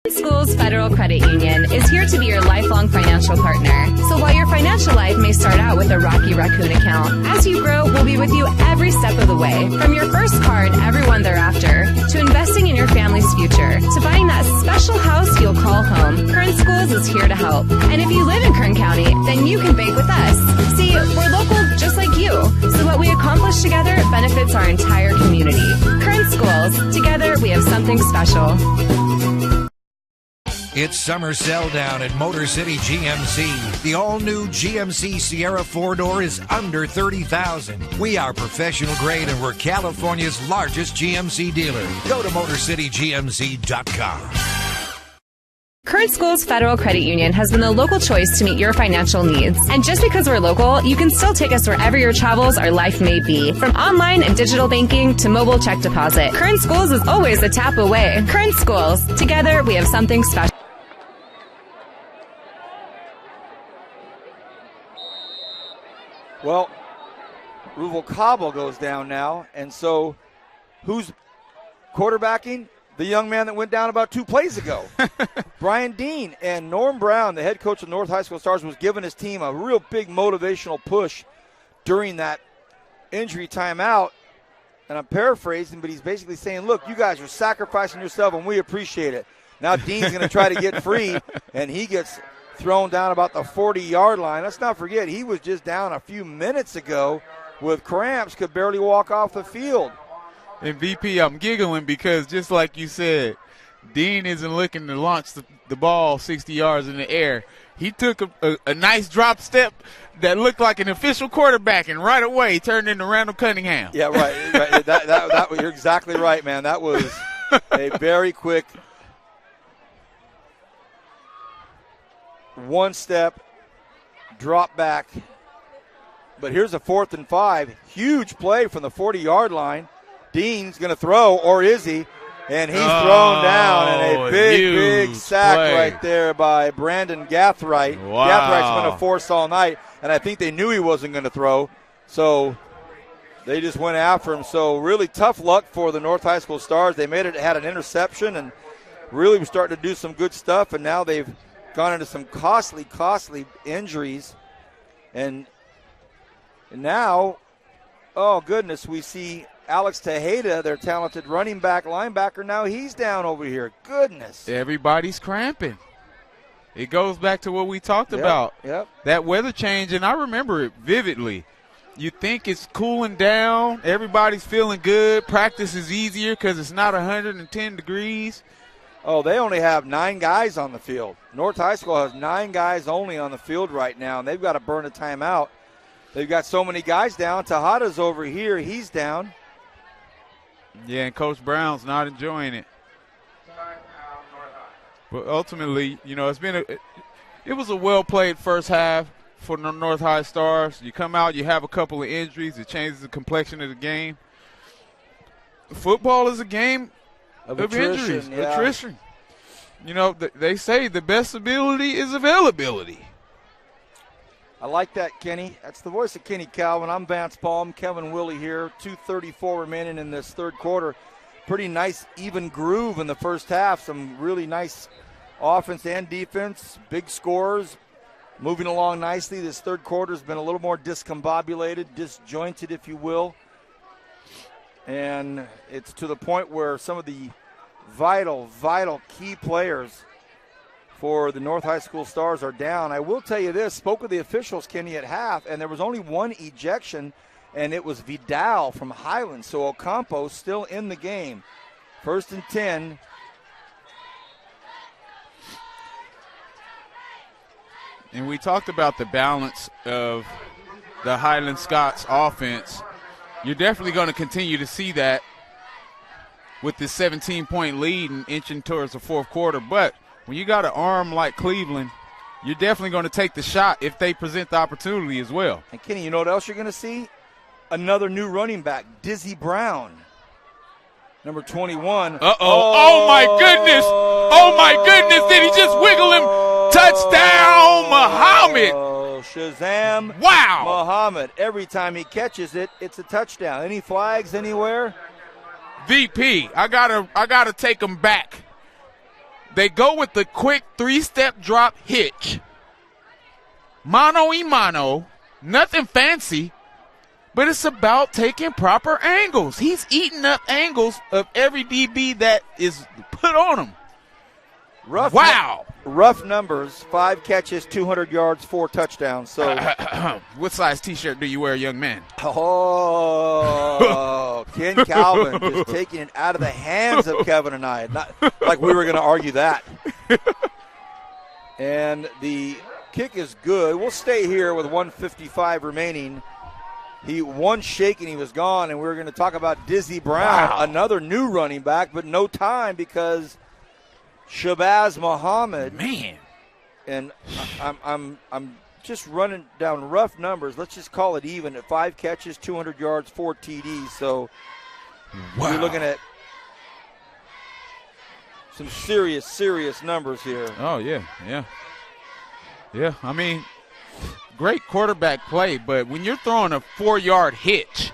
Schools Federal Credit Union is here to be your lifelong financial partner. So while your financial life may start out with a Rocky Raccoon account, as you grow, we'll be with you every step of the way. From your first car and everyone thereafter, to investing in your family's future, to buying that special house you'll call home, Kern Schools is here to help. And if you live in Kern County, then you can bank with us. See, we're local just like you, so what we accomplish together benefits our entire community. Kern Schools, together we have something special. It's summer sell down at Motor City GMC. The all-new GMC Sierra 4-door is under $30,000. We are professional grade and we're California's largest GMC dealer. Go to MotorCityGMC.com. Kern Schools Federal Credit Union has been the local choice to meet your financial needs. And just because we're local, you can still take us wherever your travels or life may be. From online and digital banking to mobile check deposit, Kern Schools is always a tap away. Kern Schools, together we have something special. Well, Ruval Cobble goes down now, and so who's quarterbacking? The young man that went down about 2 plays ago, Brian Dean. And Norm Brown, the head coach of North High School Stars, was giving his team a real big motivational push during that injury timeout. And I'm paraphrasing, but he's basically saying, look, you guys are sacrificing yourself, and we appreciate it. Now Dean's going to try to get free, and he gets thrown down about the 40-yard line. Let's not forget, he was just down a few minutes ago with cramps, could barely walk off the field. And VP, I'm giggling because just like you said, Dean isn't looking to launch the ball 60 yards in the air. He took a nice drop step that looked like an official quarterback, and right away he turned into Randall Cunningham. Yeah, right. that you're exactly right, man. That was a very quick one step, drop back. But here's a 4th and 5. Huge play from the 40-yard line. Dean's going to throw, or is he? And he's thrown down, and a big sack right there by Brandon Gathright. Wow. Gathwright's been a force all night, and I think they knew he wasn't going to throw, so they just went after him. So really tough luck for the North High School Stars. They had an interception, and really were starting to do some good stuff, and now they've gone into some costly injuries. And now, oh goodness, we see Alex Tejeda, their talented running back, linebacker, now he's down over here. Goodness. Everybody's cramping. It goes back to what we talked about. Yep. That weather change, and I remember it vividly. You think it's cooling down. Everybody's feeling good. Practice is easier because it's not 110 degrees. Oh, they only have 9 guys on the field. North High School has 9 guys only on the field right now, and they've got to burn a timeout. They've got so many guys down. Tejada's over here. He's down. Yeah, and Coach Brown's not enjoying it. But ultimately, you know, it was a well-played first half for the North High Stars. You come out, you have a couple of injuries. It changes the complexion of the game. Football is a game of injuries, attrition. You know, they say the best ability is availability. I like that, Kenny. That's the voice of Kenny Calvin. I'm Vance Palm, Kevin Willie here. 2:34 remaining in this third quarter. pretty nice even groove in the first half. Some really nice offense and defense, big scores, moving along nicely. This third quarter has been a little more discombobulated, disjointed, if you will. And it's to the point where some of the vital key players for the North High School Stars are down. I will tell you this, spoke with the officials, Kenny, at half, and there was only one ejection, and it was Vidal from Highland. So Ocampo still in the game. 1st and 10. And we talked about the balance of the Highland Scots offense. You're definitely going to continue to see that with this 17-point lead and inching towards the fourth quarter. But when you got an arm like Cleveland, you're definitely going to take the shot if they present the opportunity as well. And Kenny, you know what else you're going to see? Another new running back, Dizzy Brown, number 21. Oh, my goodness. Oh, my goodness. Did he just wiggle him? Touchdown, Muhammad. Oh, Shazam. Wow. Muhammad. Every time he catches it, it's a touchdown. Any flags anywhere? VP, I gotta take them back. They go with the quick 3-step drop hitch. Mano y mano. Nothing fancy. But it's about taking proper angles. He's eating up angles of every DB that is put on him. Rough numbers, 5 catches, 200 yards, 4 touchdowns. So, what size T-shirt do you wear, young man? Oh, Ken Calvin just taking it out of the hands of Kevin and I. Not like we were going to argue that. And the kick is good. We'll stay here with 1:55 remaining. One shake and he was gone, and we were going to talk about Dizzy Brown, another new running back, but no time because Shabazz Muhammad. Man. And I'm just running down rough numbers. Let's just call it even at 5 catches, 200 yards, 4 TDs. So you're looking at some serious numbers here. Oh, yeah. I mean, great quarterback play, but when you're throwing a 4-yard hitch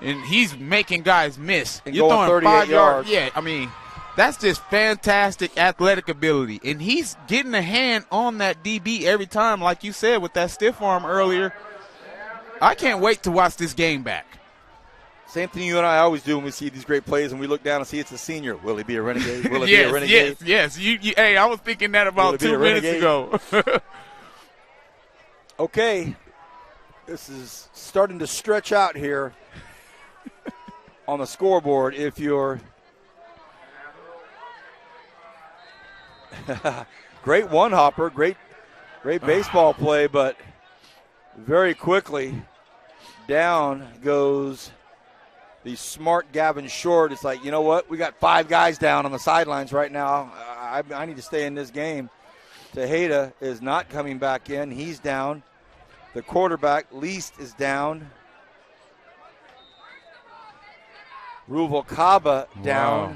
and he's making guys miss, and you're going throwing 38 yards. Yeah, I mean, that's just fantastic athletic ability. And he's getting a hand on that DB every time, like you said, with that stiff arm earlier. I can't wait to watch this game back. Same thing you and I always do when we see these great plays and we look down and see it's a senior. Will he be a renegade? Will he be a renegade? Yes. Hey, I was thinking that about 2 minutes ago. Okay. This is starting to stretch out here on the scoreboard. If you're great one-hopper, great baseball play, but very quickly down goes the smart Gavin Short. It's like, you know what? We got 5 guys down on the sidelines right now. I need to stay in this game. Tejeda is not coming back in. He's down. The quarterback, Least, is down. Ruvalcaba down. Wow.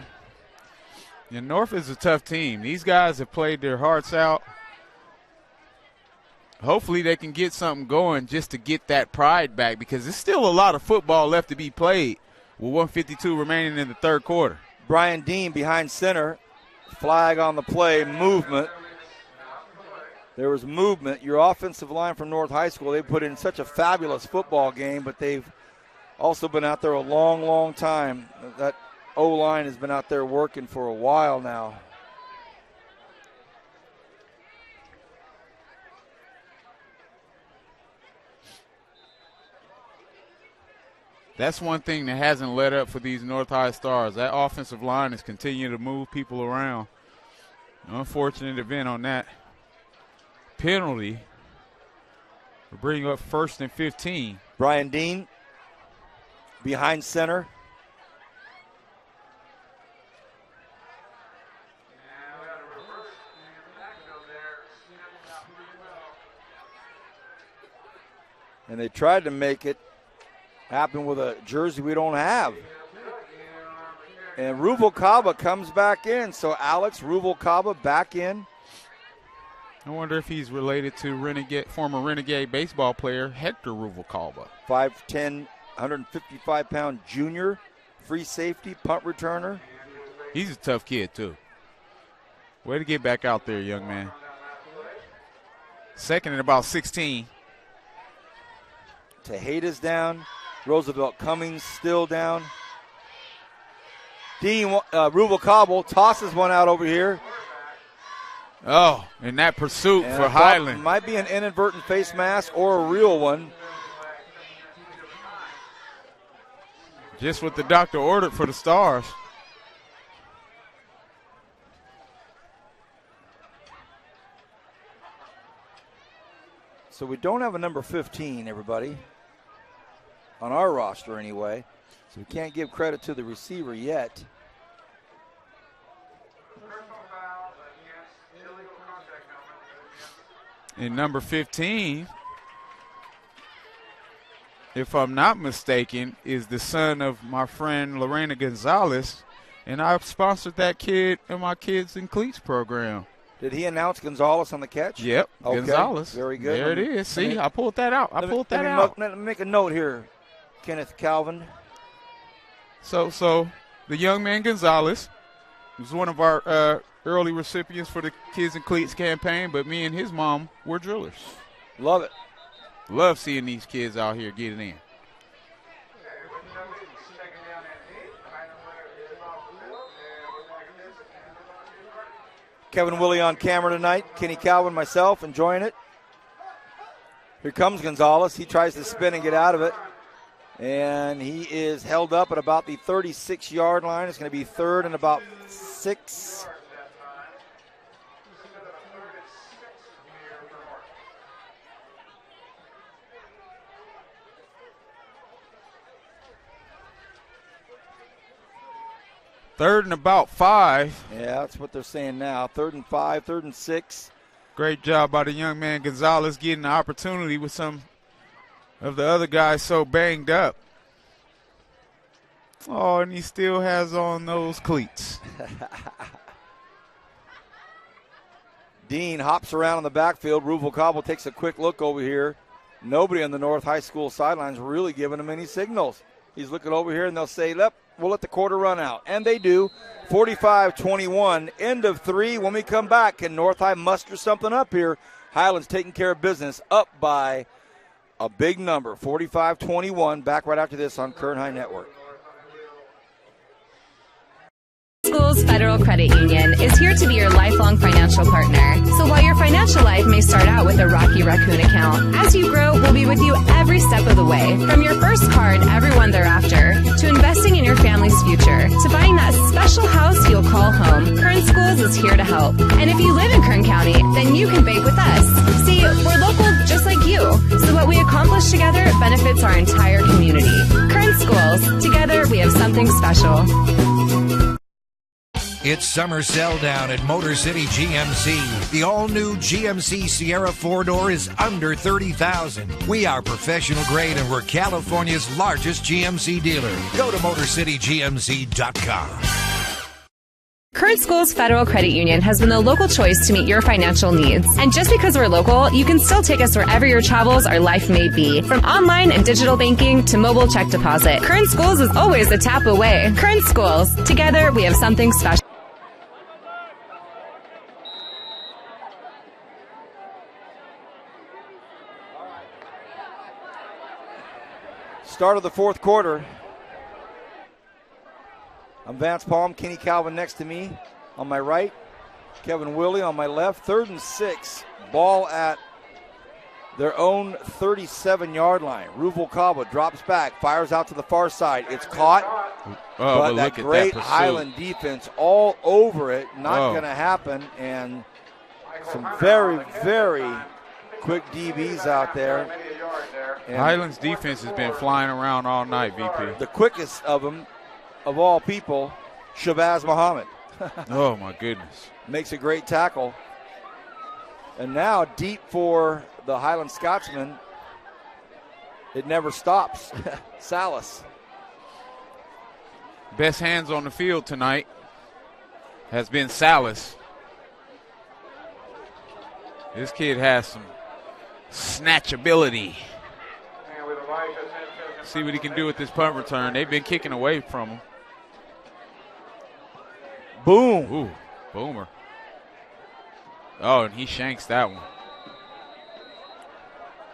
Yeah, North is a tough team. These guys have played their hearts out. Hopefully they can get something going just to get that pride back, because there's still a lot of football left to be played with 1:52 remaining in the third quarter. Brian Dean behind center. Flag on the play. Movement. There was movement. Your offensive line from North High School, they put in such a fabulous football game, but they've also been out there a long time. That O-line has been out there working for a while now. That's one thing that hasn't let up for these North High Stars. That offensive line is continuing to move people around. Unfortunate event on that penalty. We're bringing up 1st and 15. Brian Dean behind center. And they tried to make it happen with a jersey we don't have. And Ruvalcaba comes back in. So Alex Ruvalcaba back in. I wonder if he's related to former Renegade baseball player Hector Ruvalcaba. 5'10", 155-pound junior free safety, punt returner. He's a tough kid, too. Way to get back out there, young man. Second and about 16. Tejeda's down. Roosevelt Cummings still down. Dean Ruvalcaba tosses one out over here. Oh, in that pursuit for Highland. Might be an inadvertent face mask or a real one. Just what the doctor ordered for the Stars. So we don't have a number 15, everybody, on our roster anyway. So we can't give credit to the receiver yet. And number 15, if I'm not mistaken, is the son of my friend Lorena Gonzalez, and I've sponsored that kid in my Kids in Cleats program. Did he announce Gonzalez on the catch? Yep, okay. Gonzalez. Very good. There it is. See, I pulled that out. Let me make a note here, Kenneth Calvin. So the young man Gonzalez was one of our early recipients for the Kids in Cleats campaign, but me and his mom were drillers. Love it. Love seeing these kids out here getting in. Kevin Willie on camera tonight. Kenny Calvin, myself, enjoying it. Here comes Gonzalez. He tries to spin and get out of it. And he is held up at about the 36-yard line. It's going to be third and about 6. Third and about 5. Yeah, that's what they're saying now. 3rd and 5, 3rd and 6. Great job by the young man Gonzalez getting the opportunity with some of the other guys so banged up. Oh, and he still has on those cleats. Dean hops around in the backfield. Ruvalcaba takes a quick look over here. Nobody on the North High School sidelines really giving him any signals. He's looking over here, and they'll say, we'll let the quarter run out. And they do. 45-21, end of 3. When we come back, can North High muster something up here? Highland's taking care of business, up by a big number, 45-21. Back right after this on Kern High Network. Schools Federal Credit Union is here to be your lifelong financial partner. So while your financial life may start out with a Rocky Raccoon account, as you grow, we'll be with you every step of the way. From your first car and everyone thereafter, to investing in your family's future, to buying that special house you'll call home, Kern Schools is here to help. And if you live in Kern County, then you can bank with us. See, we're local just like you, so what we accomplish together benefits our entire community. Kern Schools, together we have something special. It's summer sell down at Motor City GMC. The all-new GMC Sierra 4-door is under $30,000. We are professional grade and we're California's largest GMC dealer. Go to MotorCityGMC.com. Kern Schools Federal Credit Union has been the local choice to meet your financial needs. And just because we're local, you can still take us wherever your travels or life may be. From online and digital banking to mobile check deposit, Kern Schools is always a tap away. Kern Schools, together we have something special. Start of the fourth quarter. I'm Vance Palm, Kenny Calvin next to me on my right, Kevin Willie on my left. 3rd and 6, ball at their own 37-yard line. Ruvalcaba drops back, fires out to the far side. It's caught, but that great Highland defense all over it. Not going to happen, and some very, very quick DBs out there. And Highland's defense has been flying around all night, VP. The quickest of them, of all people, Shabazz Muhammad. Oh, my goodness. Makes a great tackle. And now deep for the Highland Scotsman, it never stops. Salas. Best hands on the field tonight has been Salas. This kid has some snatchability. See what he can do with this punt return. They've been kicking away from him. Boom. Ooh, boomer. Oh, and he shanks that one.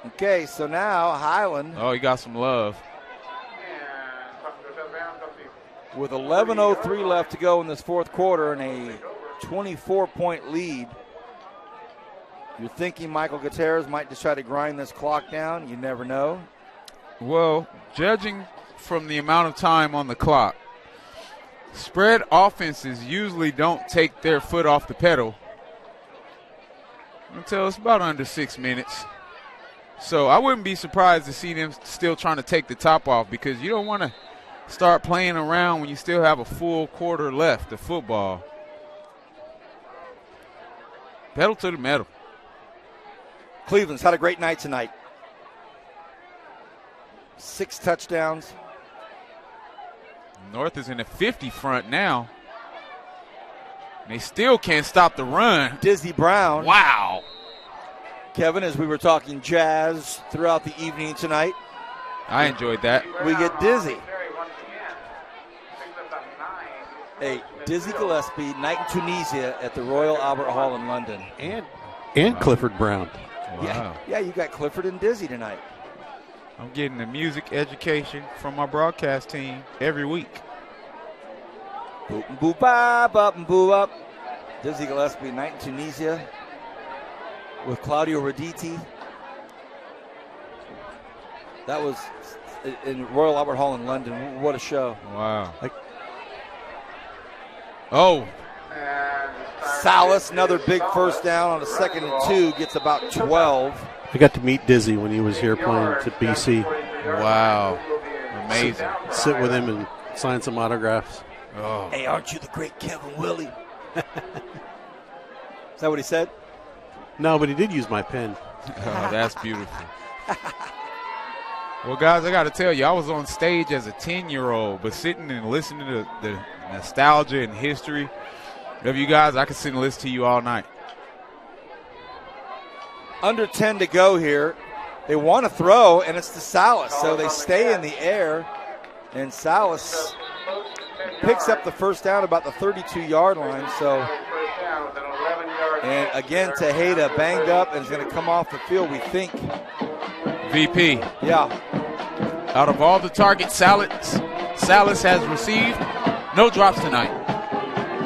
Okay, so now Highland. Oh, he got some love. With 11:03 left to go in this fourth quarter and a 24-point lead. You're thinking Michael Gutierrez might just try to grind this clock down. You never know. Well, judging from the amount of time on the clock, spread offenses usually don't take their foot off the pedal until it's about under 6 minutes. So I wouldn't be surprised to see them still trying to take the top off, because you don't want to start playing around when you still have a full quarter left of football. Pedal to the metal. Cleveland's had a great night tonight. 6 touchdowns. North is in the 50 front now. They still can't stop the run. Dizzy Brown. Wow. Kevin, as we were talking jazz throughout the evening tonight, I enjoyed that. we get Dizzy. Hey, Dizzy Gillespie, night in Tunisia at the Royal Albert Hall in London. And Clifford Brown. Wow. Yeah, you got Clifford and Dizzy tonight. I'm getting the music education from my broadcast team every week. Boop and boop up, up and boop up. Dizzy Gillespie, night in Tunisia with Claudio Roditi. That was in Royal Albert Hall in London. What a show. Wow. Oh. Salas, another big first down on a 2nd and 2, gets about 12. I got to meet Dizzy when he was here playing to BC. Wow. Amazing. Sit with him and sign some autographs. Oh. Hey, aren't you the great Kevin Willie? Is that what he said? No, but he did use my pen. Oh, that's beautiful. Well, guys, I got to tell you, I was on stage as a 10-year-old, but sitting and listening to the nostalgia and history of you guys, I could sit and listen to you all night. Under 10 to go here. They want to throw, and it's to Salas, so they stay in the air, and Salas picks up the first down about the 32-yard line. So, and again, Tejeda banged up and is going to come off the field, we think. VP. Yeah. Out of all the targets Salas has received, no drops tonight.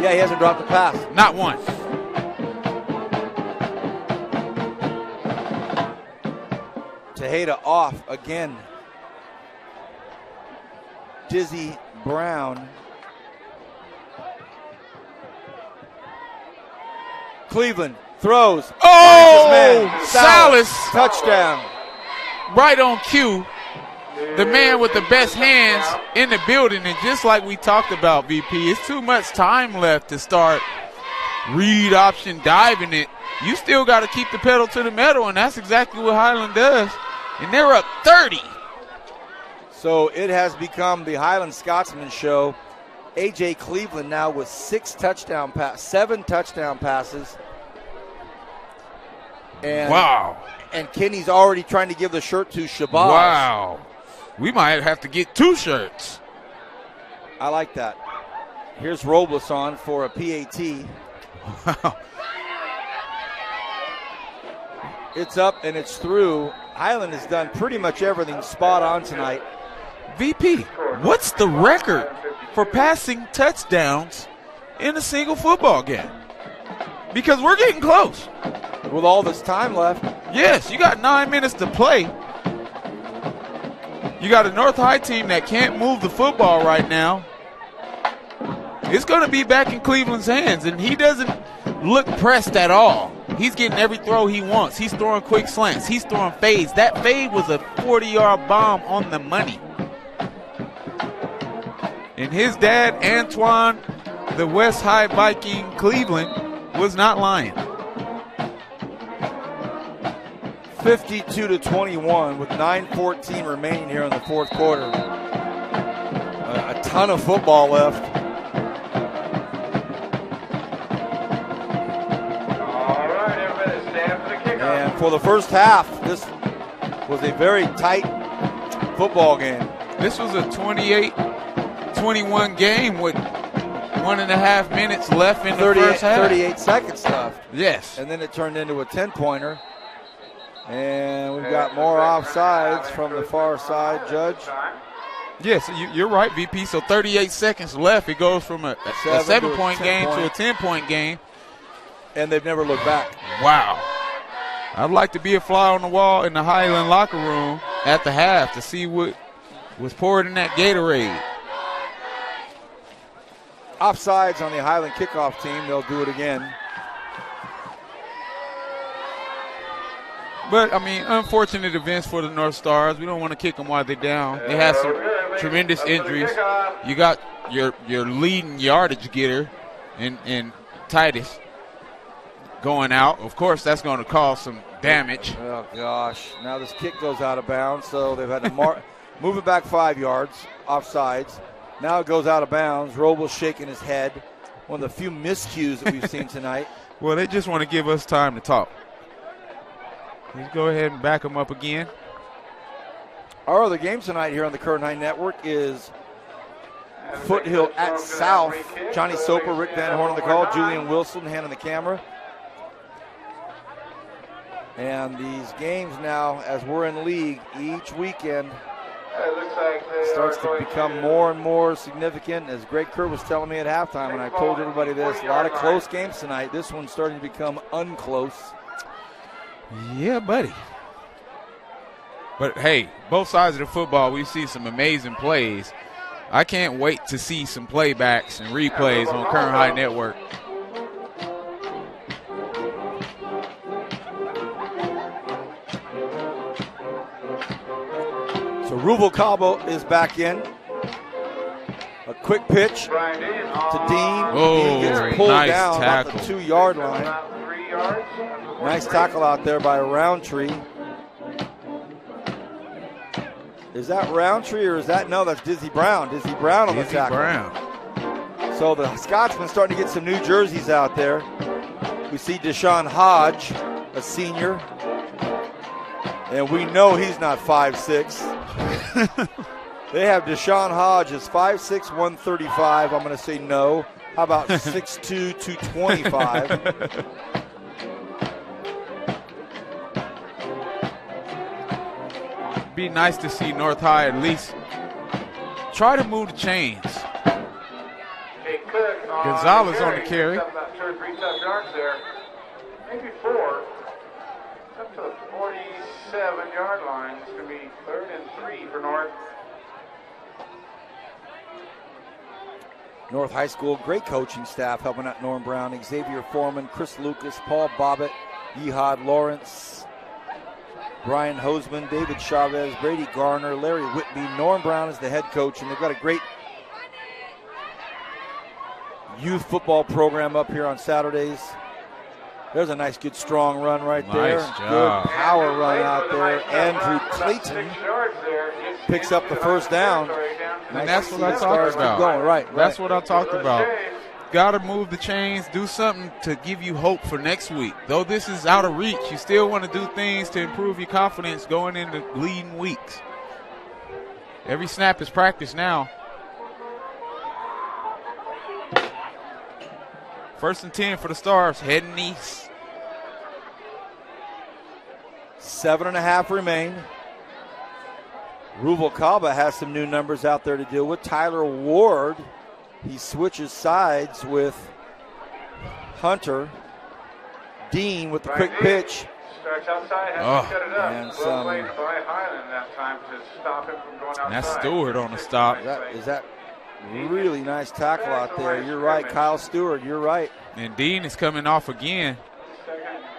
Yeah, he hasn't dropped a pass. Not one. Tejeda off again. Dizzy Brown. Cleveland throws. Oh, Salas. Touchdown. Right on cue. The man with the best hands in the building. And just like we talked about, VP, it's too much time left to start read option diving it. You still got to keep the pedal to the metal, and that's exactly what Highland does. And they're up 30. So it has become the Highland Scotsman show. A.J. Cleveland now with 7 touchdown passes. And, wow. And Kenny's already trying to give the shirt to Shabazz. Wow. We might have to get 2 shirts. I like that. Here's Robles on for a PAT. Wow. It's up and it's through. Highland has done pretty much everything spot on tonight. VP, what's the record for passing touchdowns in a single football game? Because we're getting close. With all this time left. Yes, you got 9 minutes to play. You got a North High team that can't move the football right now. It's going to be back in Cleveland's hands, and he doesn't look pressed at all. He's getting every throw he wants. He's throwing quick slants. He's throwing fades. That fade was a 40-yard bomb on the money. And his dad, Antoine, the West High Viking Cleveland, was not lying. 52-21 with 9:14 remaining here in the fourth quarter. A ton of football left. All right, everybody, stand for the kickoff. And for the first half, this was a very tight football game. This was a 28-21 game with 1.5 minutes left in the first half. 38 seconds left. Yes. And then it turned into a 10-pointer. And we've got more offsides from the far side, Judge. Yes, you're right, VP. So 38 seconds left. It goes from a 7-point game to a 10-point game. And they've never looked back. Wow. I'd like to be a fly on the wall in the Highland locker room at the half to see what was poured in that Gatorade. Offsides on the Highland kickoff team. They'll do it again. But, I mean, unfortunate events for the North Stars. We don't want to kick them while they're down. They had some tremendous injuries. You got your leading yardage getter in Titus going out. Of course, that's going to cause some damage. Oh, gosh. Now this kick goes out of bounds, so they've had to move it back 5 yards, offsides. Now it goes out of bounds. Robles shaking his head. One of the few miscues that we've seen tonight. Well, they just want to give us time to talk. Let's go ahead and back them up again. Our other game tonight here on the Current High Network is Foothill at South. Johnny Soper, Rick Van Horn on the call, Julian Wilson handing the camera. And these games now, as we're in league each weekend, starts to become more and more significant. As Greg Kerr was telling me at halftime, and I told everybody this, a lot of close games tonight. This one's starting to become unclose. Yeah, buddy. But, hey, both sides of the football, we see some amazing plays. I can't wait to see some playbacks and replays on Current High Network. So Rubalcaba is back in. A quick pitch to Dean. Oh, Dean gets pulled nice down tackle. about the 2-yard line. Nice tackle out there by Roundtree. Is that Roundtree or is that, no, that's Dizzy Brown. Dizzy Brown on the tackle. Brown. So the Scotsman starting to get some new jerseys out there. We see Deshaun Hodge, a senior. And we know he's not 5'6". They have Deshaun Hodge as 5'6", 135. I'm going to say no. How about 6'2", 225? Be nice to see North High at least try to move the chains. Gonzalez on the carry. About 2 or 3 tough yards there. Maybe 4. Up to the 47-yard line. It's going to be 3rd and 3 for North. North High School, great coaching staff helping out Norm Brown, Xavier Foreman, Chris Lucas, Paul Bobbitt, Yehad Lawrence, Brian Hoseman, David Chavez, Brady Garner, Larry Whitby. Norm Brown is the head coach, and they've got a great youth football program up here on Saturdays. There's a nice, good, strong run right there. Nice job. Good power run out there. Andrew Clayton picks up the first down. And that's what I talked about. Right. That's what I talked about. Got to move the chains, do something to give you hope for next week. Though this is out of reach, you still want to do things to improve your confidence going into leading weeks. Every snap is practice now. 1st and 10 for the Stars, heading east. 7.5 remain. Rubalcaba has some new numbers out there to deal with. Tyler Ward, he switches sides with Hunter. Dean with the quick pitch. Starts outside, has to cut it up. And Well some, played by Highland that time to stop him from going outside. And that's Stewart on the stop. Is that really nice tackle out there? You're right, Kyle Stewart, you're right. And Dean is coming off again.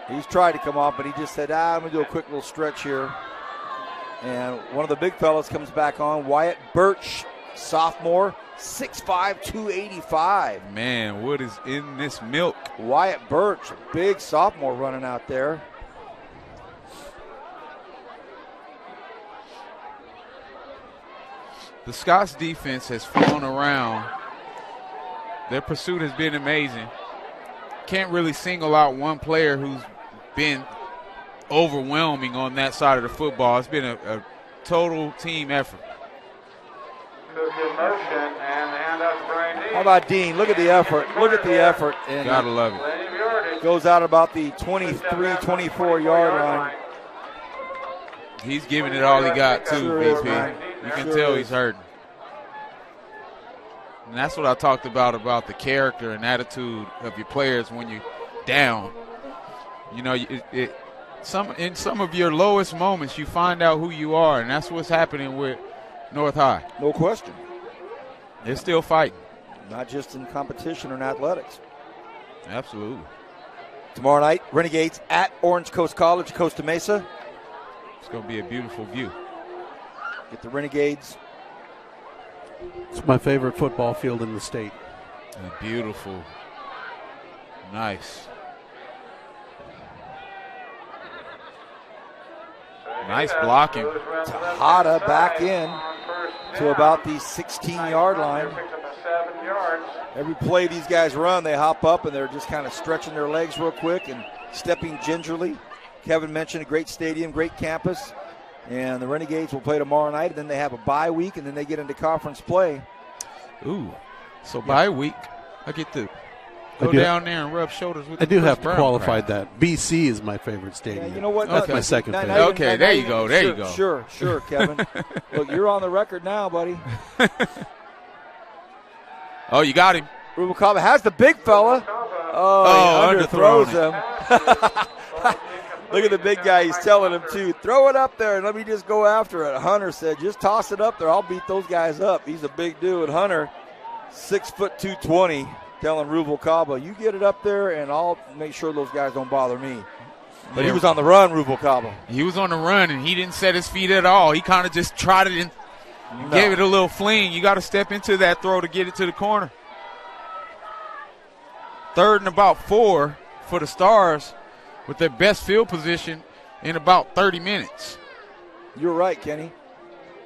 He's tried to come off, but he just said, I'm going to do a quick little stretch here. And one of the big fellas comes back on, Wyatt Birch, sophomore, 6'5", 285. Man, what is in this milk? Wyatt Birch, a big sophomore running out there. The Scots defense has flown around. Their pursuit has been amazing. Can't really single out one player who's been overwhelming on that side of the football. It's been a total team effort. Cook in motion and the handoff to Brian Dean. How about Dean? Look at the effort. Look at the effort. And gotta love it. Goes out about the 23, 24-yard line. He's giving it all he got, too, Sure BP. is, man. You can Sure tell is. he's hurting. And that's what I talked about the character and attitude of your players when you're down. You know, in some of your lowest moments, you find out who you are, and that's what's happening with North High. No question. They're still fighting. Not just in competition or in athletics. Absolutely. Tomorrow night, Renegades at Orange Coast College, Costa Mesa. It's going to be a beautiful view. Get the Renegades. It's my favorite football field in the state. Beautiful. Nice. Nice blocking. Tejada back in to about the 16-yard line. Every play these guys run, they hop up and they're just kind of stretching their legs real quick and stepping gingerly. Kevin mentioned a great stadium, great campus. And the Renegades will play tomorrow night, and then they have a bye week, and then they get into conference play. Ooh, so bye week, I get to go down there and rub shoulders with I do Chris have to Brown qualify crowd. that. BC is my favorite stadium. Yeah, you know what? That's Okay. my second Now- favorite. now Okay, now there you you go, can- there you go. Sure, Kevin. Look, you're on the record now, buddy. Oh, you got him. Rubalcaba has the big fella. Oh, he underthrows him. Look at the big guy. He's telling him to throw it up there and let me just go after it. Hunter said, just toss it up there. I'll beat those guys up. He's a big dude. Hunter, 6', 220, telling Rubalcaba, you get it up there and I'll make sure those guys don't bother me. But he was on the run, Rubalcaba. He was on the run, and he didn't set his feet at all. He kind of just trotted and gave it a little fling. You got to step into that throw to get it to the corner. 3rd and about 4 for the Stars with their best field position in about 30 minutes. You're right, Kenny.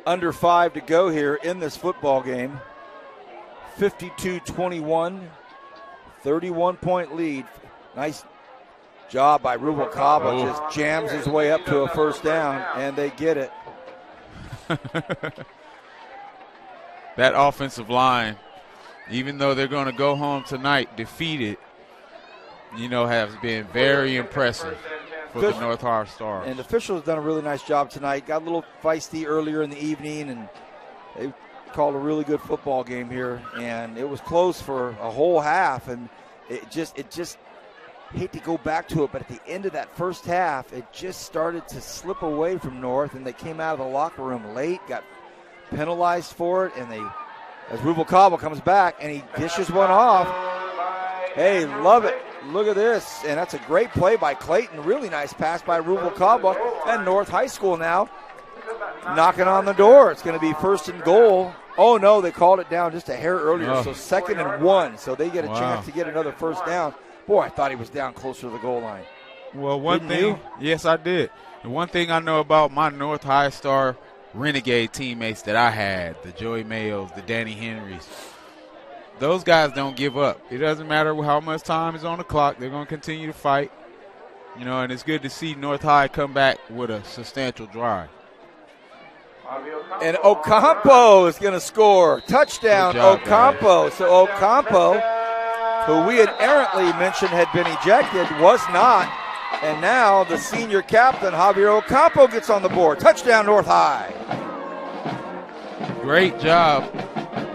Under 5 to go here in this football game. 52-21, 31-point lead. Nice job by Rubalcaba. Just jams his way up to a first down, and they get it. That offensive line, even though they're going to go home tonight defeated, has been very impressive for the North High Stars. And the officials have done a really nice job tonight. Got a little feisty earlier in the evening, and they called a really good football game here. And it was close for a whole half, and it just hate to go back to it, but at the end of that first half, it just started to slip away from North, and they came out of the locker room late, got penalized for it, and as Rubalcaba comes back and he dishes one off. Hey, love it. Look at this. And that's a great play by Clayton. Really nice pass by Rubalcaba. And North High School now knocking on the door. It's going to be 1st and goal. Oh, no, they called it down just a hair earlier. Oh. So 2nd and 1. So they get a Wow. chance to get another first down. Boy, I thought he was down closer to the goal line. Well, one Didn't thing, you? yes, I did. And one thing I know about my North High Star Renegade teammates that I had, the Joey Mayos, the Danny Henrys, those guys don't give up. It doesn't matter how much time is on the clock. They're going to continue to fight. And it's good to see North High come back with a substantial drive. And Ocampo is going to score. Touchdown, Good job, Ocampo. So Ocampo, who we had errantly mentioned had been ejected, was not. And now the senior captain, Javier Ocampo, gets on the board. Touchdown, North High. Great job.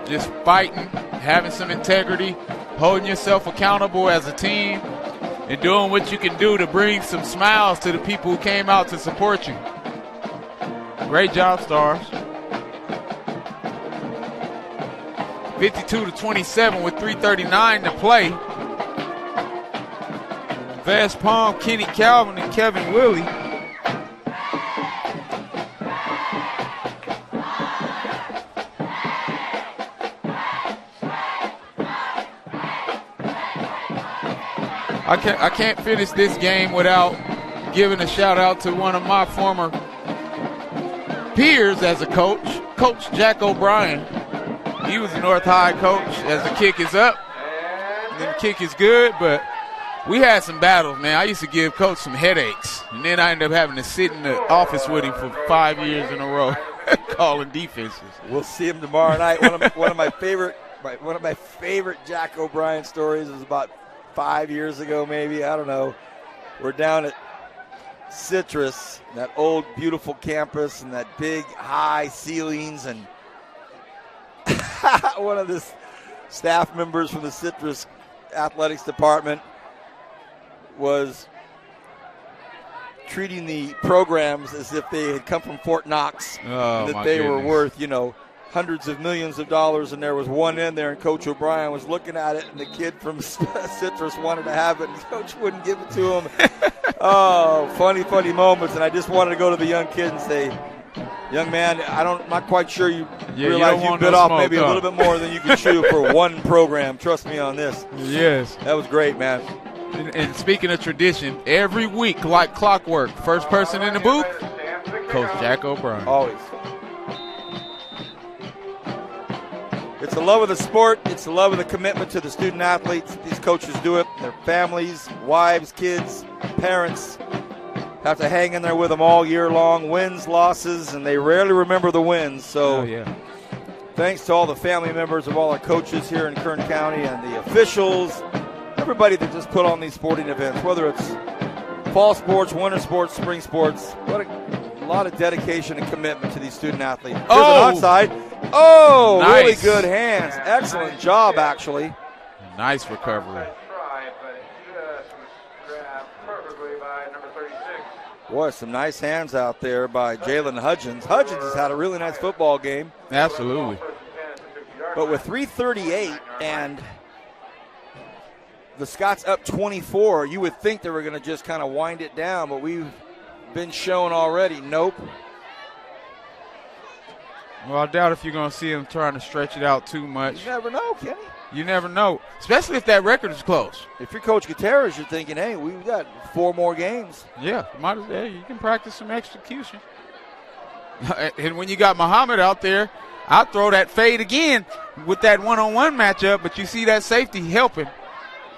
Just fighting, having some integrity, holding yourself accountable as a team, and doing what you can do to bring some smiles to the people who came out to support you. Great job, Stars. 52-27 with 3:39 to play. Vast Palm, Kenny Calvin, and Kevin Willie. I can't finish this game without giving a shout out to one of my former peers as a coach, Coach Jack O'Brien. He was a North High coach as the kick is up. And then the kick is good, but we had some battles, man. I used to give Coach some headaches, and then I ended up having to sit in the office with him for 5 years in a row calling defenses. We'll see him tomorrow night. One of my favorite One of my favorite Jack O'Brien stories was about 5 years ago, maybe. I don't know. We're down at Citrus, that old, beautiful campus, and that big, high ceilings. And one of the staff members from the Citrus athletics department was treating the programs as if they had come from Fort Knox, that they were worth, hundreds of millions of dollars, and there was one in there, and Coach O'Brien was looking at it, and the kid from Citrus wanted to have it, and Coach wouldn't give it to him. Oh, funny moments, and I just wanted to go to the young kid and say, young man, I'm not quite sure you realize you bit off maybe a little bit more than you can chew for one program. Trust me on this. Yes. That was great, man. And speaking of tradition, every week, like clockwork, first person in the booth, Coach Jack O'Brien. Always. It's the love of the sport. It's the love of the commitment to the student athletes. These coaches do it. Their families, wives, kids, parents have to hang in there with them all year long. Wins, losses, and they rarely remember the wins. So thanks to all the family members of all our coaches here in Kern County and the officials, everybody that just put on these sporting events, whether it's fall sports, winter sports, spring sports. What a lot of dedication and commitment to these student athletes. Here's an onside. Oh, nice. Really good hands. Excellent job, actually. Nice recovery. Boy, some nice hands out there by Jalen Hudgens. Hudgens has had a really nice football game. Absolutely. But with 3:38 and the Scots up 24, you would think they were going to just kind of wind it down, but we've been shown already, nope. Well, I doubt if you're going to see them trying to stretch it out too much. You never know, Kenny. You never know, especially if that record is close. If you're Coach Gutierrez, you're thinking, hey, we've got 4 more games. Yeah, you can practice some execution. And when you got Muhammad out there, I'll throw that fade again with that one-on-one matchup, but you see that safety helping.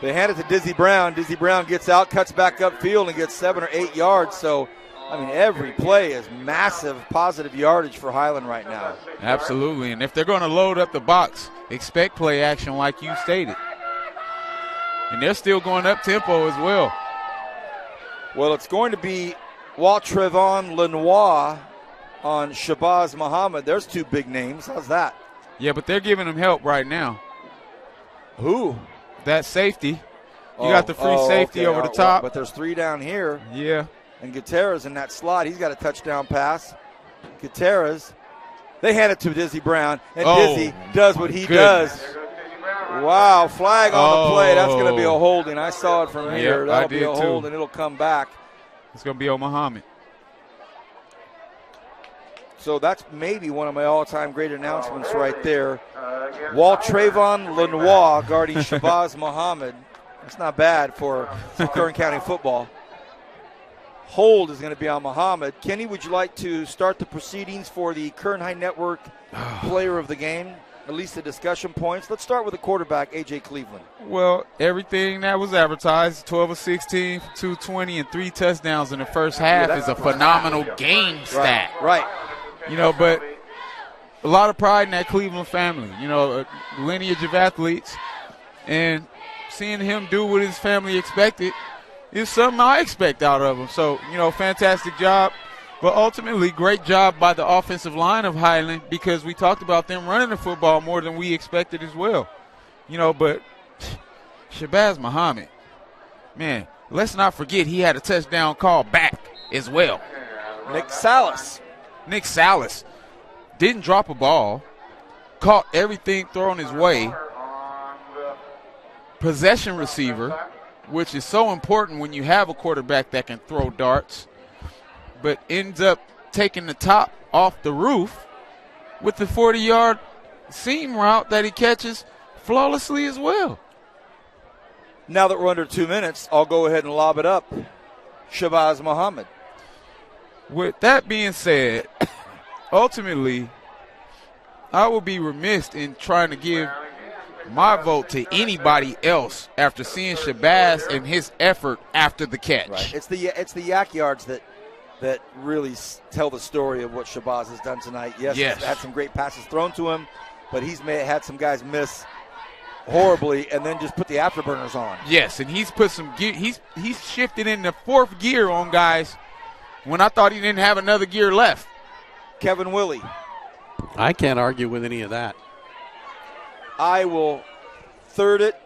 They hand it to Dizzy Brown. Dizzy Brown gets out, cuts back upfield, and gets 7 or 8 yards. So, every play is massive positive yardage for Highland right now. Absolutely, and if they're going to load up the box, expect play action like you stated. And they're still going up tempo as well. Well, it's going to be Walt Trevon Lenoir on Shabazz Muhammad. There's 2 big names. How's that? Yeah, but they're giving him help right now. Who? That safety. You got the free safety over the top. But there's 3 down here. Yeah. And Gutierrez in that slot. He's got a touchdown pass. Gutierrez. They hand it to Dizzy Brown. And Dizzy does what he does. Wow, flag on the play. That's going to be a holding. I saw it from here. That'll be a hold, and it'll come back. It's going to be on Muhammad. So that's maybe one of my all-time great announcements right there. Walt Trevon Lenoir guarding Shabazz Muhammad. That's not bad for Kern County football. Hold is going to be on Muhammad. Kenny, would you like to start the proceedings for the Kern High Network player of the game? At least the discussion points. Let's start with the quarterback, A.J. Cleveland. Well, everything that was advertised, 12 of 16, 220, and 3 touchdowns in the first half is a phenomenal game stat. Right. But a lot of pride in that Cleveland family, a lineage of athletes. And seeing him do what his family expected is something I expect out of him. So, fantastic job. But ultimately, great job by the offensive line of Highland, because we talked about them running the football more than we expected as well. But Shabazz Muhammad, man, let's not forget he had a touchdown call back as well. Nick Salas didn't drop a ball, caught everything thrown his way. Possession receiver, which is so important when you have a quarterback that can throw darts, but ends up taking the top off the roof with the 40-yard seam route that he catches flawlessly as well. Now that we're under 2 minutes, I'll go ahead and lob it up. Shabazz Muhammad. With that being said, ultimately, I will be remiss in trying to give my vote to anybody else after seeing Shabazz and his effort after the catch. Right. It's the yak yards that really tell the story of what Shabazz has done tonight. Yes. He's had some great passes thrown to him, but he's had some guys miss horribly and then just put the afterburners on. Yes, and he's put some gear. He's shifted into fourth gear on guys when I thought he didn't have another gear left. Kevin Willie. I can't argue with any of that. I will third it.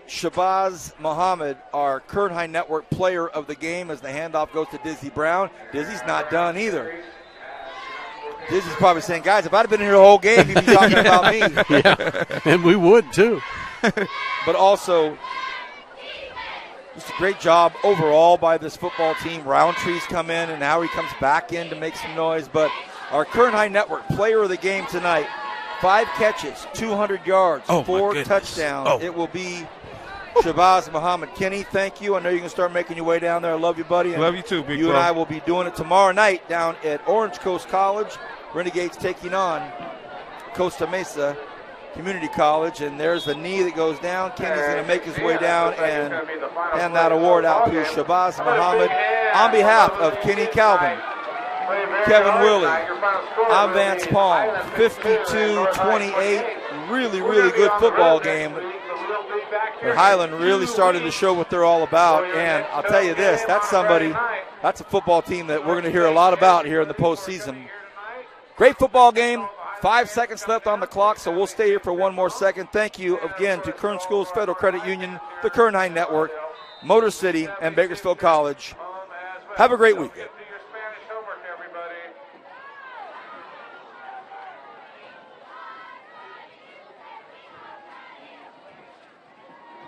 Shabazz Muhammad, our Kern High Network player of the game, as the handoff goes to Dizzy Brown. Dizzy's not done either. Dizzy's probably saying, guys, if I'd have been here the whole game, you'd be talking about me. Yeah, and we would too. But also, just a great job overall by this football team. Roundtree's come in, and now he comes back in to make some noise. But our Kern High Network player of the game tonight, 5 catches, 200 yards, 4 touchdowns. It will be Shabazz Muhammad. Kenny, thank you. I know you can start making your way down there. I love you, buddy. And love you too, big you bro. and I will be doing it tomorrow night down at Orange Coast College. Renegades taking on Costa Mesa Community College. And there's the knee that goes down. Kenny's going to make his way down and hand that award out to Shabazz Muhammad. On behalf of Kenny Calvin, Kevin Willie, I'm Vance Palm. 52-28. Really, really good football game. But Highland really started to show what they're all about. And I'll tell you this, that's a football team that we're going to hear a lot about here in the postseason. Great football game. 5 seconds left on the clock, so we'll stay here for one more second. Thank you again to Kern Schools Federal Credit Union, the Kern High Network, Motor City, and Bakersfield College. Have a great weekend.